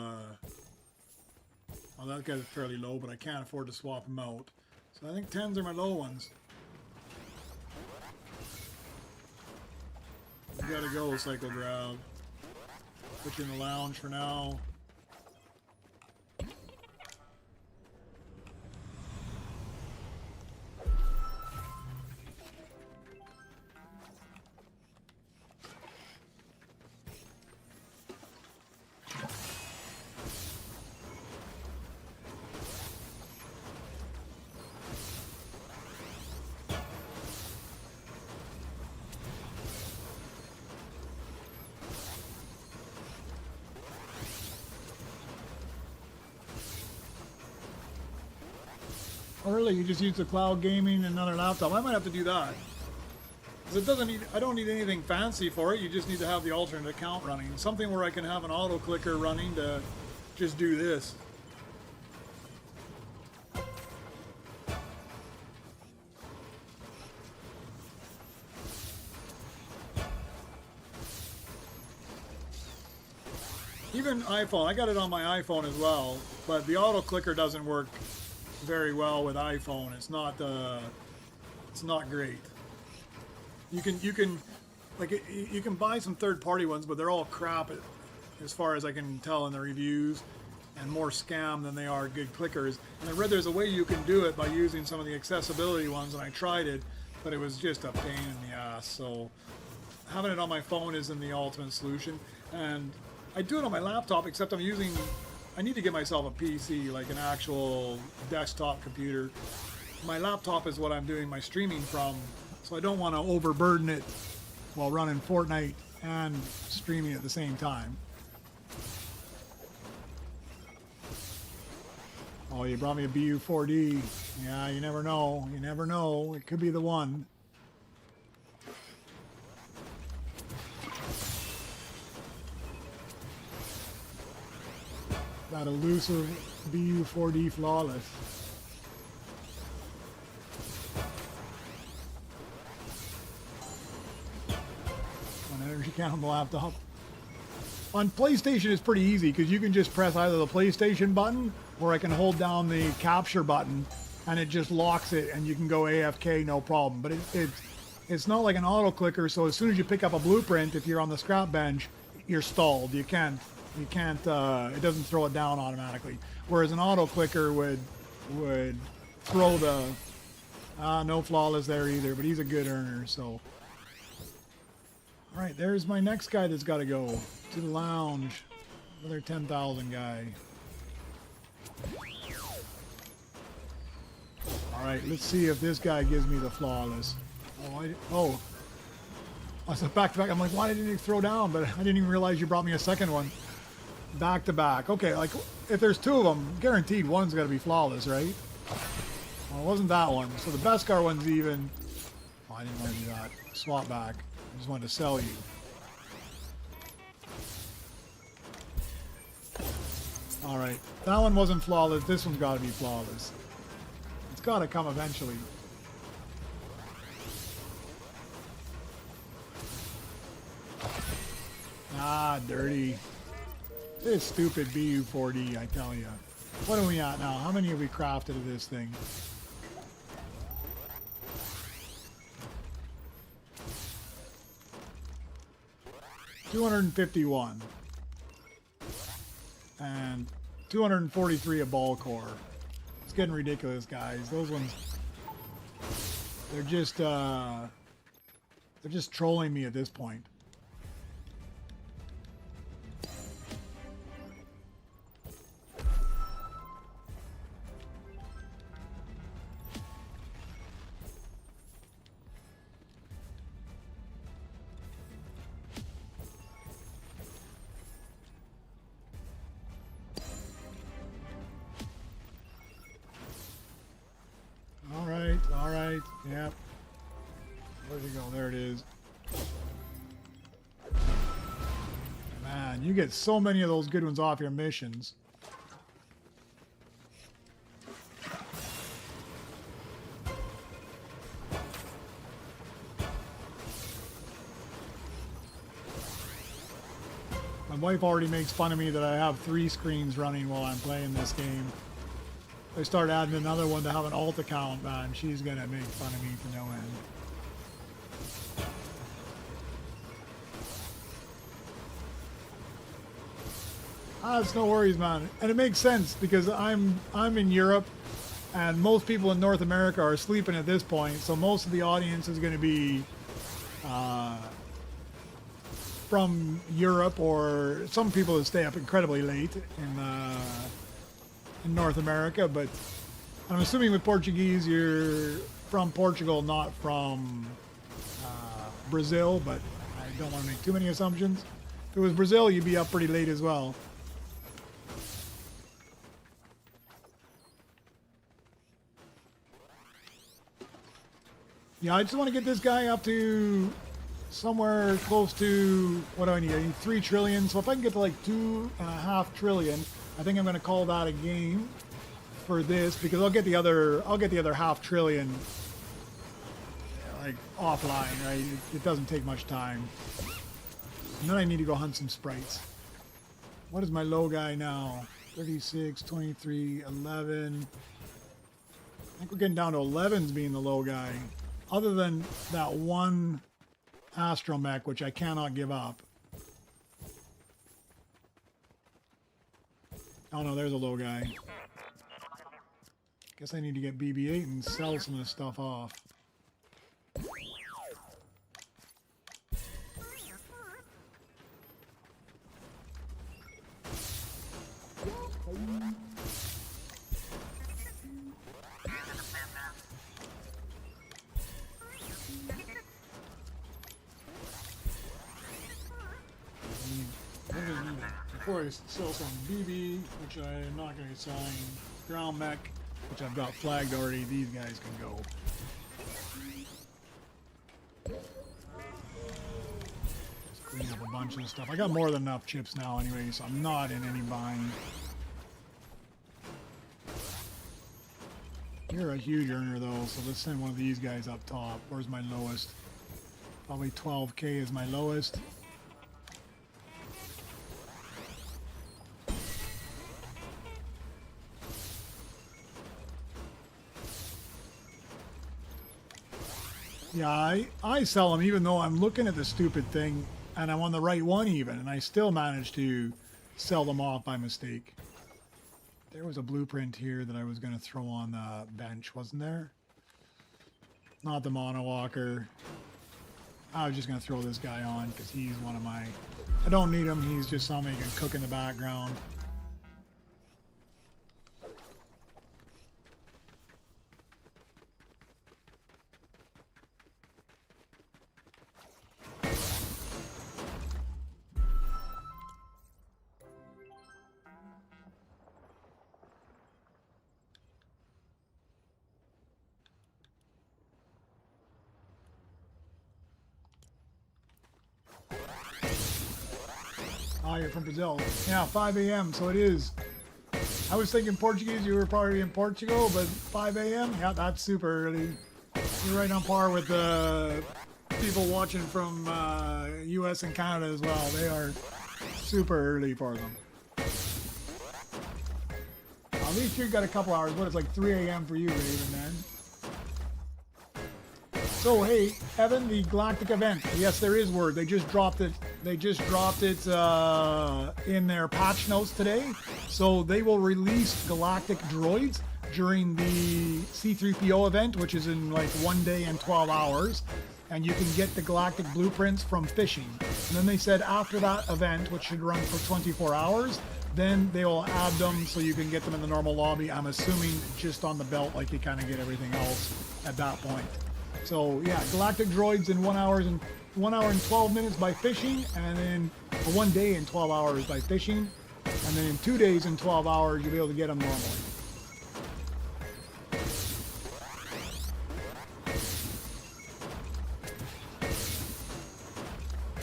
Well, that guy's fairly low, but I can't afford to swap him out. So I think 10s are my low ones. You gotta go, Cycle Grab. Put you in the lounge for now. Or really, you just use the cloud gaming and another laptop. I might have to do that. Because it doesn't need, I don't need anything fancy for it. You just need to have the alternate account running. Something where I can have an auto clicker running to just do this. Even iPhone, I got it on my iPhone as well, but the auto clicker doesn't work very well with iPhone. It's not great. You can buy some third-party ones, but they're all crap as far as I can tell in the reviews, and more scam than they are good clickers. And I read there's a way you can do it by using some of the accessibility ones, and I tried it, but it was just a pain in the ass. So having it on my phone isn't the ultimate solution. And I do it on my laptop, except I need to get myself a PC, like an actual desktop computer. My laptop is what I'm doing my streaming from, so I don't want to overburden it while running Fortnite and streaming at the same time. Oh, you brought me a BU4D. Yeah, you never know. You never know. It could be the one. That elusive BU4D flawless. An energy can on the laptop. On PlayStation it's pretty easy because you can just press either the PlayStation button or I can hold down the capture button and it just locks it and you can go AFK no problem. But it's not like an auto clicker, so as soon as you pick up a blueprint, if you're on the scrap bench, you're stalled. You can't, it doesn't throw it down automatically. Whereas an auto clicker would throw the, no flawless there either, but he's a good earner, so. All right, there's my next guy that's got to go to the lounge. Another 10,000 guy. All right, let's see if this guy gives me the flawless. Oh, I said back to back. I'm like, why didn't you throw down? But I didn't even realize you brought me a second one. Back to back. Okay, like if there's two of them, guaranteed one's got to be flawless, right? Well, it wasn't that one. So the Beskar one's even. Oh, I didn't want to do that. Swap back. I just wanted to sell you. All right, that one wasn't flawless. This one's got to be flawless. It's got to come eventually. Ah, dirty. This stupid BU4D, I tell you. What are we at now? How many have we crafted of this thing? 251. And 243 a ball core. It's getting ridiculous, guys. Those ones, they're just trolling me at this point. All right, yep. Where'd it go? There it is. Man, you get so many of those good ones off your missions. My wife already makes fun of me that I have 3 screens running while I'm playing this game. If I start adding another one to have an alt account, man, she's gonna make fun of me for no end. It's no worries, man. And it makes sense because I'm in Europe and most people in North America are sleeping at this point, so most of the audience is going to be from Europe, or some people that stay up incredibly late in North America. But I'm assuming with Portuguese you're from Portugal, not from Brazil, but I don't want to make too many assumptions. If it was Brazil, you'd be up pretty late as well. Yeah, I just want to get this guy up to somewhere close to, what do I need? I need 3 trillion. So if I can get to like 2.5 trillion, I think I'm going to call that a game for this, because I'll get the other half trillion like offline, right? It doesn't take much time. And then I need to go hunt some sprites. What is my low guy now? 36, 23, 11. I think we're getting down to 11s being the low guy. Other than that one astromech, which I cannot give up. Oh no, there's a low guy. Guess I need to get BB-8 and sell some of this stuff off. Before I sell some BB, which I'm not going to be selling, ground mech, which I've got flagged already, these guys can go. Just clean up a bunch of stuff. I got more than enough chips now anyway, so I'm not in any bind. You're a huge earner though, so let's send one of these guys up top. Where's my lowest? Probably 12k is my lowest. Yeah, I sell them even though I'm looking at the stupid thing and I'm on the right one even, and I still manage to sell them off by mistake. There was a blueprint here that I was going to throw on the bench, wasn't there? Not the monowalker. I was just going to throw this guy on because he's one of my... I don't need him, he's just something you can cook in the background. Oh, you're from Brazil. Yeah, 5 a.m. So it is. I was thinking Portuguese, you were probably in Portugal, but 5 a.m.? Yeah, that's super early. You're right on par with the people watching from US and Canada as well. They are super early for them. At least you got a couple hours. What, it's like 3 a.m. for you, Raven, man. So hey, Evan, the Galactic event. Yes, there is word. They just dropped it. They just dropped it in their patch notes today. So they will release Galactic droids during the C-3PO event, which is in like 1 day and 12 hours. And you can get the Galactic blueprints from fishing. And then they said after that event, which should run for 24 hours, then they will add them so you can get them in the normal lobby. I'm assuming just on the belt, like you kind of get everything else at that point. So yeah, Galactic droids in 1 hour and 12 minutes by fishing, and then 1 day and 12 hours by fishing, and then in 2 days and 12 hours you'll be able to get them normally.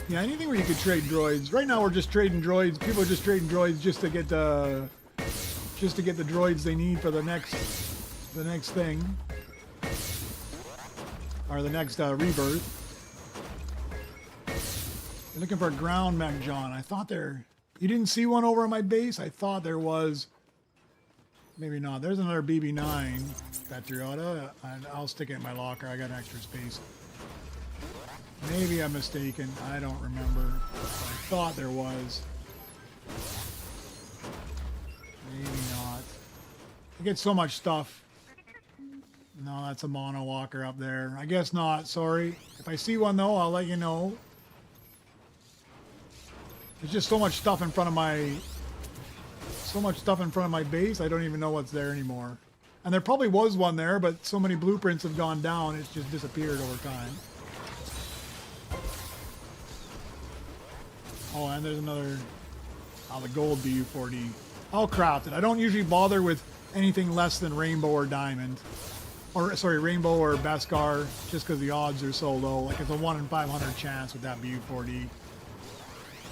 Yeah, anything where you could trade droids. Right now we're just trading droids. People are just trading droids just to get the droids they need for the next thing. Or the next rebirth. You're looking for a ground mech, John. I thought there... You didn't see one over on my base? I thought there was... Maybe not. There's another BB-9 Patriota. I'll stick it in my locker. I got extra space. Maybe I'm mistaken. I don't remember. I thought there was. Maybe not. I get so much stuff. No, that's a mono walker up there. I guess not. Sorry. If I see one though, I'll let you know. There's just so much stuff in front of my base. I don't even know what's there anymore. And there probably was one there, but so many blueprints have gone down, it's just disappeared over time. Oh, and there's another. Oh, the gold BU-4D. I'll craft it. I don't usually bother with anything less than rainbow or diamond. Or, sorry, rainbow or Beskar, just because the odds are so low. Like, it's a 1 in 500 chance with that BU-4D.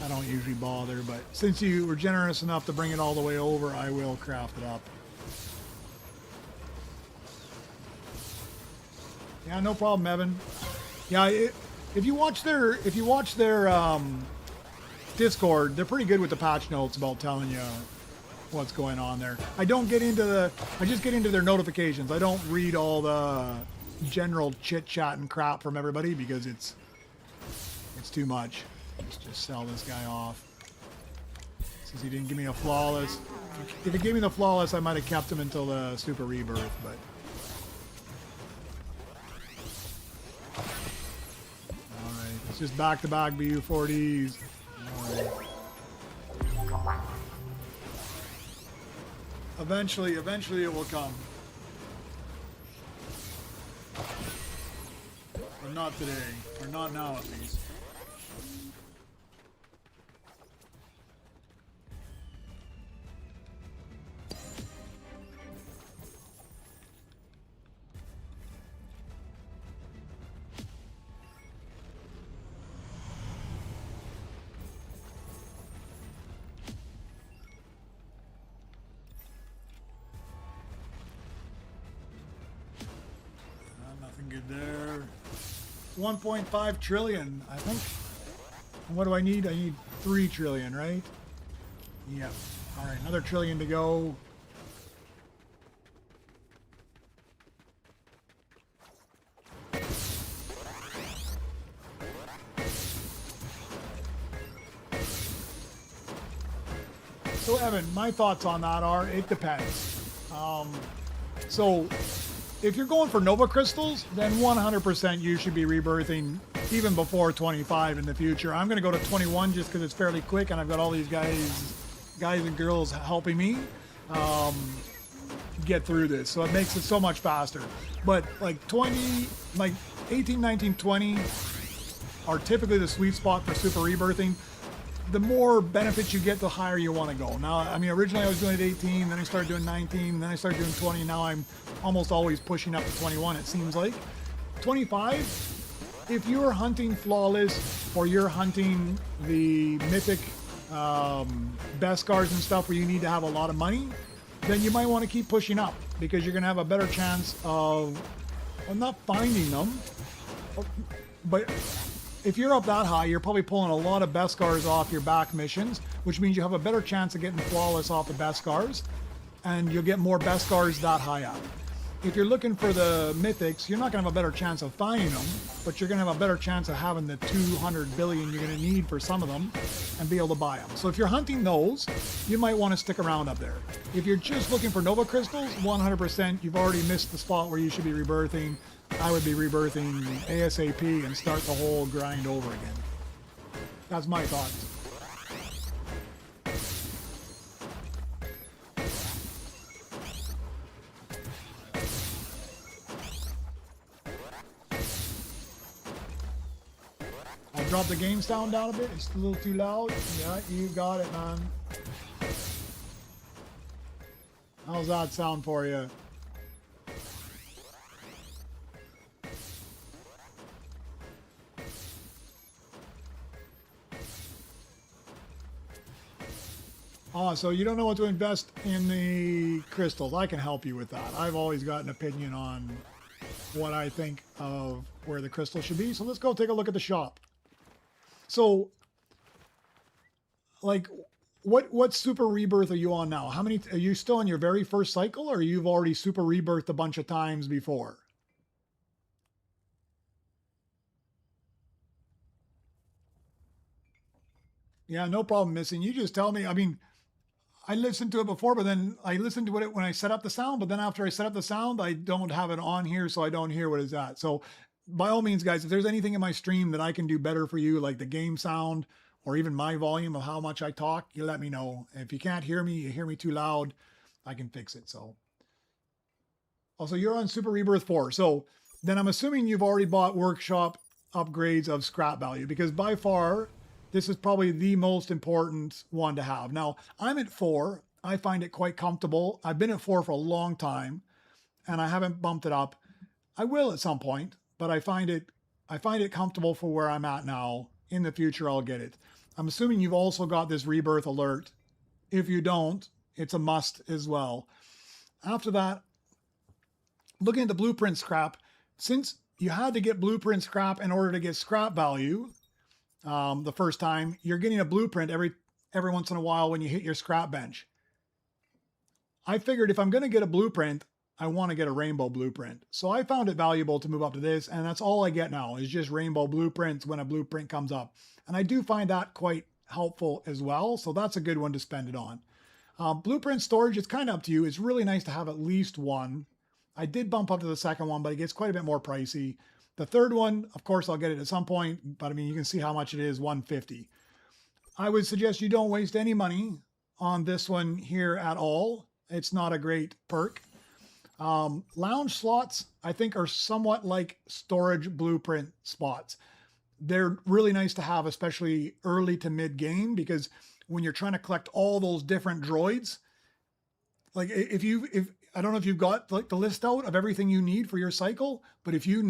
I don't usually bother, but since you were generous enough to bring it all the way over, I will craft it up. Yeah, no problem, Evan. Yeah, if you watch their Discord, they're pretty good with the patch notes about telling you what's going on there. I just get into their notifications. I don't read all the general chit chat and crap from everybody because it's too much. Let's just sell this guy off. Since he didn't give me a flawless. If he gave me the flawless, I might have kept him until the Super Rebirth, but alright, it's just back-to-back BU-4Ds. Eventually it will come. But not today. Or not now, at least. Good there. 1.5 trillion, I think. And what do I need? I need 3 trillion, right? Yep. All right, another trillion to go. So Evan, my thoughts on that are, it depends. So if you're going for Nova Crystals, then 100% you should be rebirthing even before 25 in the future. I'm going to go to 21 just because it's fairly quick and I've got all these guys and girls helping me get through this. So it makes it so much faster. But like 18, 19, 20 are typically the sweet spot for super rebirthing. The more benefits you get, the higher you want to go. Now, I mean, originally I was doing it 18, then I started doing 19, then I started doing 20. Now I'm almost always pushing up to 21, it seems like. 25, if you're hunting flawless or you're hunting the mythic Beskars and stuff where you need to have a lot of money, then you might want to keep pushing up because you're going to have a better chance of not finding them, but if you're up that high, you're probably pulling a lot of Beskars off your back missions, which means you have a better chance of getting flawless off the Beskars, and you'll get more Beskars that high up. if you're looking for the mythics, you're not going to have a better chance of finding them, but you're going to have a better chance of having the 200 billion you're going to need for some of them and be able to buy them. So if you're hunting those, you might want to stick around up there. If you're just looking for Nova Crystals, 100%, you've already missed the spot where you should be rebirthing. I would be rebirthing ASAP and start the whole grind over again. That's my thoughts. I'll drop the game sound down a bit. It's a little too loud. Yeah, you got it, man. How's that sound for you? Oh, so you don't know what to invest in the crystals. I can help you with that. I've always got an opinion on what I think of where the crystals should be. So let's go take a look at the shop. So, like, what super rebirth are you on now? How many are you still in your very first cycle, or you've already super rebirthed a bunch of times before? Yeah, no problem, Missing. You just tell me. I mean, I listened to it before, but then I listened to it when I set up the sound. But then after I set up the sound, I don't have it on here, so I don't hear what it's at. So by all means, guys, if there's anything in my stream that I can do better for you, like the game sound or even my volume of how much I talk, you let me know. If you can't hear me, you hear me too loud, I can fix it. So also, you're on Super Rebirth 4. So then I'm assuming you've already bought workshop upgrades of scrap value, because by far, this is probably the most important one to have. Now, I'm at 4. I find it quite comfortable. I've been at 4 for a long time, and I haven't bumped it up. I will at some point, but I find it comfortable for where I'm at now. In the future, I'll get it. I'm assuming you've also got this rebirth alert. If you don't, it's a must as well. After that, looking at the blueprint scrap, since you had to get blueprint scrap in order to get scrap value, the first time, you're getting a blueprint every once in a while when you hit your scrap bench. I figured if I'm going to get a blueprint, I want to get a rainbow blueprint. So I found it valuable to move up to this, and that's all I get now is just rainbow blueprints when a blueprint comes up. And I do find that quite helpful as well. So that's a good one to spend it on. Blueprint storage, it's kind of up to you. It's really nice to have at least one. I did bump up to the second one, but it gets quite a bit more pricey. The third one, of course, I'll get it at some point, but I mean, you can see how much it is, $150. I would suggest you don't waste any money on this one here at all. It's not a great perk. Lounge slots, I think, are somewhat like storage blueprint spots. They're really nice to have, especially early to mid game, because when you're trying to collect all those different droids, like if I don't know if you've got like the list out of everything you need for your cycle, but if you've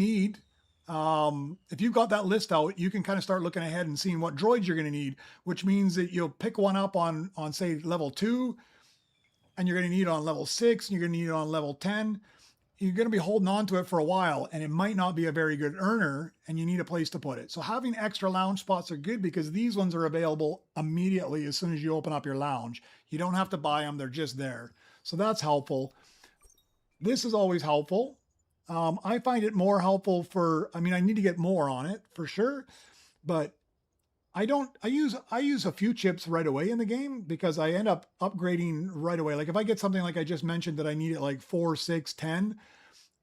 got that list out, you can kind of start looking ahead and seeing what droids you're going to need, which means that you'll pick one up on say level 2, and you're going to need it on level 6, and you're going to need it on level 10. You're going to be holding on to it for a while, and it might not be a very good earner, and you need a place to put it. So having extra lounge spots are good, because these ones are available immediately as soon as you open up your lounge. You don't have to buy them. They're just there. So that's helpful. This is always helpful. I find it more helpful I need to get more on it for sure, but I use a few chips right away in the game, because I end up upgrading right away. Like if I get something like I just mentioned that I need it like 4, 6, 10,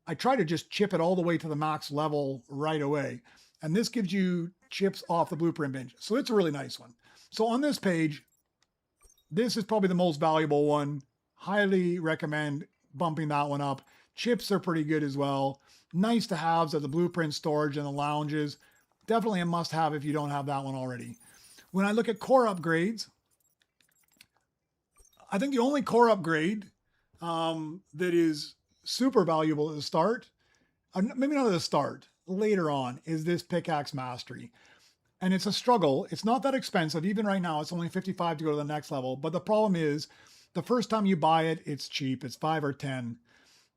I try to just chip it all the way to the max level right away. And this gives you chips off the blueprint bench. So it's a really nice one. So on this page, this is probably the most valuable one. Highly recommend bumping that one up. Chips are pretty good as well. Nice to haves of the blueprint storage and the lounges. Definitely a must have if you don't have that one already. When I look at core upgrades, I think the only core upgrade that is super valuable at the start, maybe not at the start, later on, is this Pickaxe Mastery. And it's a struggle. It's not that expensive. Even right now, it's only $55 to go to the next level. But the problem is, the first time you buy it, it's cheap. It's 5 or 10.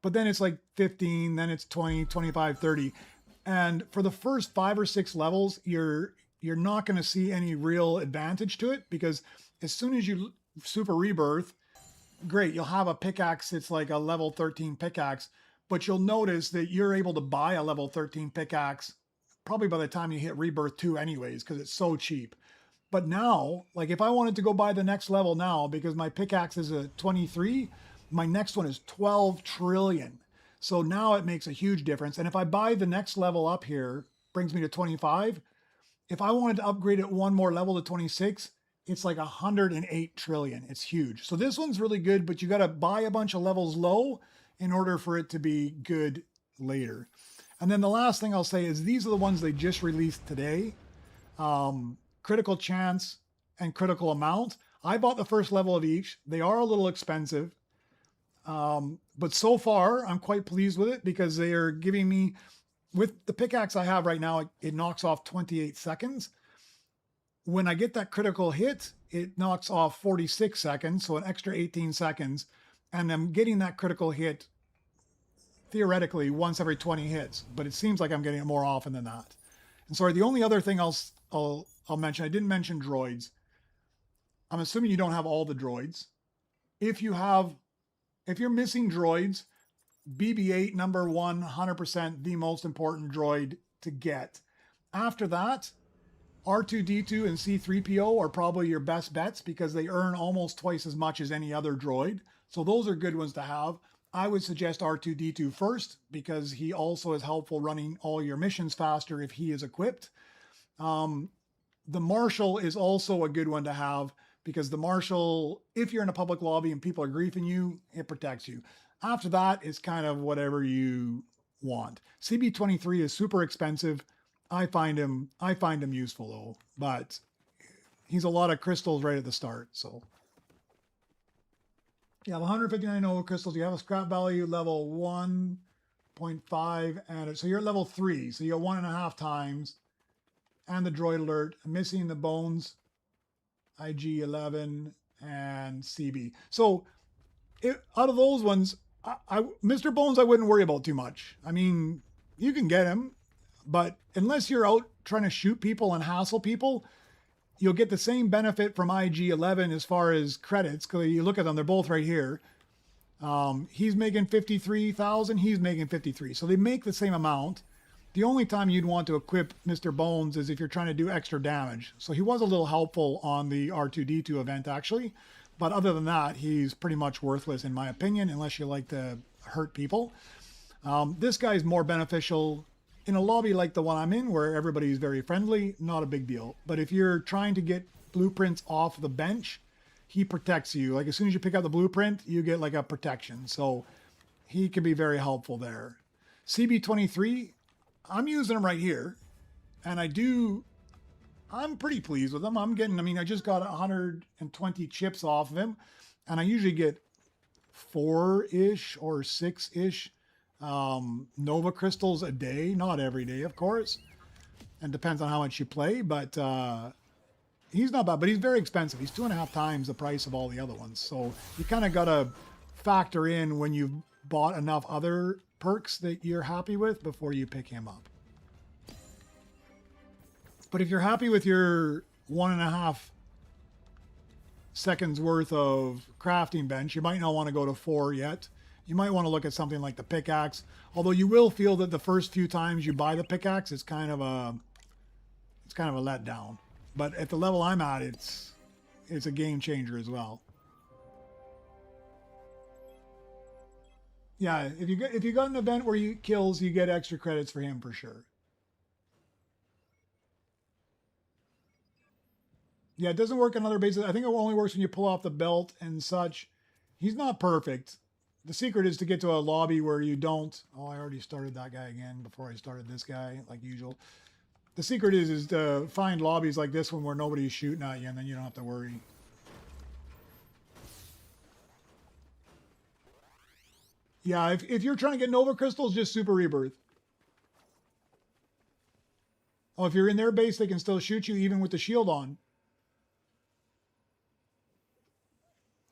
But then it's like 15, then it's 20, 25, 30. And for the first 5 or 6 levels, you're not going to see any real advantage to it, because as soon as you super rebirth, great, you'll have a pickaxe. It's like a level 13 pickaxe, but you'll notice that you're able to buy a level 13 pickaxe probably by the time you hit Rebirth 2 anyways, because it's so cheap. But now, like if I wanted to go buy the next level now, because my pickaxe is a 23, my next one is 12 trillion. So now it makes a huge difference. And if I buy the next level up here, brings me to 25. If I wanted to upgrade it one more level to 26, it's like 108 trillion. It's huge. So this one's really good, but you got to buy a bunch of levels low in order for it to be good later. And then the last thing I'll say is these are the ones they just released today. Critical chance and critical amount. I bought the first level of each. They are a little expensive. But so far, I'm quite pleased with it because they are giving me, with the pickaxe I have right now, it knocks off 28 seconds. When I get that critical hit, it knocks off 46 seconds, so an extra 18 seconds. And I'm getting that critical hit theoretically once every 20 hits, but it seems like I'm getting it more often than that. And sorry, the only other thing I'll mention, I didn't mention droids. I'm assuming you don't have all the droids. If you're missing droids, BB-8 number 1, 100% the most important droid to get. After that, R2-D2 and C-3PO are probably your best bets because they earn almost twice as much as any other droid. So those are good ones to have. I would suggest R2-D2 first because he also is helpful running all your missions faster if he is equipped. The Marshal is also a good one to have because the Marshal, if you're in a public lobby and people are griefing you, it protects you. After that, it's kind of whatever you want. CB23 is super expensive. I find him useful though, but he's a lot of crystals right at the start. So you have 159 Nova crystals. You have a scrap value level 1.5, and so you're at level 3. So you're 1.5 times. And the droid alert, missing the bones, IG-11 and CB. So out of those ones, Mr. Bones, I wouldn't worry about too much. I mean, you can get him, but unless you're out trying to shoot people and hassle people, you'll get the same benefit from IG-11 as far as credits, because you look at them, they're both right here. He's making 53,000, he's making 53. So they make the same amount. The only time you'd want to equip Mr. Bones is if you're trying to do extra damage. So he was a little helpful on the R2-D2 event, actually. But other than that, he's pretty much worthless, in my opinion, unless you like to hurt people. This guy's more beneficial in a lobby like the one I'm in, where everybody's very friendly, not a big deal. But if you're trying to get blueprints off the bench, he protects you. Like as soon as you pick up the blueprint, you get like a protection. So he can be very helpful there. CB23, I'm using him right here. And I'm pretty pleased with him. I just got 120 chips off of him. And I usually get 4-ish or 6-ish Nova crystals a day. Not every day, of course. And depends on how much you play. But he's not bad. But he's very expensive. He's 2.5 times the price of all the other ones. So you kind of got to factor in when you've bought enough other perks that you're happy with before you pick him up. But if you're happy with your 1.5 seconds worth of crafting bench, you might not want to go to 4 yet. You might want to look at something like the pickaxe. Although you will feel that the first few times you buy the pickaxe, it's kind of a letdown. But at the level I'm at, it's a game changer as well. Yeah, if you got an event where you kills, you get extra credits for him for sure. Yeah, it doesn't work on other bases. I think it only works when you pull off the belt and such. He's not perfect. The secret is to get to a lobby where you don't... Oh, I already started that guy again before I started this guy, like usual. The secret is to find lobbies like this one where nobody's shooting at you, and then you don't have to worry. Yeah, if you're trying to get Nova Crystals, just Super Rebirth. Oh, if you're in their base, they can still shoot you even with the shield on.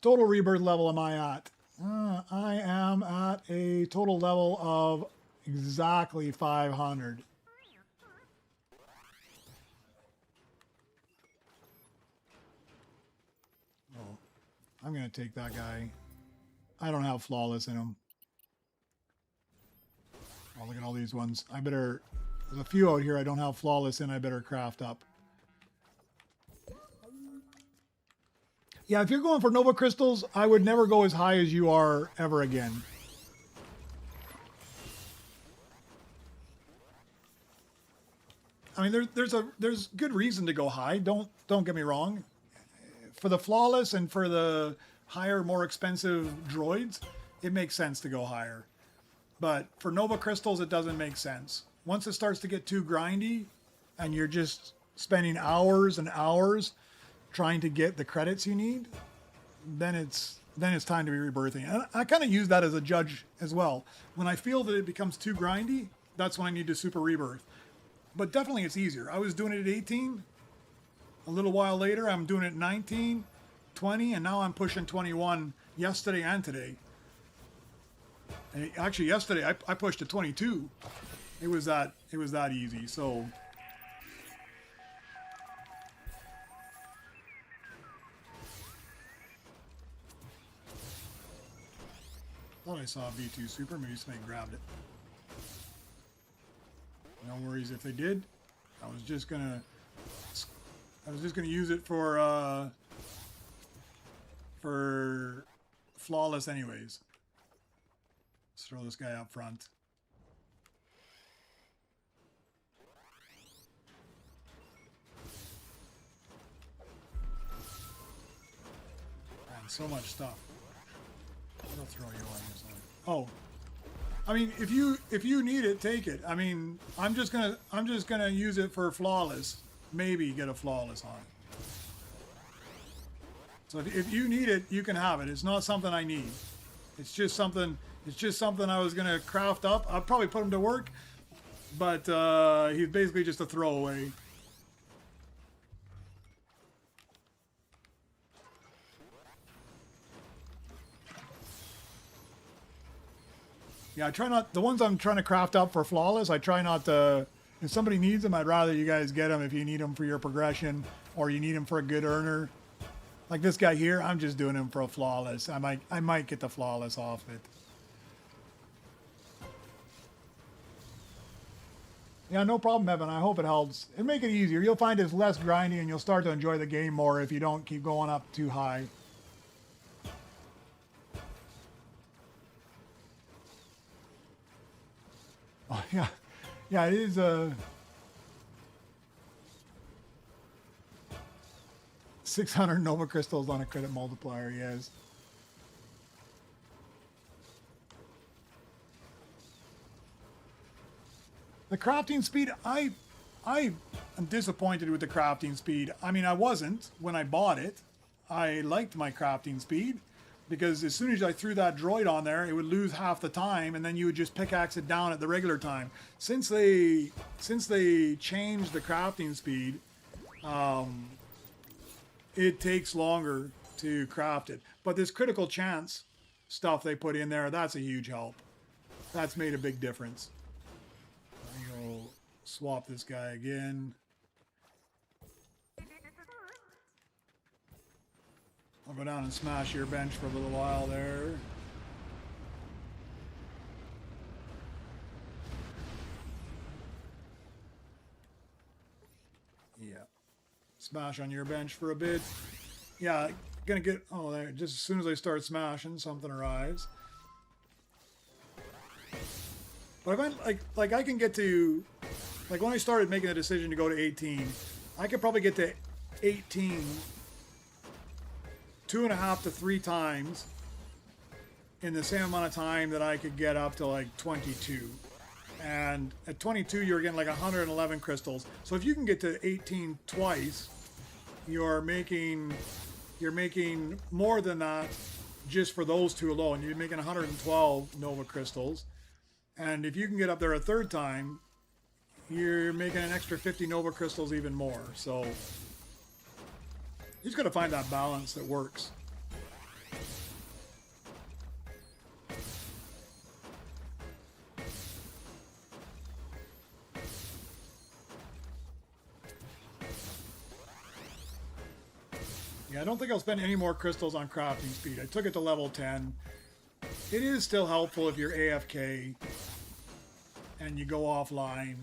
Total Rebirth level am I at? I am at a total level of exactly 500. Oh, I'm going to take that guy. I don't have flawless in him. Oh, look at all these ones. I better... There's a few out here I don't have flawless in. I better craft up. Yeah, if you're going for Nova Crystals, I would never go as high as you are ever again. I mean, there's good reason to go high. Don't get me wrong. For the flawless and for the higher, more expensive droids, it makes sense to go higher. But for Nova Crystals, it doesn't make sense. Once it starts to get too grindy, and you're just spending hours and hours trying to get the credits you need, then it's time to be rebirthing. And I kind of use that as a judge as well. When I feel that it becomes too grindy, that's when I need to super rebirth. But definitely it's easier. I was doing it at 18. A little while later, I'm doing it at 19, 20, and now I'm pushing 21 yesterday and today. And actually, yesterday I pushed to 22. It was that easy. So thought I saw a V2 Super. Maybe somebody grabbed it. No worries if they did. I was just gonna use it for flawless anyways. Let's throw this guy up front. Man, so much stuff. I'll throw you on this one. Oh. I mean, if you need it, take it. I mean, I'm just gonna use it for flawless. Maybe get a flawless on it. So if you need it, you can have it. It's not something I need. It's just something I was gonna craft up. I'll probably put him to work, but he's basically just a throwaway. Yeah, I try not... The ones I'm trying to craft up for flawless, I try not to... If somebody needs them, I'd rather you guys get them if you need them for your progression or you need them for a good earner. Like this guy here, I'm just doing him for a flawless. I might get the flawless off it. Yeah, no problem, Evan. I hope it helps. It'll make it easier. You'll find it's less grindy and you'll start to enjoy the game more if you don't keep going up too high. Oh, yeah. Yeah, it is 600 Nova Crystals on a credit multiplier, yes. The crafting speed, I am disappointed with the crafting speed. I mean, I wasn't when I bought it. I liked my crafting speed because as soon as I threw that droid on there, it would lose half the time and then you would just pickaxe it down at the regular time. Since they changed the crafting speed, it takes longer to craft it. But this critical chance stuff they put in there, that's a huge help. That's made a big difference. I'll swap this guy again. I'll go down and smash your bench for a little while there. Yeah. Smash on your bench for a bit. Yeah, gonna get... Oh, there. Just as soon as I start smashing, something arrives. But if I like I can get to... Like when I started making the decision to go to 18, I could probably get to 18 2.5 to 3 times in the same amount of time that I could get up to like 22. And at 22, you're getting like 111 crystals. So if you can get to 18 twice, you're making more than that just for those two alone. You're making 112 Nova crystals. And if you can get up there a third time, you're making an extra 50 Nova crystals even more. So you just got to find that balance that works. Yeah, I don't think I'll spend any more crystals on crafting speed. I took it to level 10. It is still helpful if you're AFK. and you go offline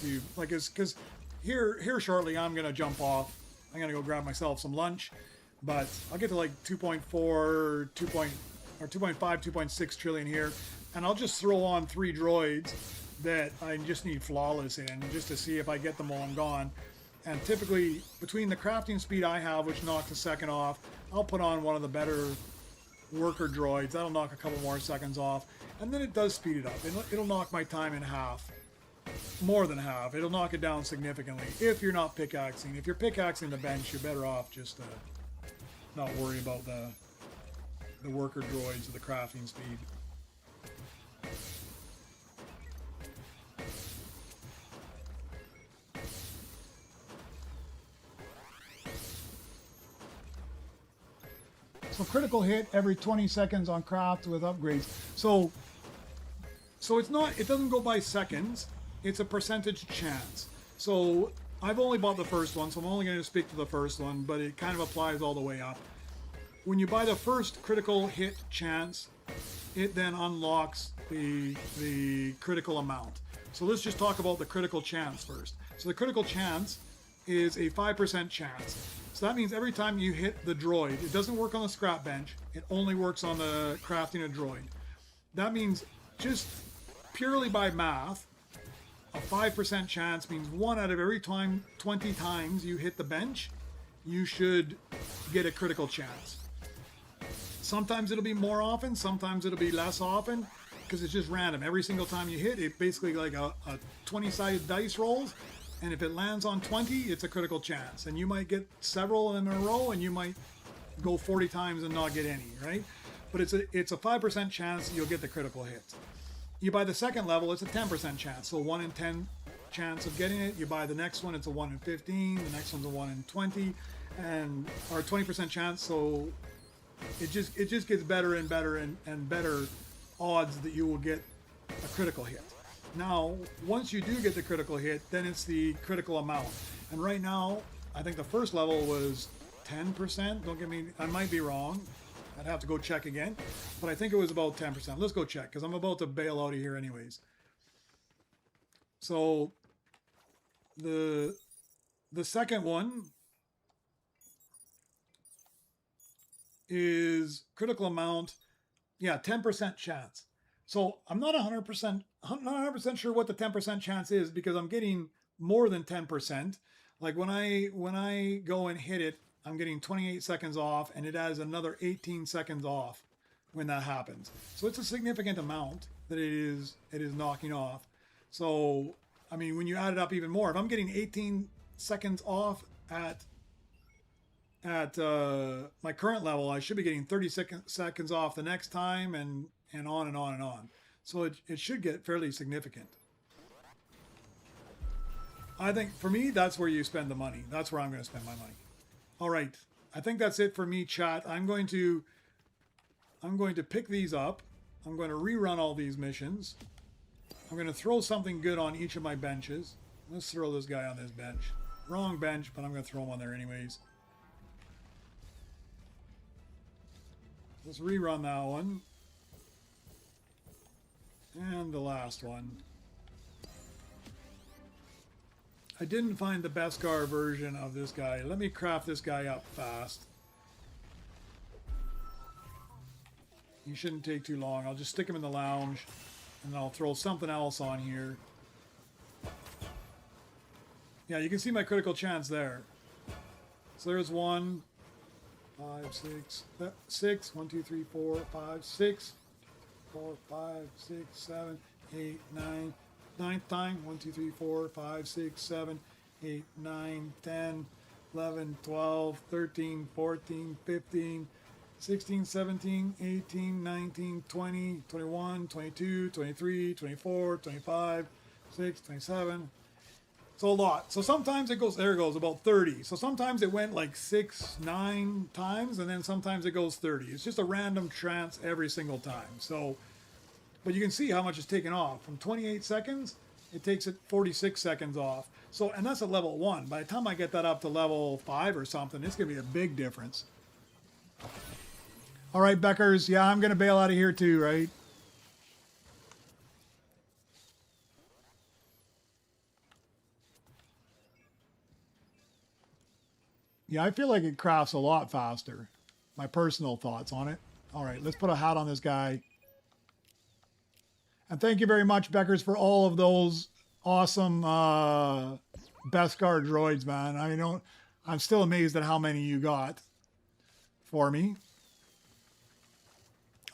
to like, because here shortly I'm gonna jump off. I'm gonna go grab myself some lunch, but I'll get to like 2.4, 2.5, 2.6 trillion here, and I'll just throw on 3 droids that I just need flawless in, just to see if I get them while I'm gone. And typically, between the crafting speed I have, which knocks a second off, I'll put on one of the better worker droids. That'll knock a couple more seconds off, and then it does speed it up. It'll knock my time in half, more than half. It'll knock it down significantly if you're not pickaxing. If you're pickaxing the bench, you're better off just not worry about the worker droids or the crafting speed. So critical hit every 20 seconds on craft with upgrades. So it's not, it doesn't go by seconds, it's a percentage chance. So I've only bought the first one, so I'm only going to speak to the first one, but it kind of applies all the way up. When you buy the first critical hit chance, it then unlocks the critical amount. So let's just talk about the critical chance first. So the critical chance is a 5% chance. So that means every time you hit the droid, it doesn't work on the scrap bench, it only works on the crafting a droid. That means just purely by math, a 5% chance means 1 out of every 20 times you hit the bench, you should get a critical chance. Sometimes it'll be more often, sometimes it'll be less often, because it's just random. Every single time you hit, it basically like a 20-sided dice rolls, and if it lands on 20, it's a critical chance. And you might get several in a row, and you might go 40 times and not get any, right? But it's a 5% chance you'll get the critical hit. You buy the second level, it's a 10% chance. So 1 in 10 chance of getting it. You buy the next one, it's a 1 in 15. The next one's a 1 in 20, or 20% chance. So it just gets better and better and better odds that you will get a critical hit. Now, once you do get the critical hit, then it's the critical amount. And right now, I think the first level was 10%. Don't get me, I might be wrong. I'd have to go check again. But I think it was about 10%. Let's go check, because I'm about to bail out of here anyways. So, the second one is critical amount. Yeah, 10% chance. So I'm not 100% sure what the 10% chance is, because I'm getting more than 10%. Like when I go and hit it, I'm getting 28 seconds off, and it adds another 18 seconds off when that happens. So it's a significant amount that it is knocking off. So I mean, when you add it up even more, if I'm getting 18 seconds off at my current level, I should be getting 30 seconds off the next time, and on and on and on. So it should get fairly significant. I think for me, that's where you spend the money. That's where I'm going to spend my money. All right, I think that's it for me, chat. I'm going to pick these up. I'm going to rerun all these missions. I'm going to throw something good on each of my benches. Let's throw this guy on this bench. Wrong bench, but I'm going to throw him on there anyways. Let's rerun that one. And the last one. I didn't find the Beskar version of this guy. Let me craft this guy up fast. He shouldn't take too long. I'll just stick him in the lounge, and I'll throw something else on here. Yeah, you can see my critical chance there. So there's 1, 5, 6, 6. 1, 2, 3, 4, 5, 6. 4, 5, 6, 7, 8, 9. 9th time. 1, 2, 3, 4, 5, 6, 7, 8, 9, 10, 11, 12, 13, 14, 15, 16, 17, 18, 19, 20, 21, 22, 23, 24, 25, 6, 27. So a lot. So sometimes it goes, there it goes, about 30. So sometimes it went like 6, 9 times, and then sometimes it goes 30. It's just a random chance every single time. So, but you can see how much is taken off. From 28 seconds, it takes it 46 seconds off. So, and that's at level 1. By the time I get that up to level 5 or something, it's going to be a big difference. All right, Beckers. Yeah, I'm going to bail out of here too, right? Yeah, I feel like it crafts a lot faster. My personal thoughts on it. All right, let's put a hat on this guy. And thank you very much, Beckers, for all of those awesome Beskar droids, man. I'm still amazed at how many you got for me.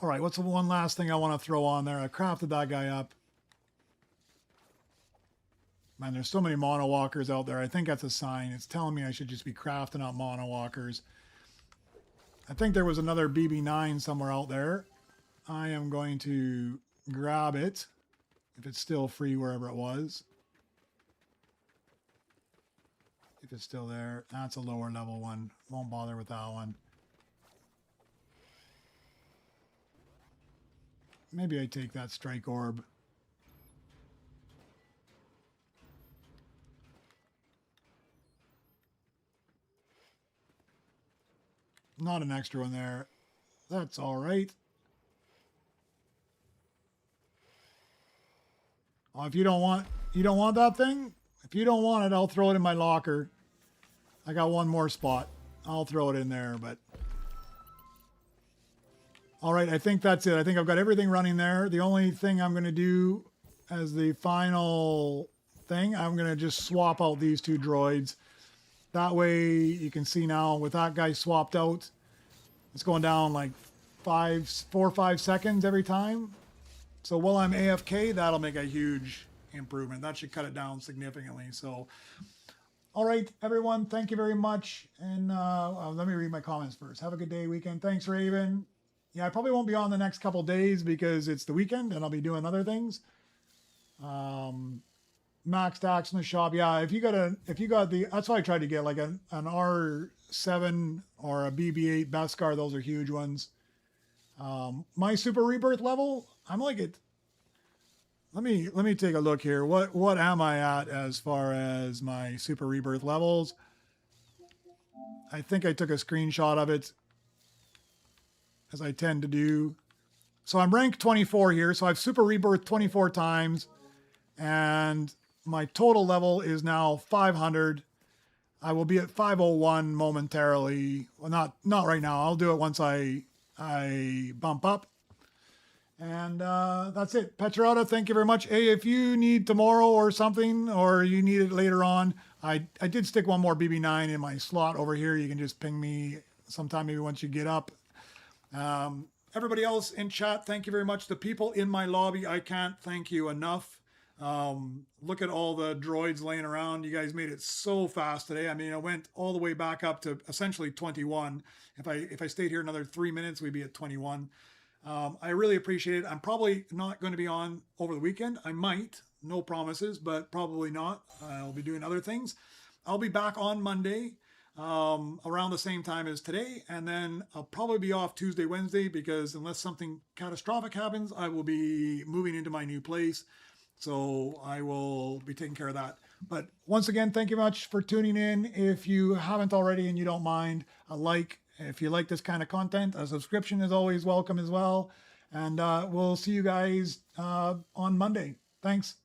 All right, what's the one last thing I want to throw on there? I crafted that guy up. Man, there's so many monowalkers out there. I think that's a sign. It's telling me I should just be crafting up monowalkers. I think there was another BB9 somewhere out there. I am going to grab it if it's still free wherever it was. If it's still there, that's a lower level one. Won't bother with that one. Maybe I take that strike orb. Not an extra one there. That's all right. If you don't want that thing? If you don't want it, I'll throw it in my locker. I got one more spot. I'll throw it in there, but all right, I think that's it. I think I've got everything running there. The only thing I'm going to do as the final thing, I'm going to just swap out these two droids. That way you can see now with that guy swapped out, it's going down like 4 or 5 seconds every time. So while I'm AFK, that'll make a huge improvement. That should cut it down significantly. So, all right, everyone, thank you very much. And let me read my comments first. Have a good day, weekend. Thanks, Raven. Yeah, I probably won't be on the next couple days because it's the weekend and I'll be doing other things. Max Dax in the shop. Yeah, if you got the, that's why I tried to get like an R7 or a BB8 Beskar. Those are huge ones. My Super Rebirth level, I'm like it. Let me take a look here. What am I at as far as my Super Rebirth levels? I think I took a screenshot of it, as I tend to do. So I'm ranked 24 here. So I've Super Rebirth 24 times, and my total level is now 500. I will be at 501 momentarily. Well, not right now. I'll do it once I bump up. And that's it. Petrata, thank you very much. Hey, if you need tomorrow or something, or you need it later on, I did stick one more BB9 in my slot over here. You can just ping me sometime, maybe once you get up. Everybody else in chat, thank you very much. The people in my lobby, I can't thank you enough. Look at all the droids laying around. You guys made it so fast today. I mean, I went all the way back up to essentially 21. If I stayed here another 3 minutes, we'd be at 21. I really appreciate it. I'm probably not going to be on over the weekend. I might, no promises, but probably not. I'll be doing other things. I'll be back on Monday around the same time as today, and then I'll probably be off Tuesday, Wednesday, because unless something catastrophic happens, I will be moving into my new place. So I will be taking care of that. But once again, thank you much for tuning in. If you haven't already and you don't mind, a like. If you like this kind of content, a subscription is always welcome as well. And we'll see you guys on Monday. Thanks.